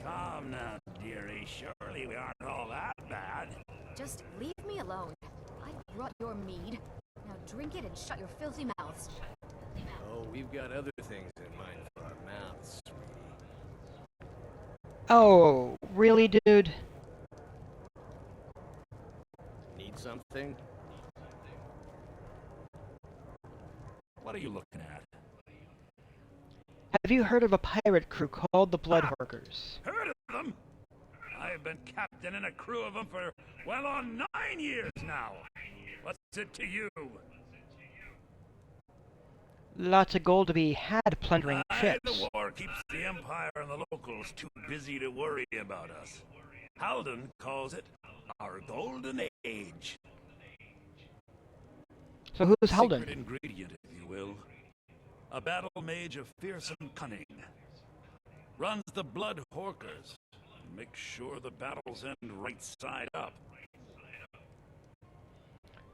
Come now, dearie. Surely we aren't all that bad. Just leave me alone. I brought your mead. Now drink it and shut your filthy mouths. Oh, we've got other things in mind for our mouths, sweetie. Oh, really, dude? Need something? What are you looking at? Have you heard of a pirate crew called the Bloodhawkers? Heard of them? I've been captain in a crew of them for well on 9 years now. What's it to you? Lots of gold to be had plundering ships. The war keeps the Empire and the locals too busy to worry about us. Halden calls it our golden age. So who's Halden? Secret ingredient, if you will. A battle mage of fearsome cunning. Runs the Blood Horkers. Make sure the battles end right side up.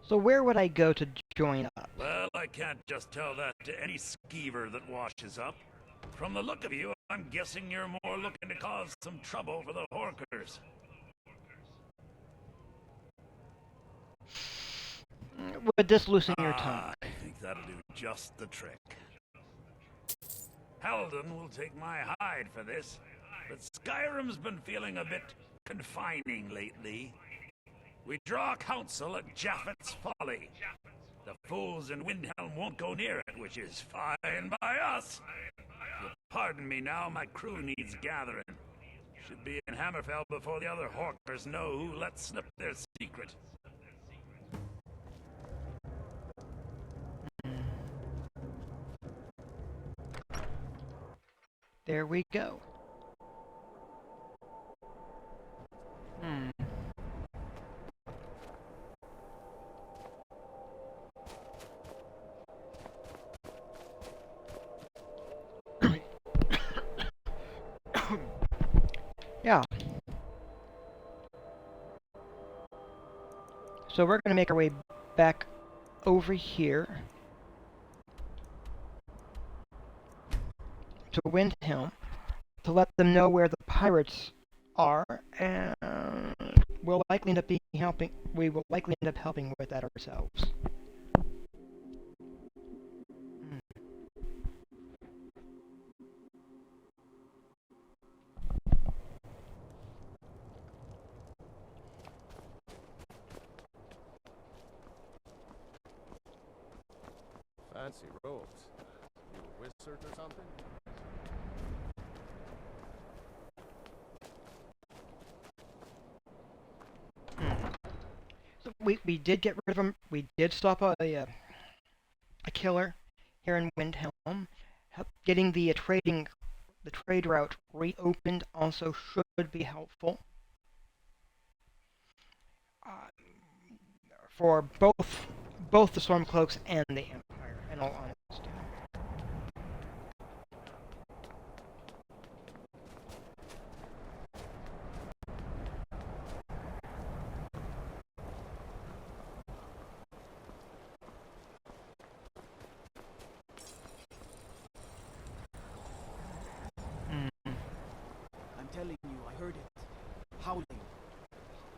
So where would I go to join up? Well, I can't just tell that to any skeever that washes up. From the look of you, I'm guessing you're more looking to cause some trouble for the Horkers. Would this loosen your tongue? I think that'll do just the trick. Halden will take my hide for this, but Skyrim's been feeling a bit confining lately. We draw counsel at Japhet's Folly. The fools in Windhelm won't go near it, which is fine by us. You'll pardon me now, my crew needs gathering. Should be in Hammerfell before the other Horkers know who let slip their secret. There we go. Yeah. So we're going to make our way back over here to Windhelm to let them know where the pirates are, and we'll likely end up helping. We will likely end up helping with that ourselves. Fancy robes. You a wizard or something? So we did get rid of him. We did stop a killer here in Windhelm. Getting the trade route reopened also should be helpful for both the Stormcloaks and the Empire, in all honesty. I'm telling you, I heard it. Howling.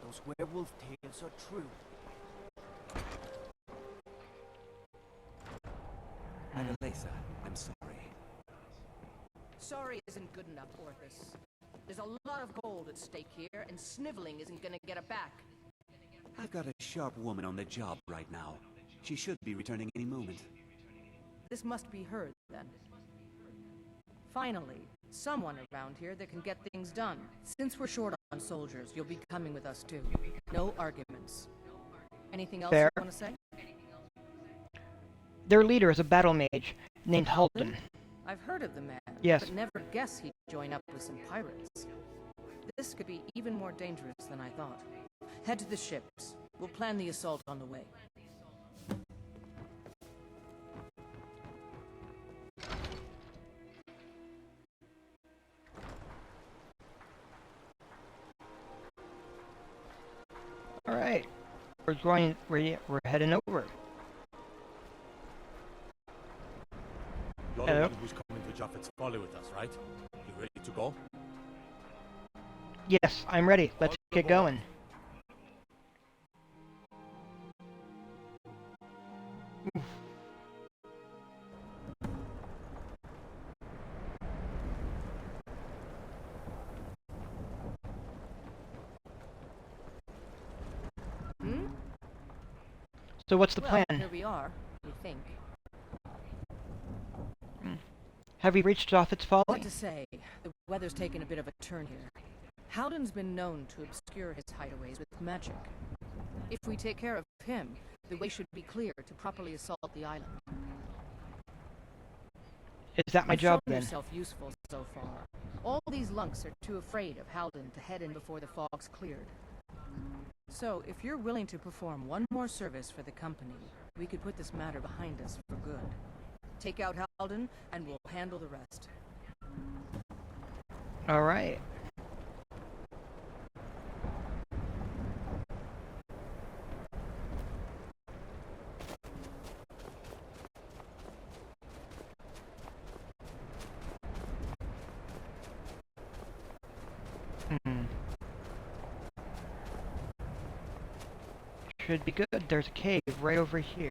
Those werewolf tales are true. Adelaisa, I'm sorry. Sorry isn't good enough, Orthus. There's a lot of gold at stake here, and sniveling isn't gonna get it back. I've got a sharp woman on the job right now. She should be returning any moment. This must be her, then. Finally, someone around here that can get things done. Since we're short on soldiers, you'll be coming with us too. No arguments. Anything else Fair. you want to say? Their leader is a battle mage named Halden. I've heard of the man, Yes. but never guessed he'd join up with some pirates. This could be even more dangerous than I thought. Head to the ships. We'll plan the assault on the way. All right, we're heading over. You're the one who's coming to Japhet's Folly with us, right? You ready to go? Yes, I'm ready. Let's get going. So what's the plan? Here we are, we think. Have we reached Japhet's Folly? What to say? The weather's taken a bit of a turn here. Halden's been known to obscure his hideaways with magic. If we take care of him, the way should be clear to properly assault the island. Is that my You've job shown then? yourself useful so far. All these lunks are too afraid of Halden to head in before the fog's cleared. So, if you're willing to perform one more service for the company, we could put this matter behind us for good. Take out Halden, and we'll handle the rest. All right. should be good. There's a cave right over here.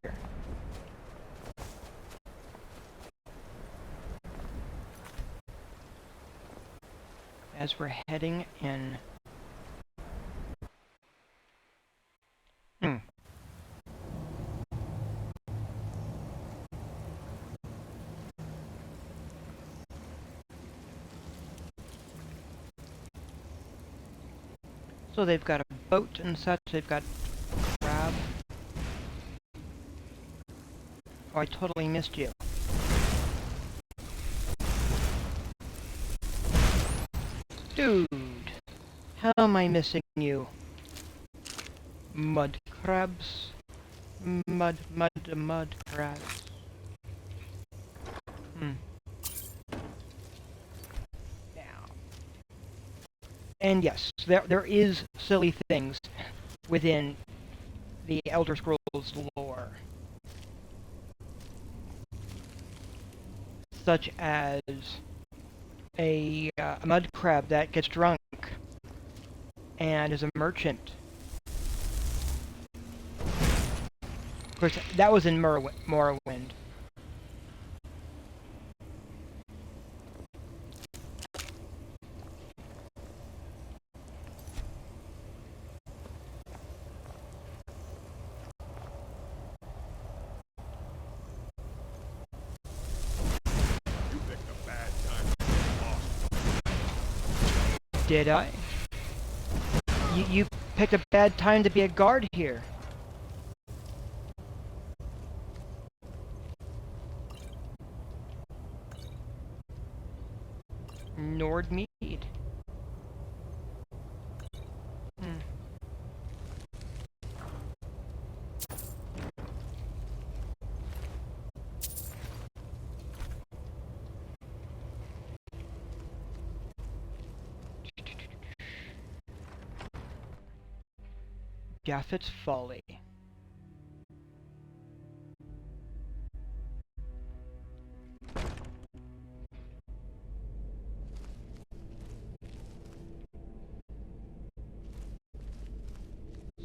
As we're heading in. So they've got a boat and such, they've got crab. Oh, I totally missed you. Dude, how am I missing you? Mud crabs. Mud crabs. And yes, there is silly things within the Elder Scrolls lore. Such as a mud crab that gets drunk and is a merchant. Of course, that was in Morrowind. Did I? You picked a bad time to be a guard here. Nordmead. Japheth's Folly.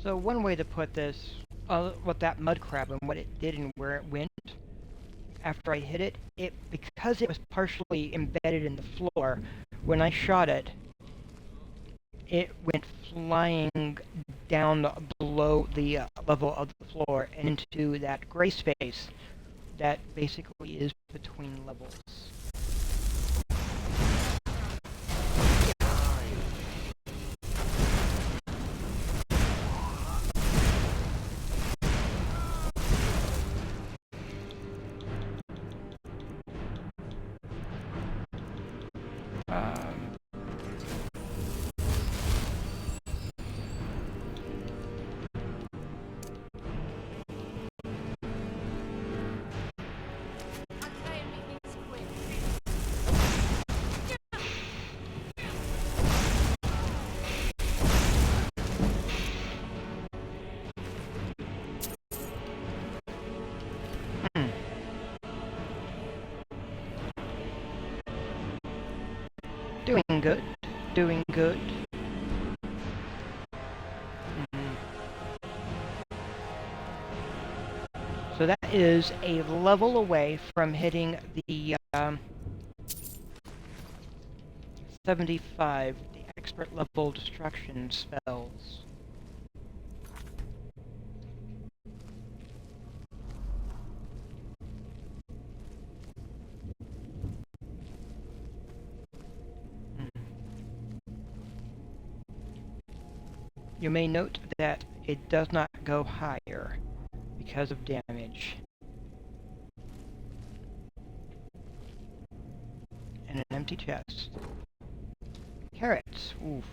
So one way to put this, what that mud crab and what it did and where it went after I hit it, because it was partially embedded in the floor, when I shot it, it went flying down below the level of the floor and into that gray space that basically is between levels. Doing good. Doing good. So that is a level away from hitting the 75, the expert level destruction spells. You may note that it does not go higher because of damage. And an empty chest. Carrots. Oof.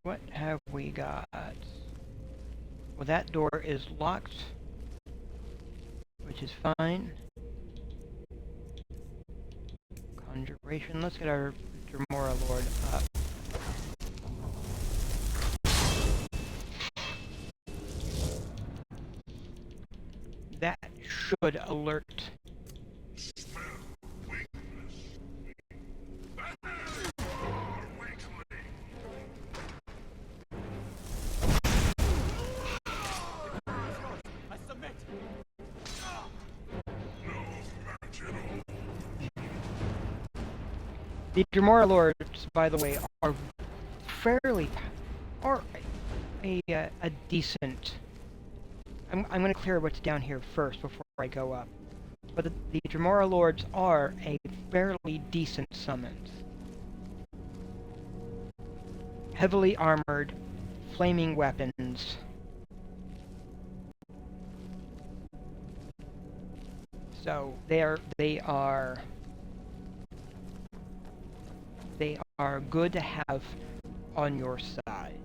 What have we got? Well, that door is locked, which is fine. Conjuration. Let's get our Dremora Lord up. should alert. I submit. The Dremora Lords, by the way, are fairly, or a decent. I'm going to clear what's down here first before I go up. But the Dremora Lords are a fairly decent summons. Heavily armored, flaming weapons. So they are good to have on your side.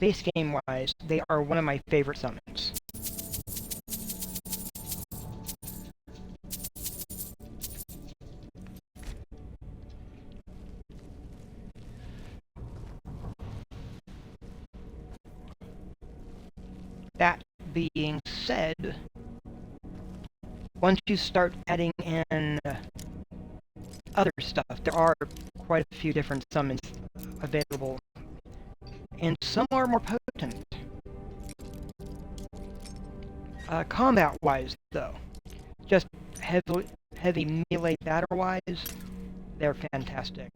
Base game wise, they are one of my favorite summons. That being said, once you start adding in other stuff, there are quite a few different summons available, and some are more potent. Combat-wise, though, just heavy melee battle-wise, they're fantastic.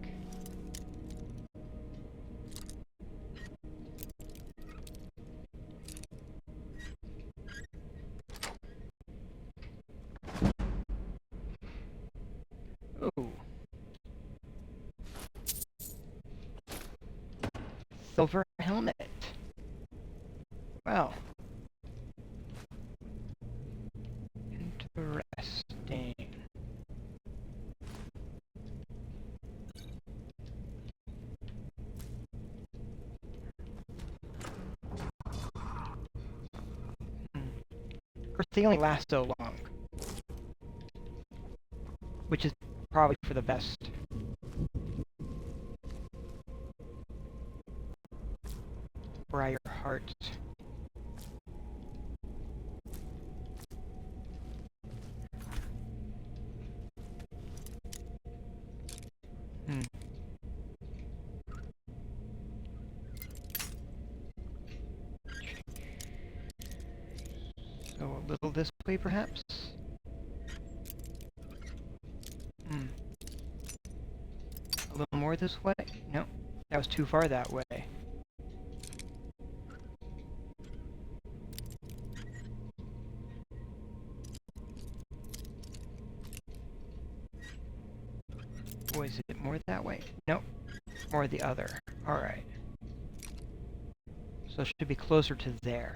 Ooh. Silver helmet. Well. Interesting. Of course, they only last so long. Which is probably for the best. Briar heart. So a little this way, perhaps? A little more this way? No, that was too far that way. Or is it more that way? Nope, more the other. Alright. So it should be closer to there.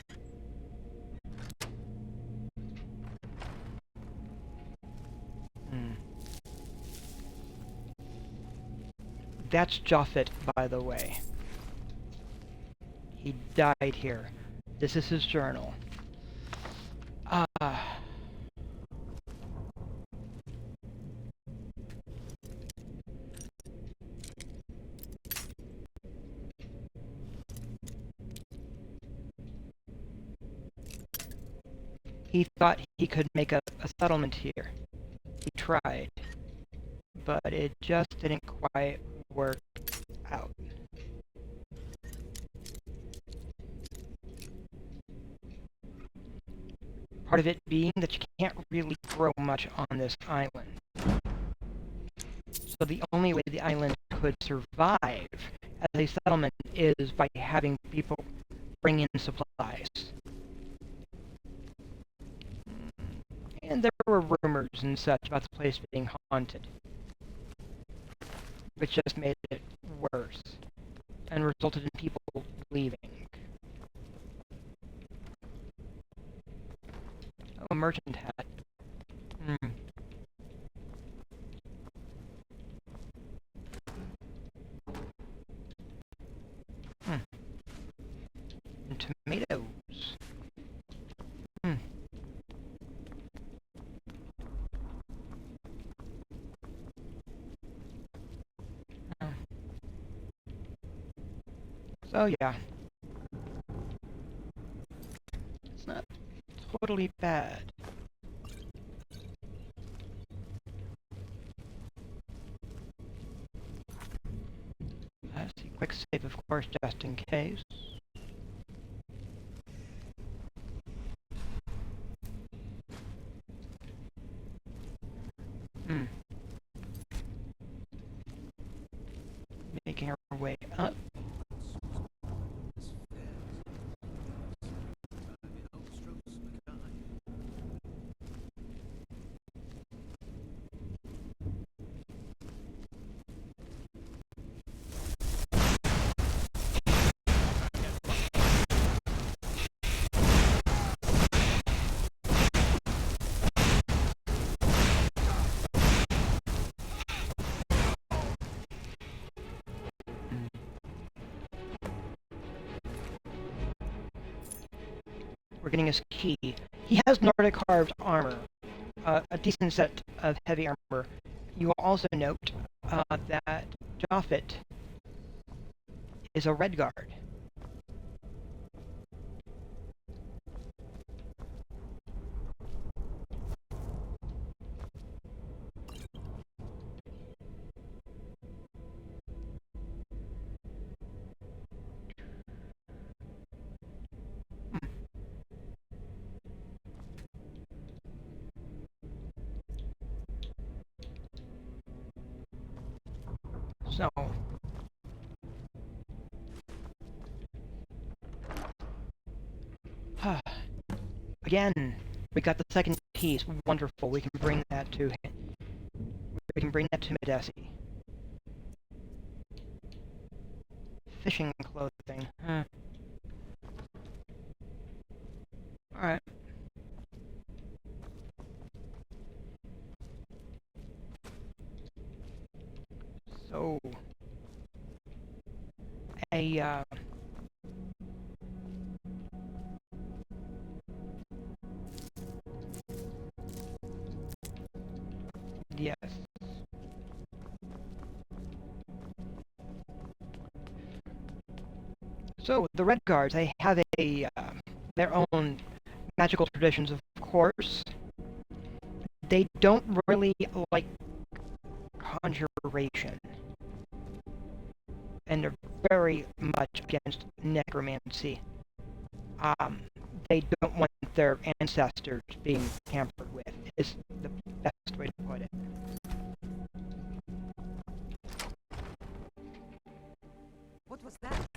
That's Japhet, by the way. He died here. This is his journal. He thought he could make a settlement here. He tried. But it just didn't quite work out. Part of it being that you can't really grow much on this island. So the only way the island could survive as a settlement is by having people bring in supplies. And there were rumors and such about the place being haunted, which just made it worse and resulted in people leaving. a merchant hat. Hmm. And tomatoes. Hmm. So yeah. It's not totally bad. Let's see, quick save of course, just in case. Hmm. Making our way up. We're getting his key. He has Nordic carved armor, a decent set of heavy armor. You will also note that Joffit is a red guard. So, again, we got the second piece. Wonderful. We can bring that to him. We can bring that to Medesi. Fishing clothing. Alright. So, yes. So, the Red Guards, they have their own magical traditions, of course. They don't really like conjuration. And they're very much against necromancy. They don't want their ancestors being tampered with, is the best way to put it. What was that?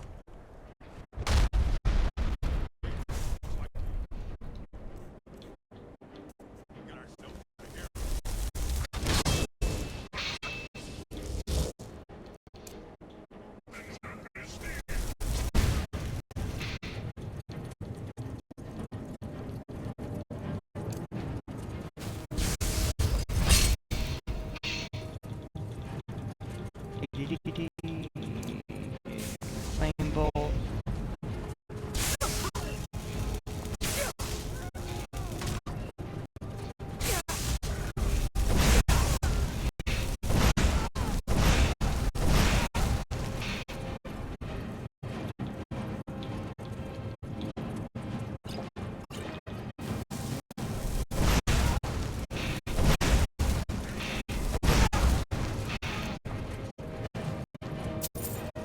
Flame bolt.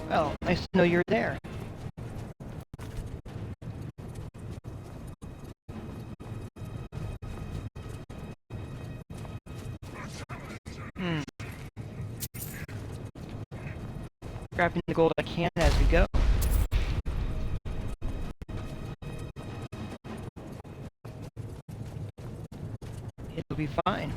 Well, nice to know you're there. Grabbing the gold I can as we go. It'll be fine.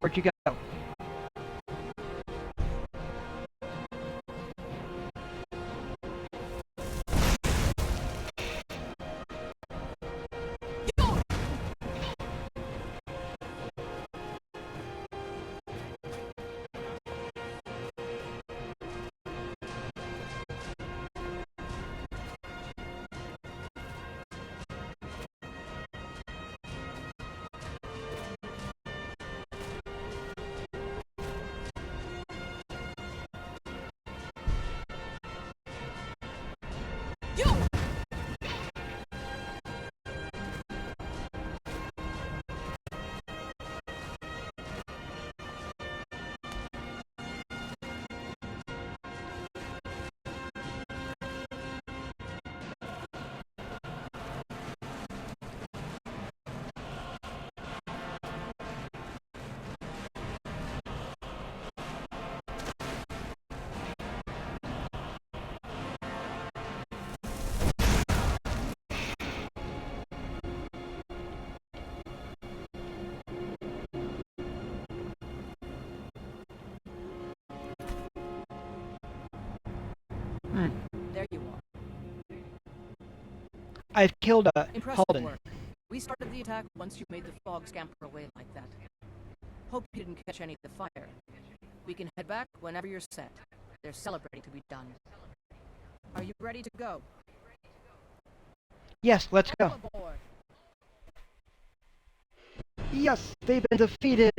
Where'd you go? There you are. I've killed Impressive Halden. work. We started the attack once you made the fog scamper away like that. Hope you didn't catch any of the fire. We can head back whenever you're set. They're celebrating to be done. Are you ready to go? Yes, let's go. Aboard. Yes, they've been defeated.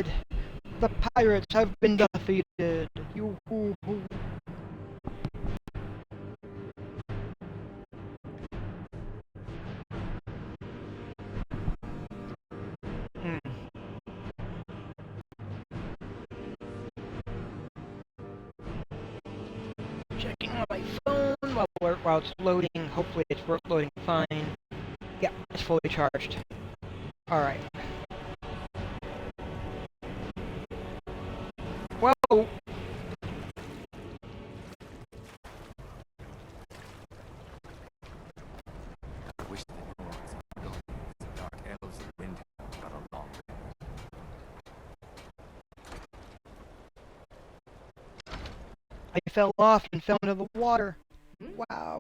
The pirates have been defeated. Yoo-hoo-hoo. Checking on my phone while it's loading. Hopefully it's loading fine. Yeah, it's fully charged. Alright. Whoa! Wish the dark elves and wind got along. I fell off and fell into the water. Wow.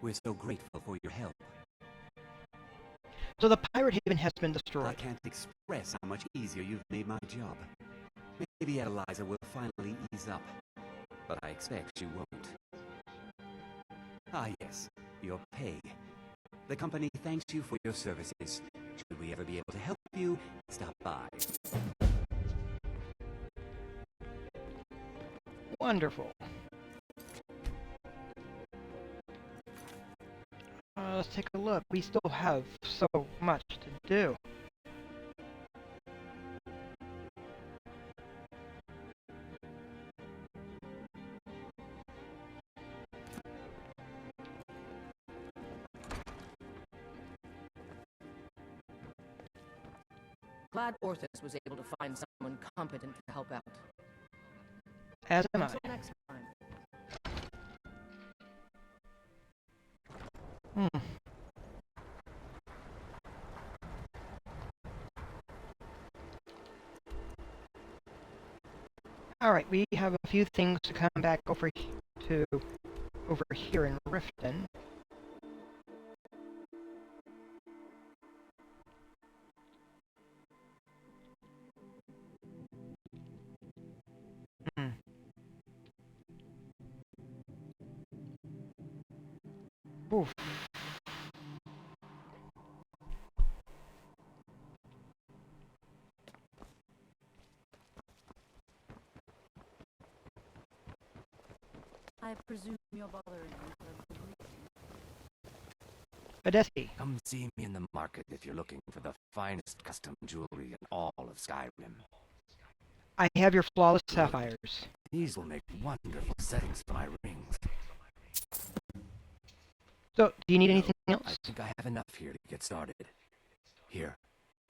We're so grateful for your help. So the pirate haven has been destroyed. I can't express how much easier you've made my job. Maybe Eliza will finally ease up, but I expect she won't. Ah yes, your pay. The company thanks you for your services. Should we ever be able to help you, stop by. Wonderful. Let's take a look. We still have so much to do. Glad Orthus was able to find someone competent to help out. As am I. Until next time. Alright, we have a few things to come back over here in Riften. Oof. I presume you're bothering me. Adesi. Come see me in the market if you're looking for the finest custom jewelry in all of Skyrim. I have your flawless sapphires. These will make wonderful settings for my rings. So, do you need anything else? I think I have enough here to get started. Here,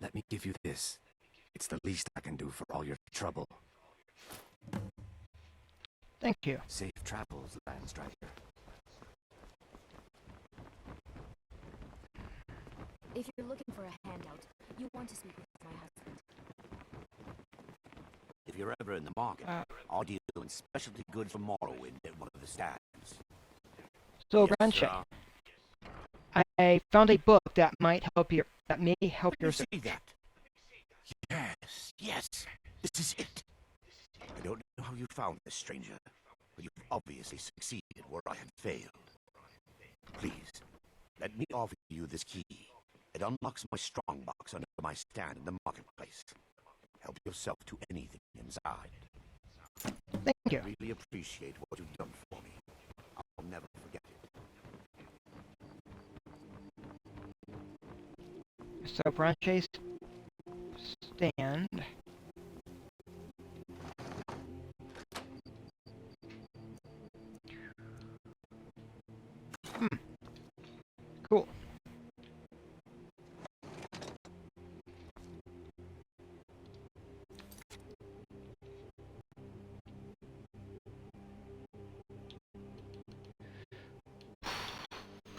let me give you this. It's the least I can do for all your trouble. Thank you. Safe travels, Landstriker. If you're looking for a handout, you want to speak with my husband. If you're ever in the market, I'll deal in specialty goods from Morrowind at one of the stands. So, Yes, Branche, sir. I found a book that may help your search. See that? Yes, yes, this is it. I don't know how you found this, stranger, but you've obviously succeeded where I have failed. Please, let me offer you this key. It unlocks my strongbox under my stand in the marketplace. Help yourself to anything inside. Thank you. I really appreciate what you've done for me. I'll never forget it. So, Branche's stand. Cool.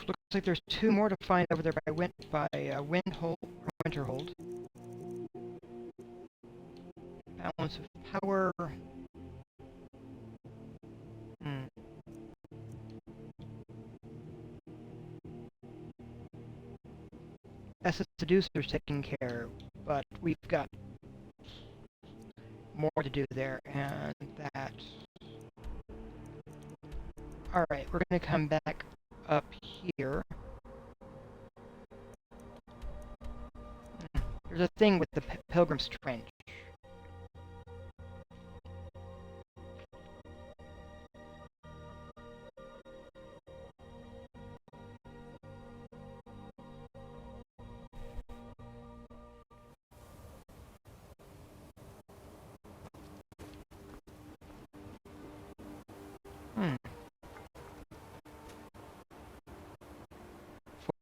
Looks like there's 2 more to find over there by Winterhold. Balance of power. That's the seducer's taking care, but we've got more to do there, and that. Alright, we're gonna come back up here. There's a thing with the Pilgrim's Trench.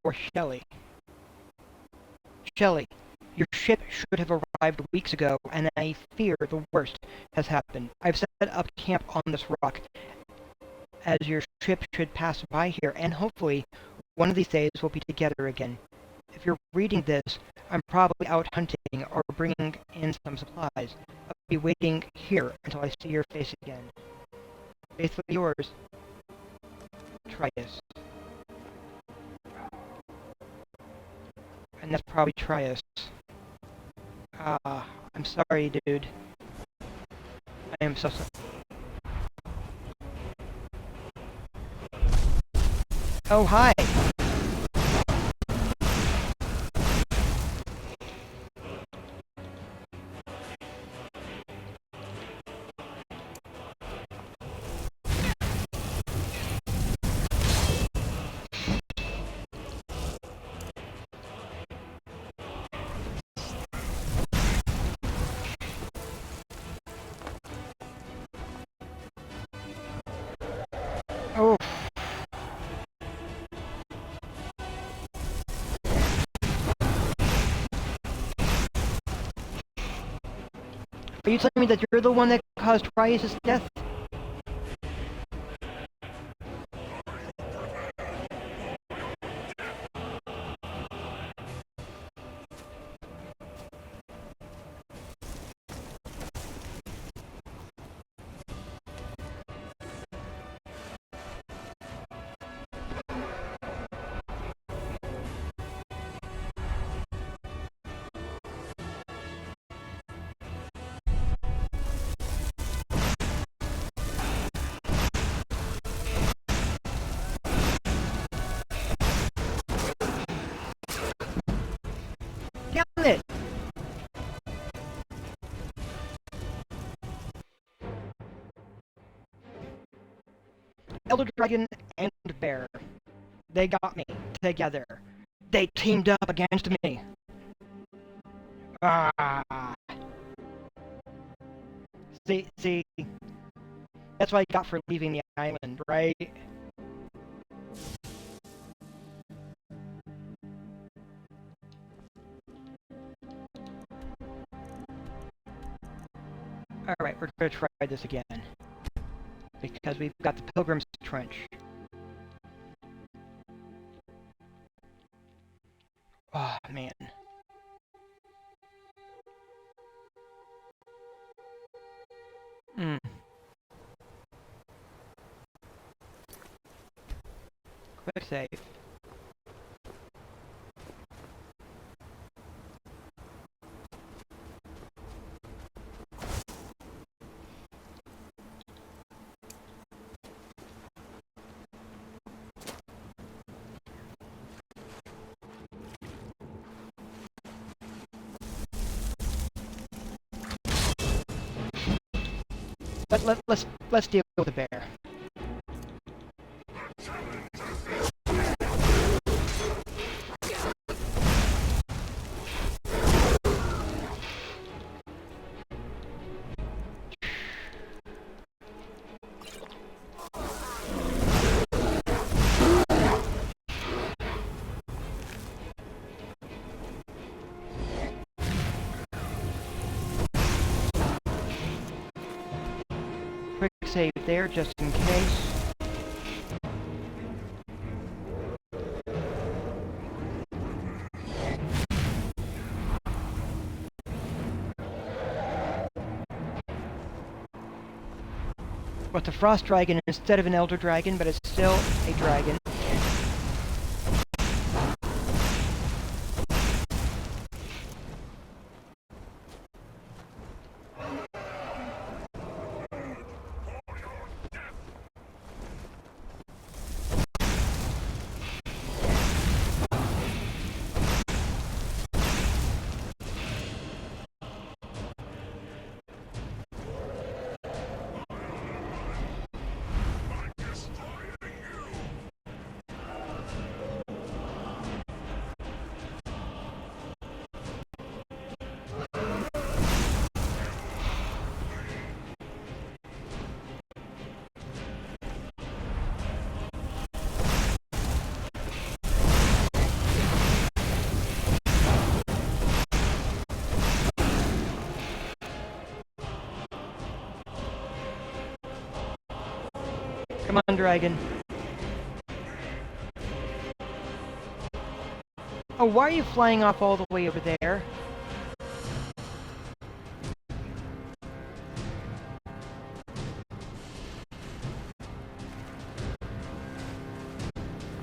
For Shelley. Shelley, your ship should have arrived weeks ago, and I fear the worst has happened. I've set up camp on this rock, as your ship should pass by here, and hopefully one of these days we'll be together again. If you're reading this, I'm probably out hunting or bringing in some supplies. I'll be waiting here until I see your face again. Faithfully yours, Trius. And that's probably Trius. I'm sorry, dude. I am so sorry. Oh, hi! Oh. Are you telling me that you're the one that caused Trius' death? Damn it! Elder Dragon and Bear. They got me together. They teamed up against me. Ah. See, that's what I got for leaving the island, right? Alright, we're gonna try this again. Because we've got the Pilgrim's Trench. Oh, man. Quick save. But let's deal with the bear. Quick save there, just in case. With the Frost Dragon instead of an Elder Dragon, but it's still a dragon. Come on, dragon. Oh, why are you flying off all the way over there?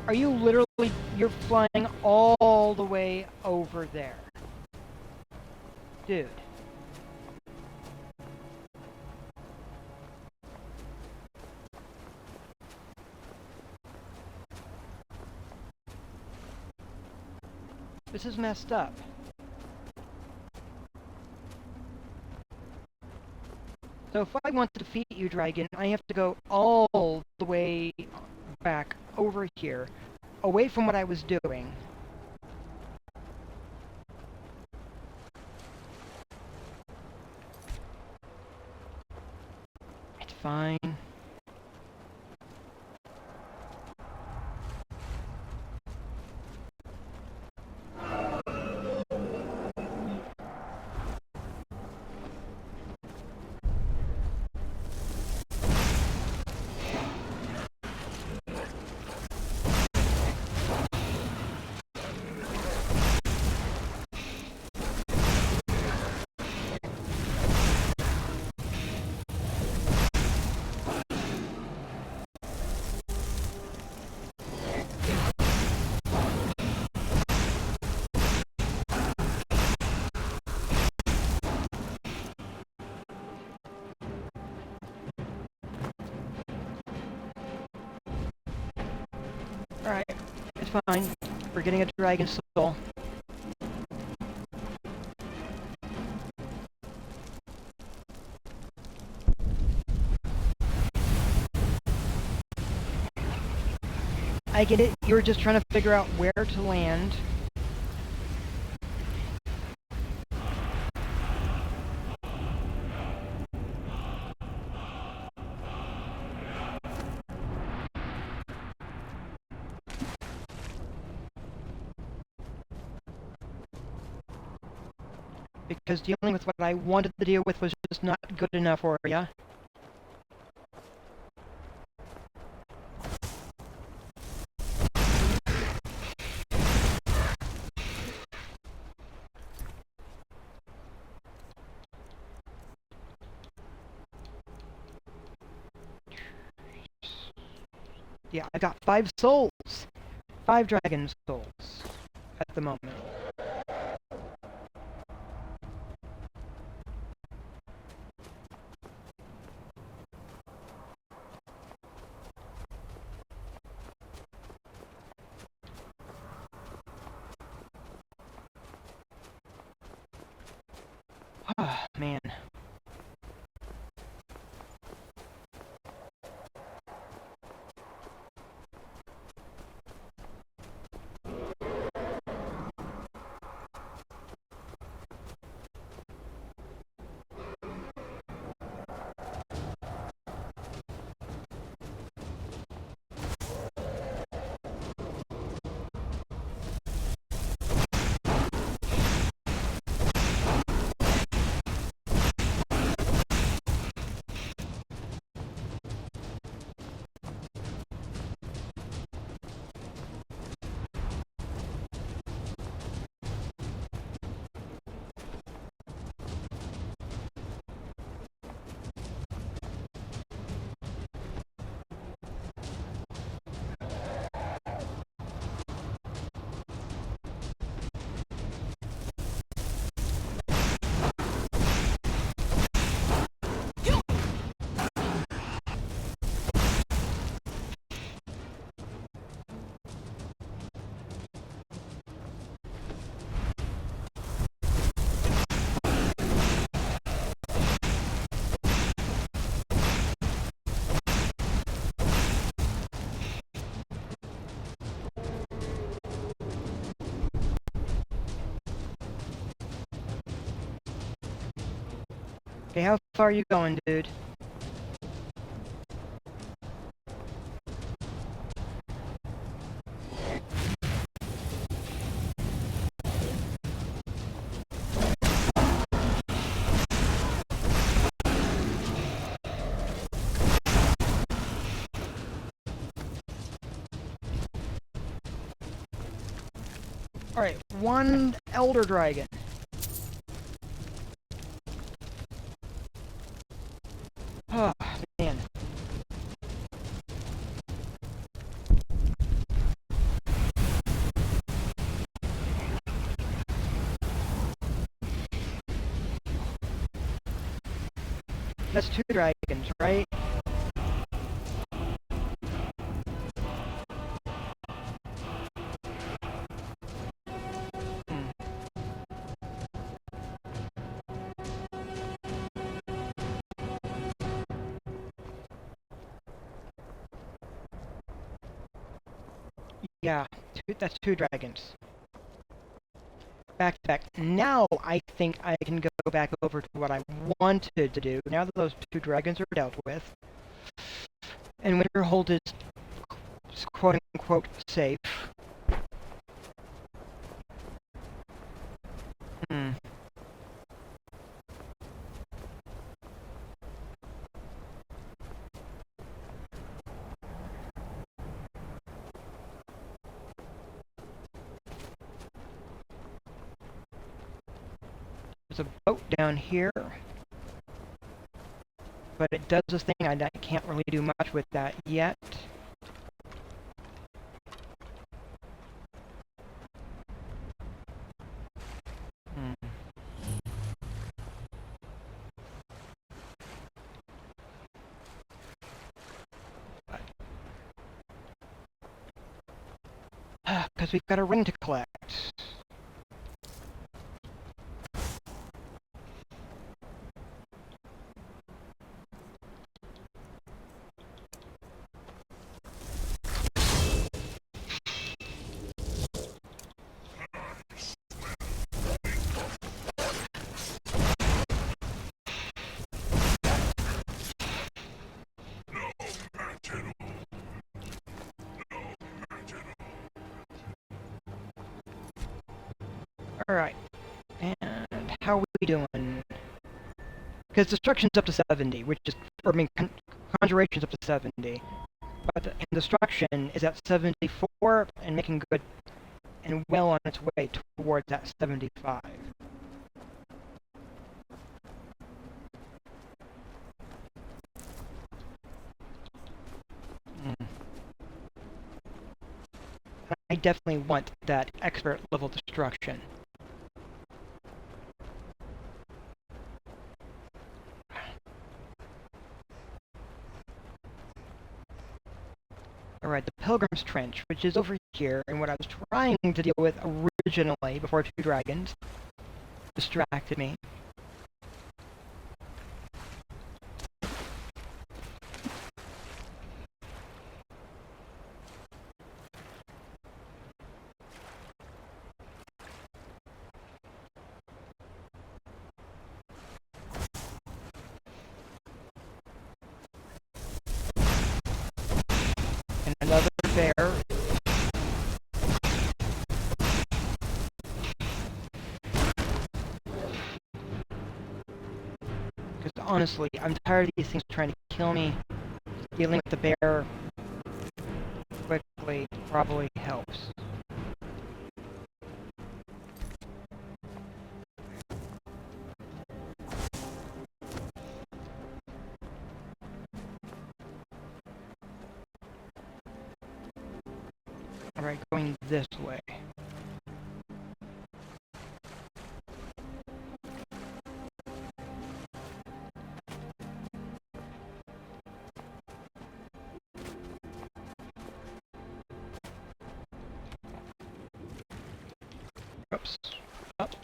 Are you literally, you're flying all the way over there? Dude. This is messed up. So if I want to defeat you, dragon, I have to go all the way back over here, away from what I was doing. It's fine. Alright, it's fine. We're getting a dragon soul. I get it, you're just trying to figure out where to land. because dealing with what I wanted to deal with was just not good enough for ya. Yeah, I got 5 souls. 5 dragon souls at the moment. Ah, man. Okay, how far are you going, dude? Alright, 1 elder dragon. Oh, man. That's 2 dragons, right? Yeah, that's 2 dragons. Back to back. Now I think I can go back over to what I wanted to do. Now that those 2 dragons are dealt with, and Winterhold is quote-unquote safe. There's a boat down here, but it does this thing. I can't really do much with that yet. Because we've got a ring to collect. Alright, and how are we we doing? Because destruction's up to 70, which is, or I mean, conjuration's up to 70. But and destruction is at 74 and making good and well on its way towards that 75. I definitely want that expert level destruction. Alright, the Pilgrim's Trench, which is over here, and what I was trying to deal with originally before two dragons distracted me. And another bear. Because honestly, I'm tired of these things trying to kill me. Dealing with the bear quickly probably helps. Alright, going this way. Oops. Up.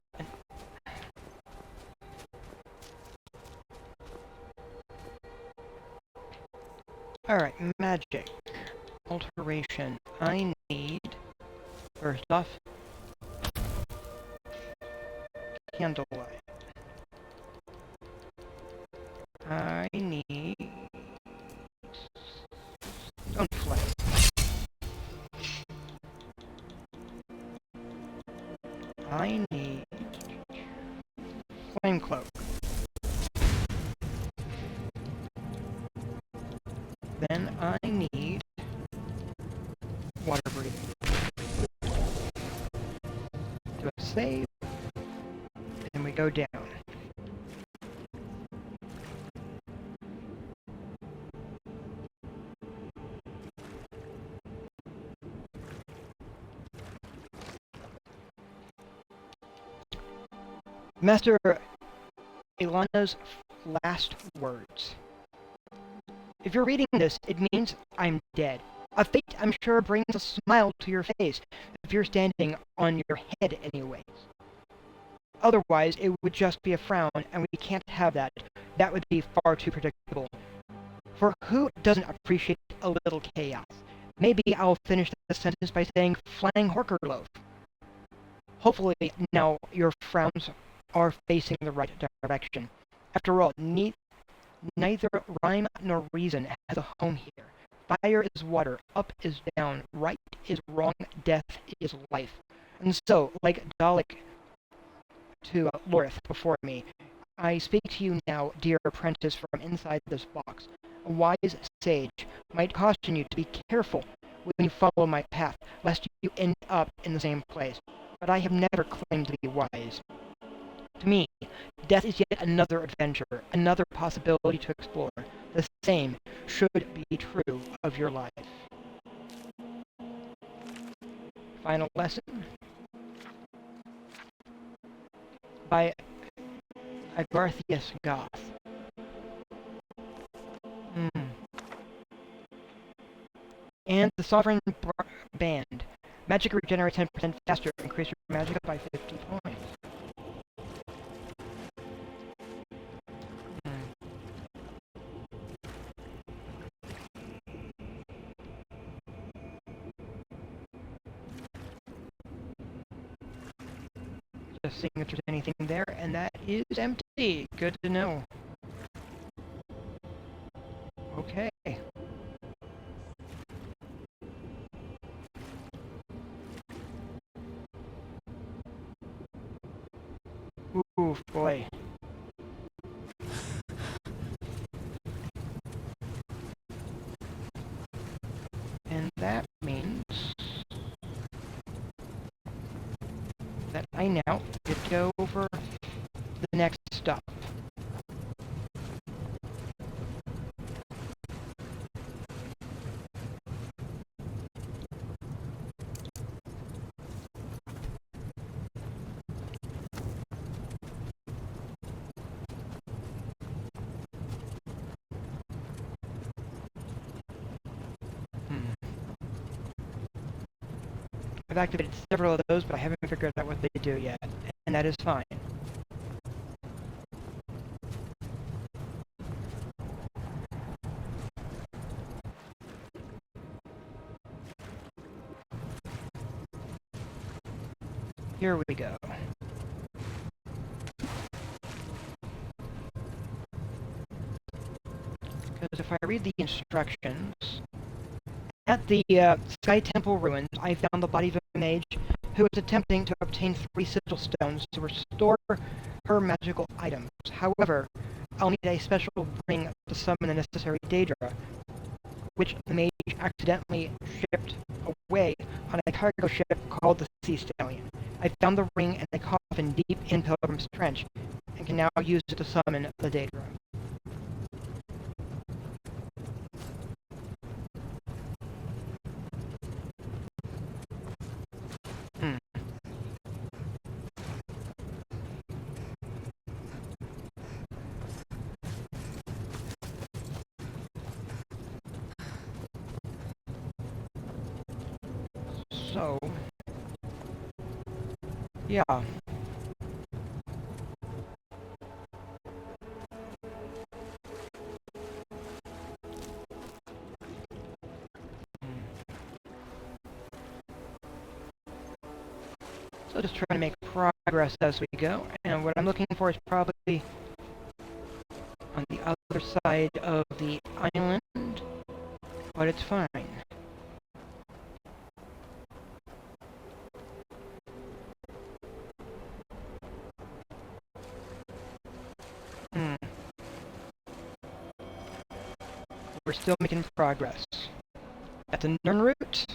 Alright, magic. Alteration. I need, first off, candlelight. I need stone flame. I need flame cloak. Then I need water breathing. Do a save, and we go down. Master Ilana's last words. If you're reading this, it means I'm dead. A fate I'm sure brings a smile to your face if you're standing on your head anyways. Otherwise, it would just be a frown, and we can't have that. That would be far too predictable. For who doesn't appreciate a little chaos? Maybe I'll finish the sentence by saying flying Horkerloaf. Hopefully now your frowns are facing the right direction. After all, neither rhyme nor reason has a home here. Fire is water, up is down, right is wrong, death is life. And so, like Dalek to Lorith before me, I speak to you now, dear apprentice from inside this box. A wise sage might caution you to be careful when you follow my path, lest you end up in the same place. But I have never claimed to be wise. To me, death is yet another adventure, another possibility to explore. The same should be true of your life. Final lesson by Agarthius Goth. And the Sovereign Band. Magic regenerates 10% faster. Increase your magic up by 50 points. Just seeing if there's anything there, and that is empty. Good to know. Okay. Ooh, boy. Okay, now we go over the next stop. I've activated several of those, but I haven't figured out what they do yet, and that is fine. Here we go. Because if I read the instructions, at the Sky Temple ruins, I found the body of a mage who was attempting to obtain 3 sigil stones to restore her magical items. However, I'll need a special ring to summon the necessary Daedra, which the mage accidentally shipped away on a cargo ship called the Sea Stallion. I found the ring in a coffin deep in Pilgrim's Trench, and can now use it to summon the Daedra. So, yeah. So just trying to make progress as we go, and what I'm looking for is probably on the other side of the island, but it's fine. We're still making progress. That's a northern route.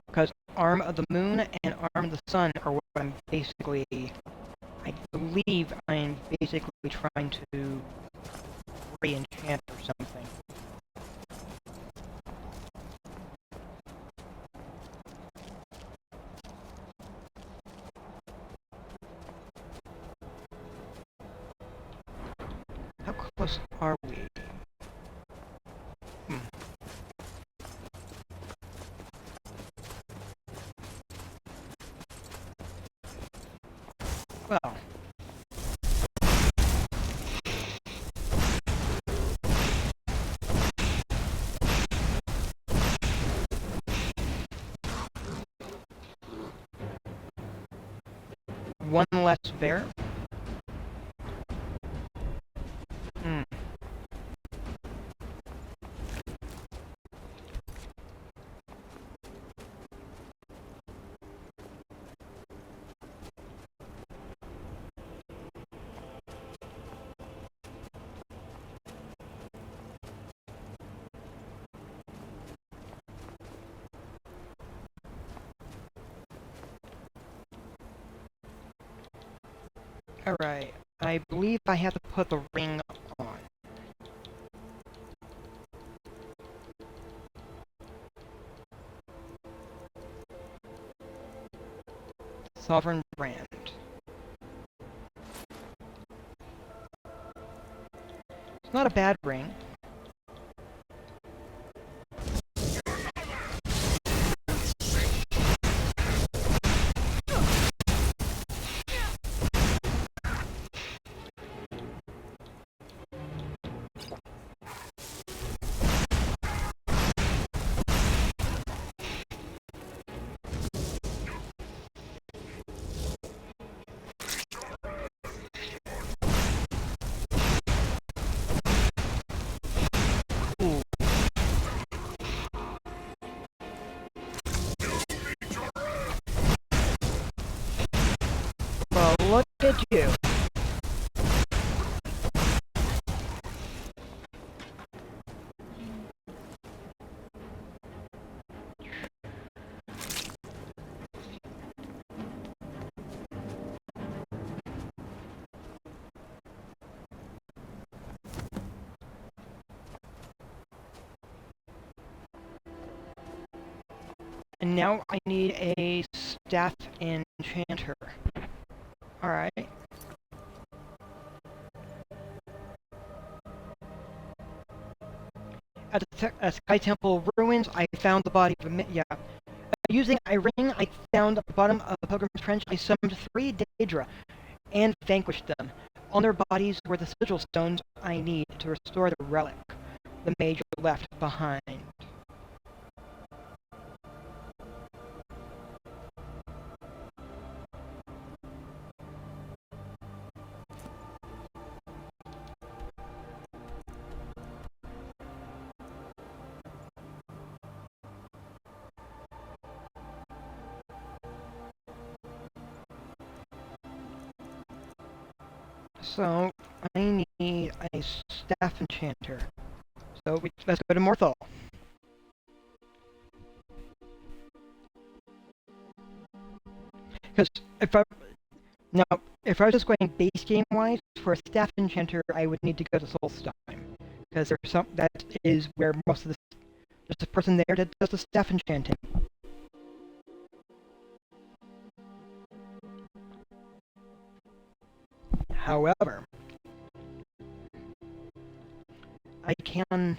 Because Arm of the Moon and Arm of the Sun are what I'm basically, I believe I'm basically trying to re-enchant or something. How close are we? Well. One less bear. Alright, I believe I have to put the ring on. Sovereign Brand. It's not a bad ring. And now I need a staff enchanter. Alright. At the Sky Temple ruins, I found the body of a yeah. Using a ring I found at the bottom of the Pilgrim's Trench, I summoned 3 Daedra and vanquished them. On their bodies were the sigil stones I need to restore the relic the mage left behind. So, I need a staff enchanter. So, let's go to Morthal. Because if I was just going base game wise, for a staff enchanter, I would need to go to Solstheim. Because that is where most of there's a person there that does the staff enchanting. However, I can...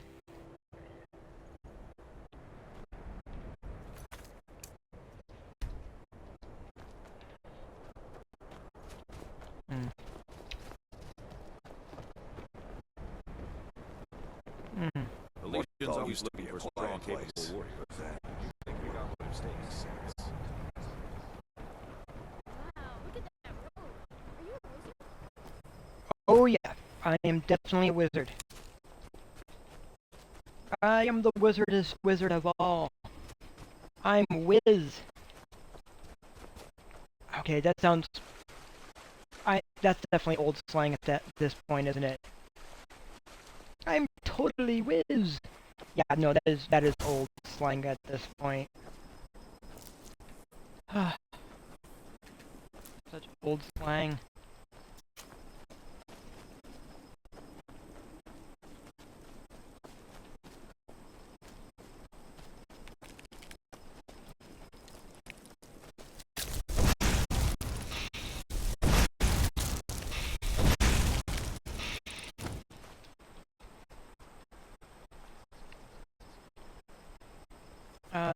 The Legion's always looking for strong, capable warriors. I think we got what it takes. Oh yeah, I am definitely a wizard. I am the wizard of all. I'm Wiz. Okay, that sounds... that's definitely old slang at this point, isn't it? I'm totally Wiz. Yeah, no, that is old slang at this point. Such old slang.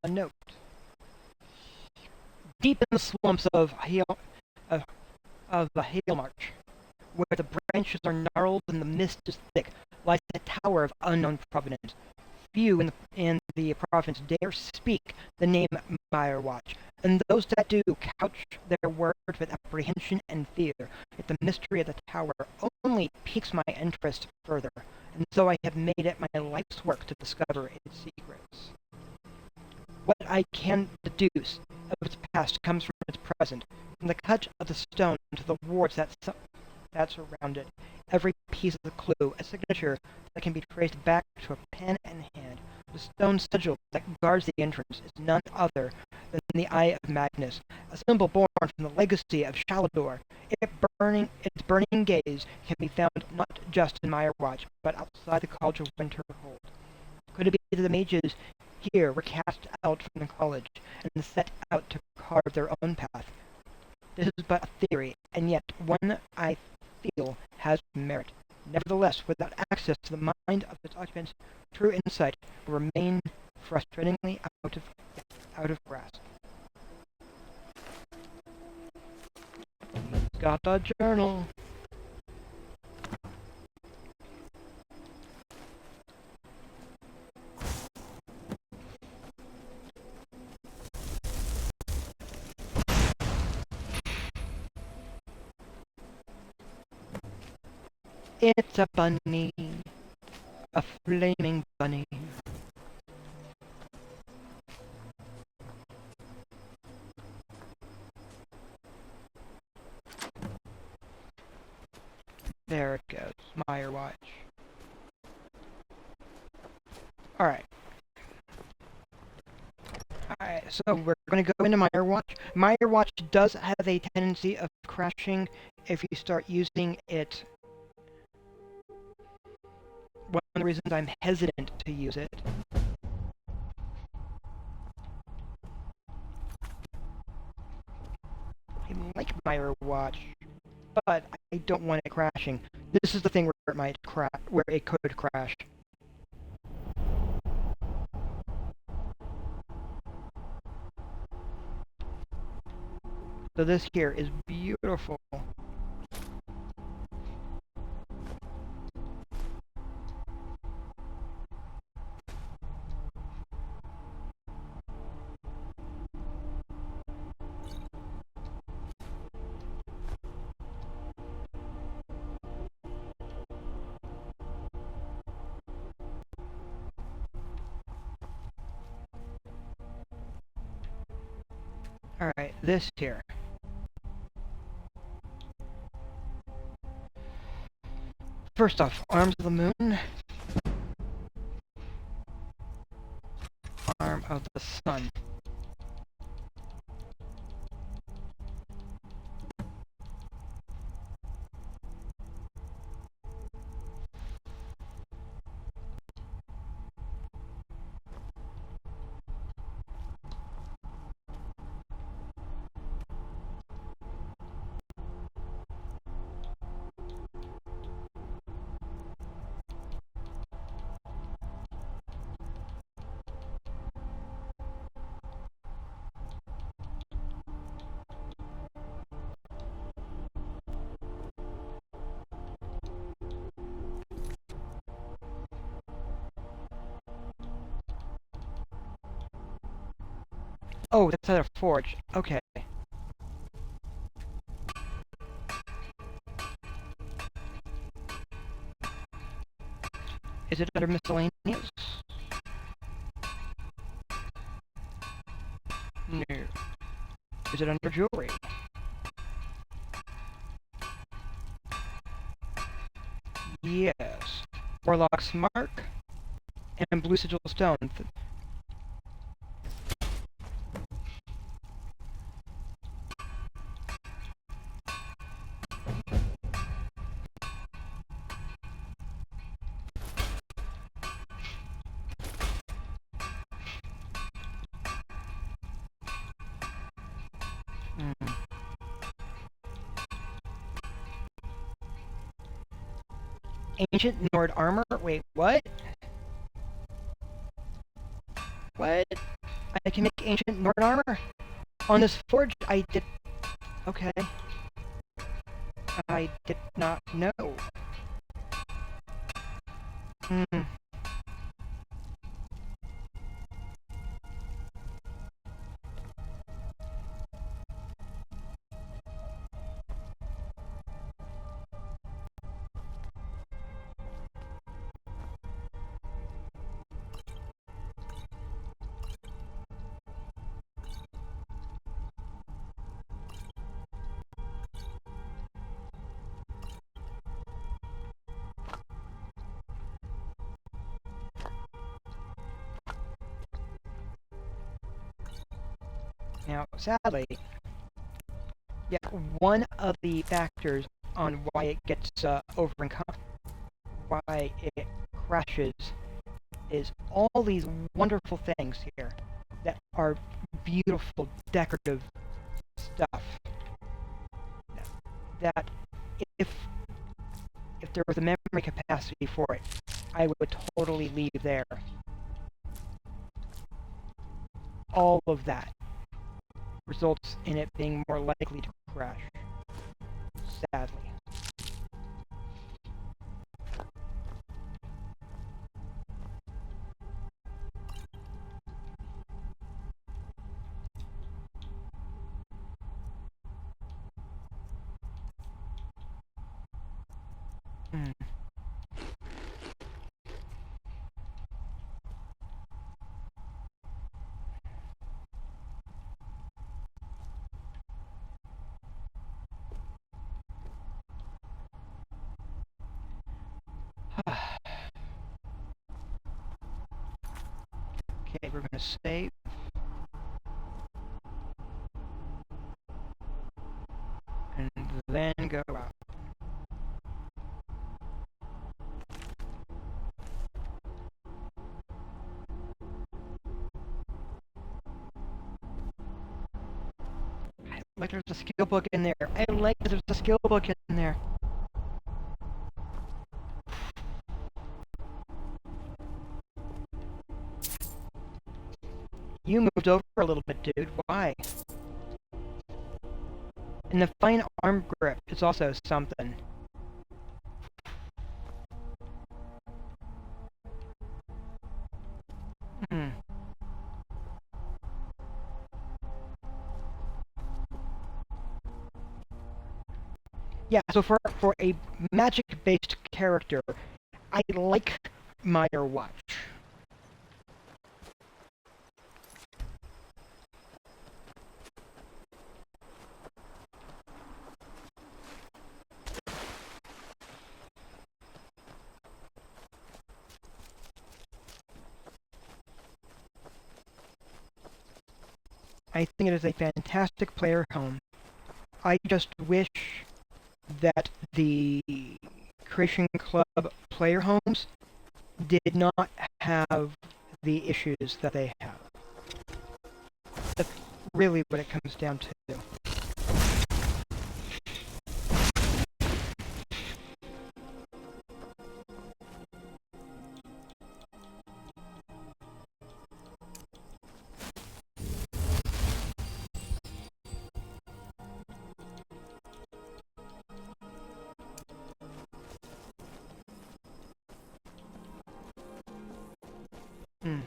Note. Deep in the swamps of the Hailmarch, where the branches are gnarled and the mist is thick, lies a tower of unknown provenance. Few in the province dare speak the name Mirewatch, and those that do couch their words with apprehension and fear. Yet the mystery of the tower only piques my interest further, and so I have made it my life's work to discover its secrets. What I can deduce of its past comes from its present, from the cut of the stone to the wards that surround it. Every piece of the clue, a signature that can be traced back to a pen and hand. The stone sigil that guards the entrance is none other than the Eye of Magnus, a symbol born from the legacy of Shalador. Its burning gaze can be found not just in Mirewatch, but outside the College of Winterhold. Could it be that the mages here were cast out from the college and set out to carve their own path? This is but a theory, and yet one I feel has merit. Nevertheless, without access to the mind of its occupants, true insight will remain frustratingly out of grasp. Got a journal. It's a bunny, a flaming bunny. There it goes, Mirewatch. Alright. Alright, so we're going to go into Mirewatch. Mirewatch does have a tendency of crashing if you start using it. One of the reasons I'm hesitant to use it watch, but I don't want it crashing. This is the thing where it might crash, where it could crash. So this here is beautiful. Alright, this here. First off, Arms of the Moon. Arm of the Sun. Oh, that's at a forge. Okay. Is it under miscellaneous? No. Is it under jewelry? Yes. Warlock's Mark and Blue Sigil Stone. Ancient Nord armor? Wait, what? What? I can make ancient Nord armor? On this forge, I did... Okay. I did not know. Hmm. Now, sadly, yeah, one of the factors on why it gets why it crashes, is all these wonderful things here that are beautiful, decorative stuff. That if there was a memory capacity for it, I would totally leave there. All of that results in it being more likely to crash. Sadly. Hmm. Okay, we're gonna save. And then go out. I Like there's a skill book in there. I like that there's a skill book in there. You moved over a little bit, dude. Why? And the fine arm grip is also something. Hmm. Yeah, so for a magic-based character, I like Meyer Watch. I think it is a fantastic player home. I just wish that the Creation Club player homes did not have the issues that they have. That's really what it comes down to. Hmm.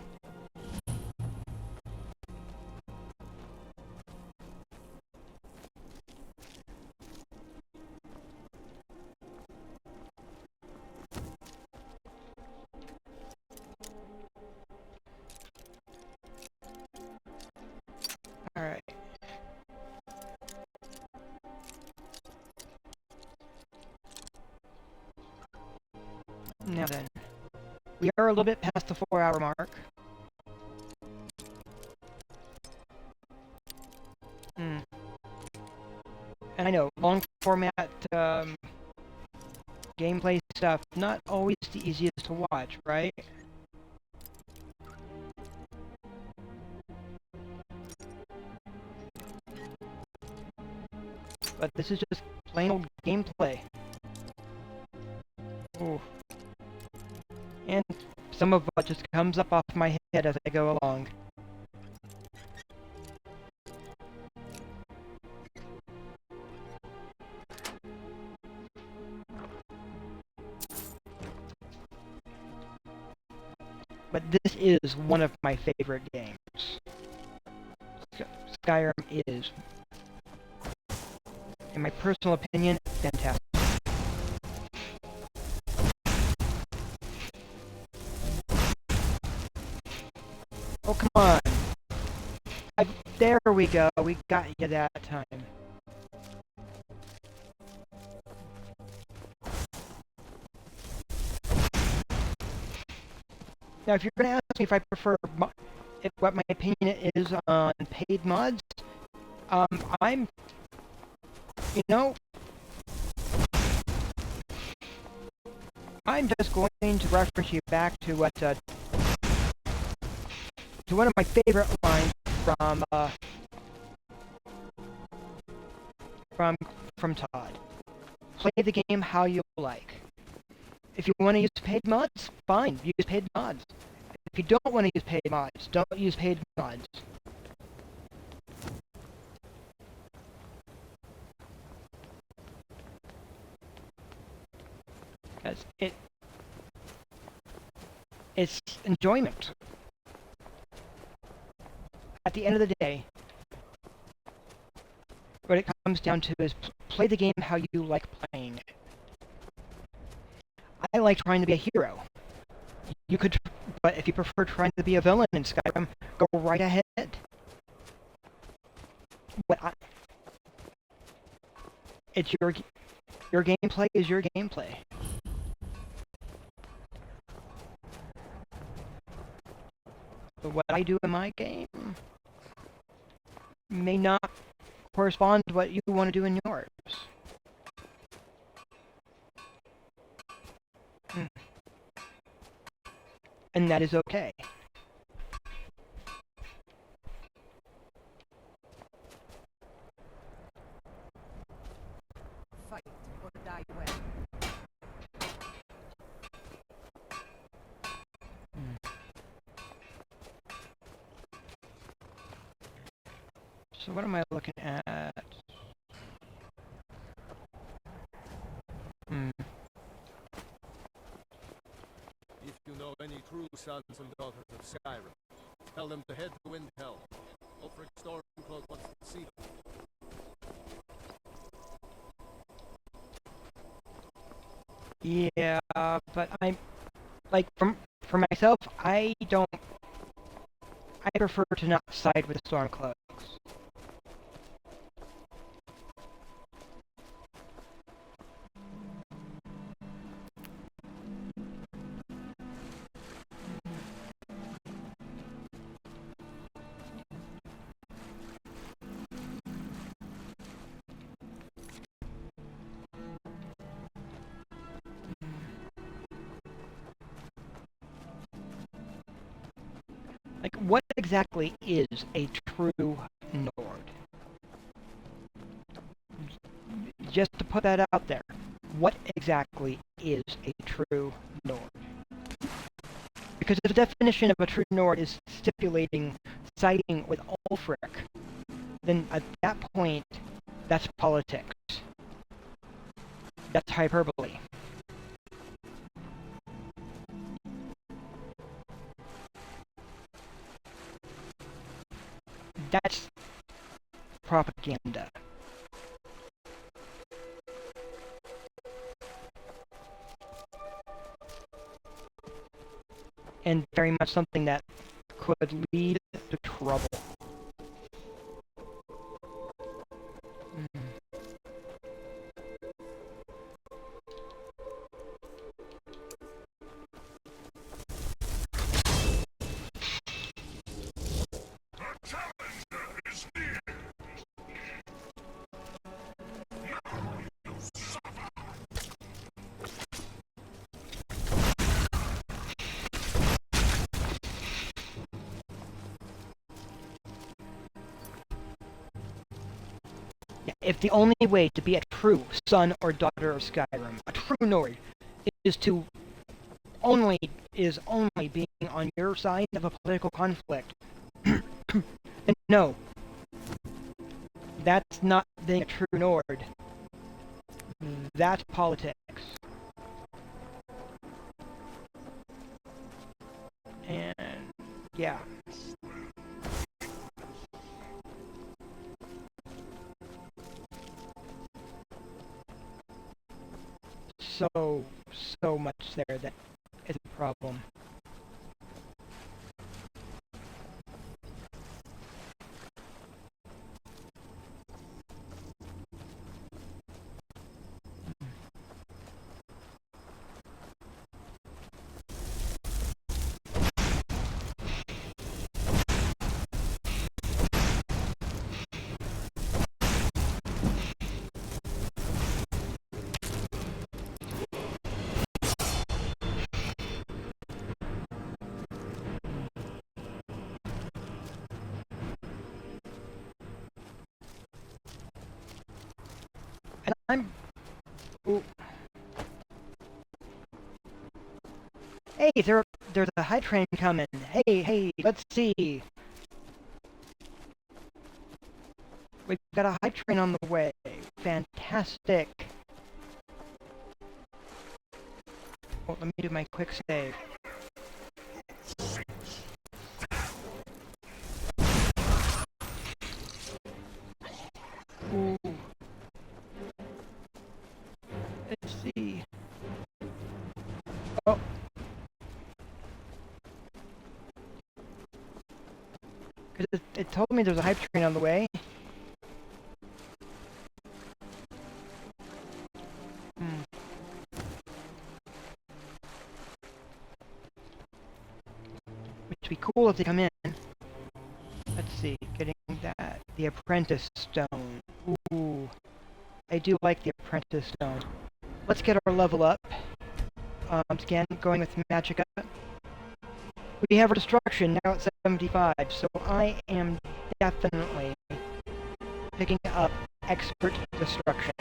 Alright. Now then, we are a little bit past the 4-hour mark. Hmm. And I know, long format gameplay stuff, not always the easiest to watch, right? But this is just plain old gameplay. Ooh. And some of what just comes up off my head as I go along. But this is one of my favorite games. Skyrim is, in my personal opinion, fantastic. Oh, come on. There we go. We got you that time. Now, if you're going to ask me if I prefer what my opinion is on paid mods, I'm, you know, I'm just going to reference you back to what, to one of my favorite lines from Todd. Play the game how you like. If you want to use paid mods, fine, use paid mods. If you don't want to use paid mods, don't use paid mods. Because it's enjoyment. At the end of the day, what it comes down to is play the game how you like playing it. I like trying to be a hero. You could, but if you prefer trying to be a villain in Skyrim, go right ahead. It's your gameplay is your gameplay. But what I do in my game may not correspond to what you want to do in yours. And that is okay. right way. So what am I looking at? If you know any true sons and daughters of Skyrim, tell them to head to Windhelm. Ulfric Stormcloak wants to see them. Yeah, but I'm like for myself, I prefer to not side with the Stormcloaks. Like, what exactly is a true Nord? Just to put that out there, what exactly is a true Nord? Because if the definition of a true Nord is stipulating siding with Ulfric, then at that point, that's politics. That's hyperbole. That's propaganda. And very much something that could lead to trouble. If the only way to be a true son or daughter of Skyrim, a true Nord, is only being on your side of a political conflict, then no, that's not being a true Nord. That's politics. And yeah. So much there that is a problem. And I'm... Ooh. Hey, there's a high train coming. Hey, let's see. We've got a high train on the way. Fantastic. Oh, let me do my quick save. Ooh. Let's see. Oh. Because it told me there's a hype train on the way. Which would be cool if they come in. Let's see, getting that. The Apprentice Stone. Ooh. I do like the Apprentice Stone. Let's get our level up. Again, going with magic up. We have our destruction now at 75, so I am definitely picking up expert destruction.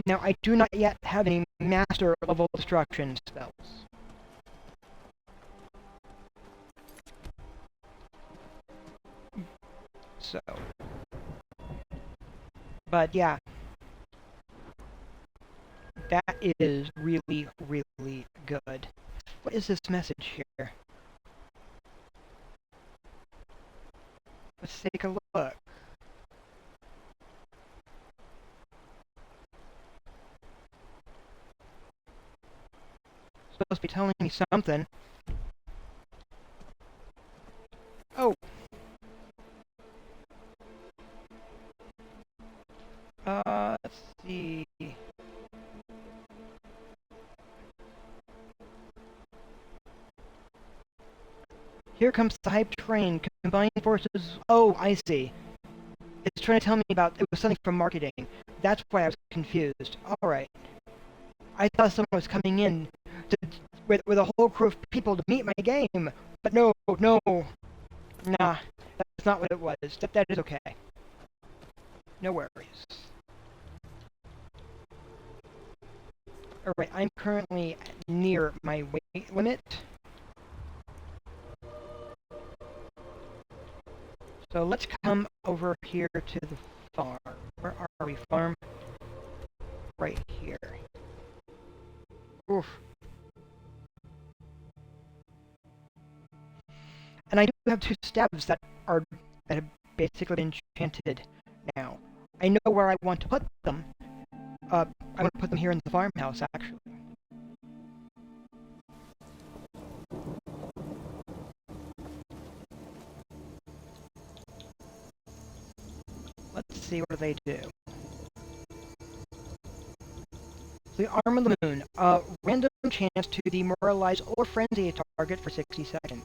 Now, I do not yet have any master level destruction spells. So, but yeah, that is really, really good. What is this message here? Let's take a look. Supposed to be telling me something. Oh. Let's see. Here comes the hype train. Combined forces. Oh, I see. It's trying to tell me about. It was something from marketing. That's why I was confused. Alright. I thought someone was coming in with a whole crew of people to meet my game. But no. Nah. That's not what it was. That is okay. No worries. Alright, I'm currently near my weight limit. So let's come over here to the farm. Where are we? Farm? Right here. Oof. And I do have 2 stabs that have basically been enchanted now. I know where I want to put them. I want to put them here in the farmhouse, actually. Let's see what they do. The Arm of the Moon. Random chance to demoralize or frenzy a target for 60 seconds.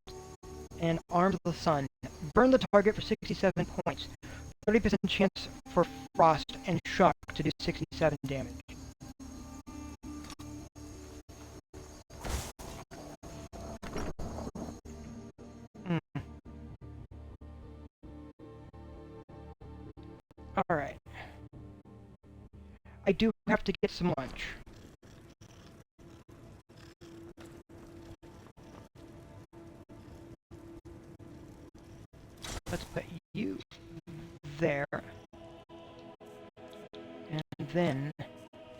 And Arm of the Sun. Burn the target for 67 points. 30% chance for frost and shock to do 67 damage. Alright. I do have to get some lunch. Let's put you there. And then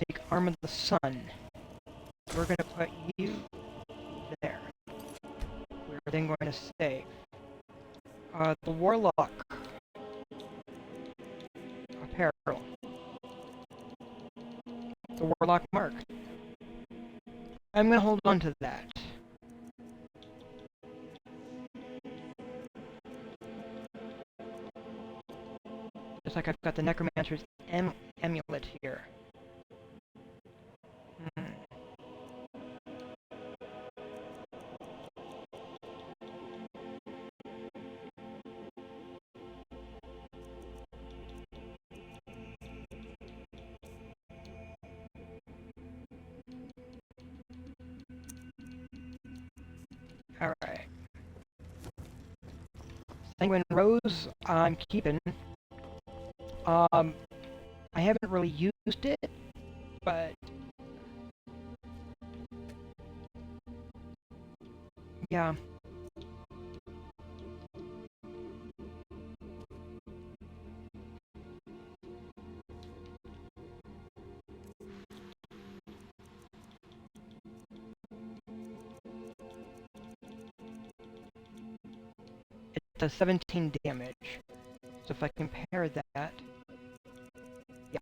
take Arm of the Sun. We're going to put you there. We're then going to save. The Warlock. Apparel. The Warlock Mark. I'm going to hold on to that. Just like I've got the Necromancer's amulet here. Alright. Sanguine Rose, I'm keeping. I haven't really used it, but yeah. It does 17 damage. So if I compare that, yeah.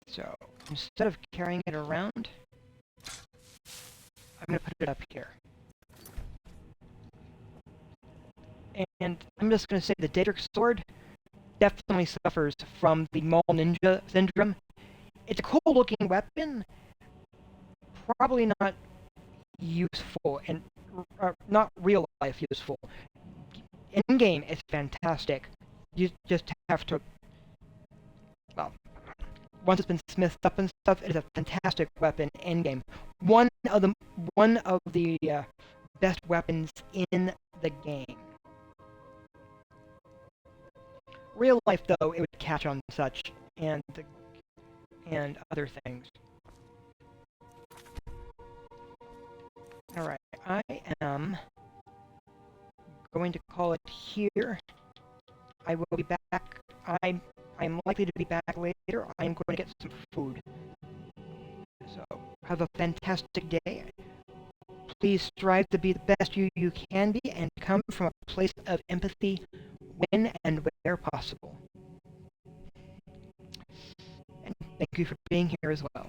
So instead of carrying it around, I'm going to put it up here. And I'm just going to say the Daedric Sword definitely suffers from the Mole Ninja Syndrome. It's a cool-looking weapon, probably not useful, and not real-life useful. In-game, it's fantastic. You just have to... Well, once it's been smithed up and stuff, it is a fantastic weapon in-game. One of the best weapons in the game. Real life, though, it would catch on such, and and other things. Alright, I am going to call it here. I will be back. I'm likely to be back later. I'm going to get some food. So, have a fantastic day. Please strive to be the best you can be and come from a place of empathy when and where possible. And thank you for being here as well.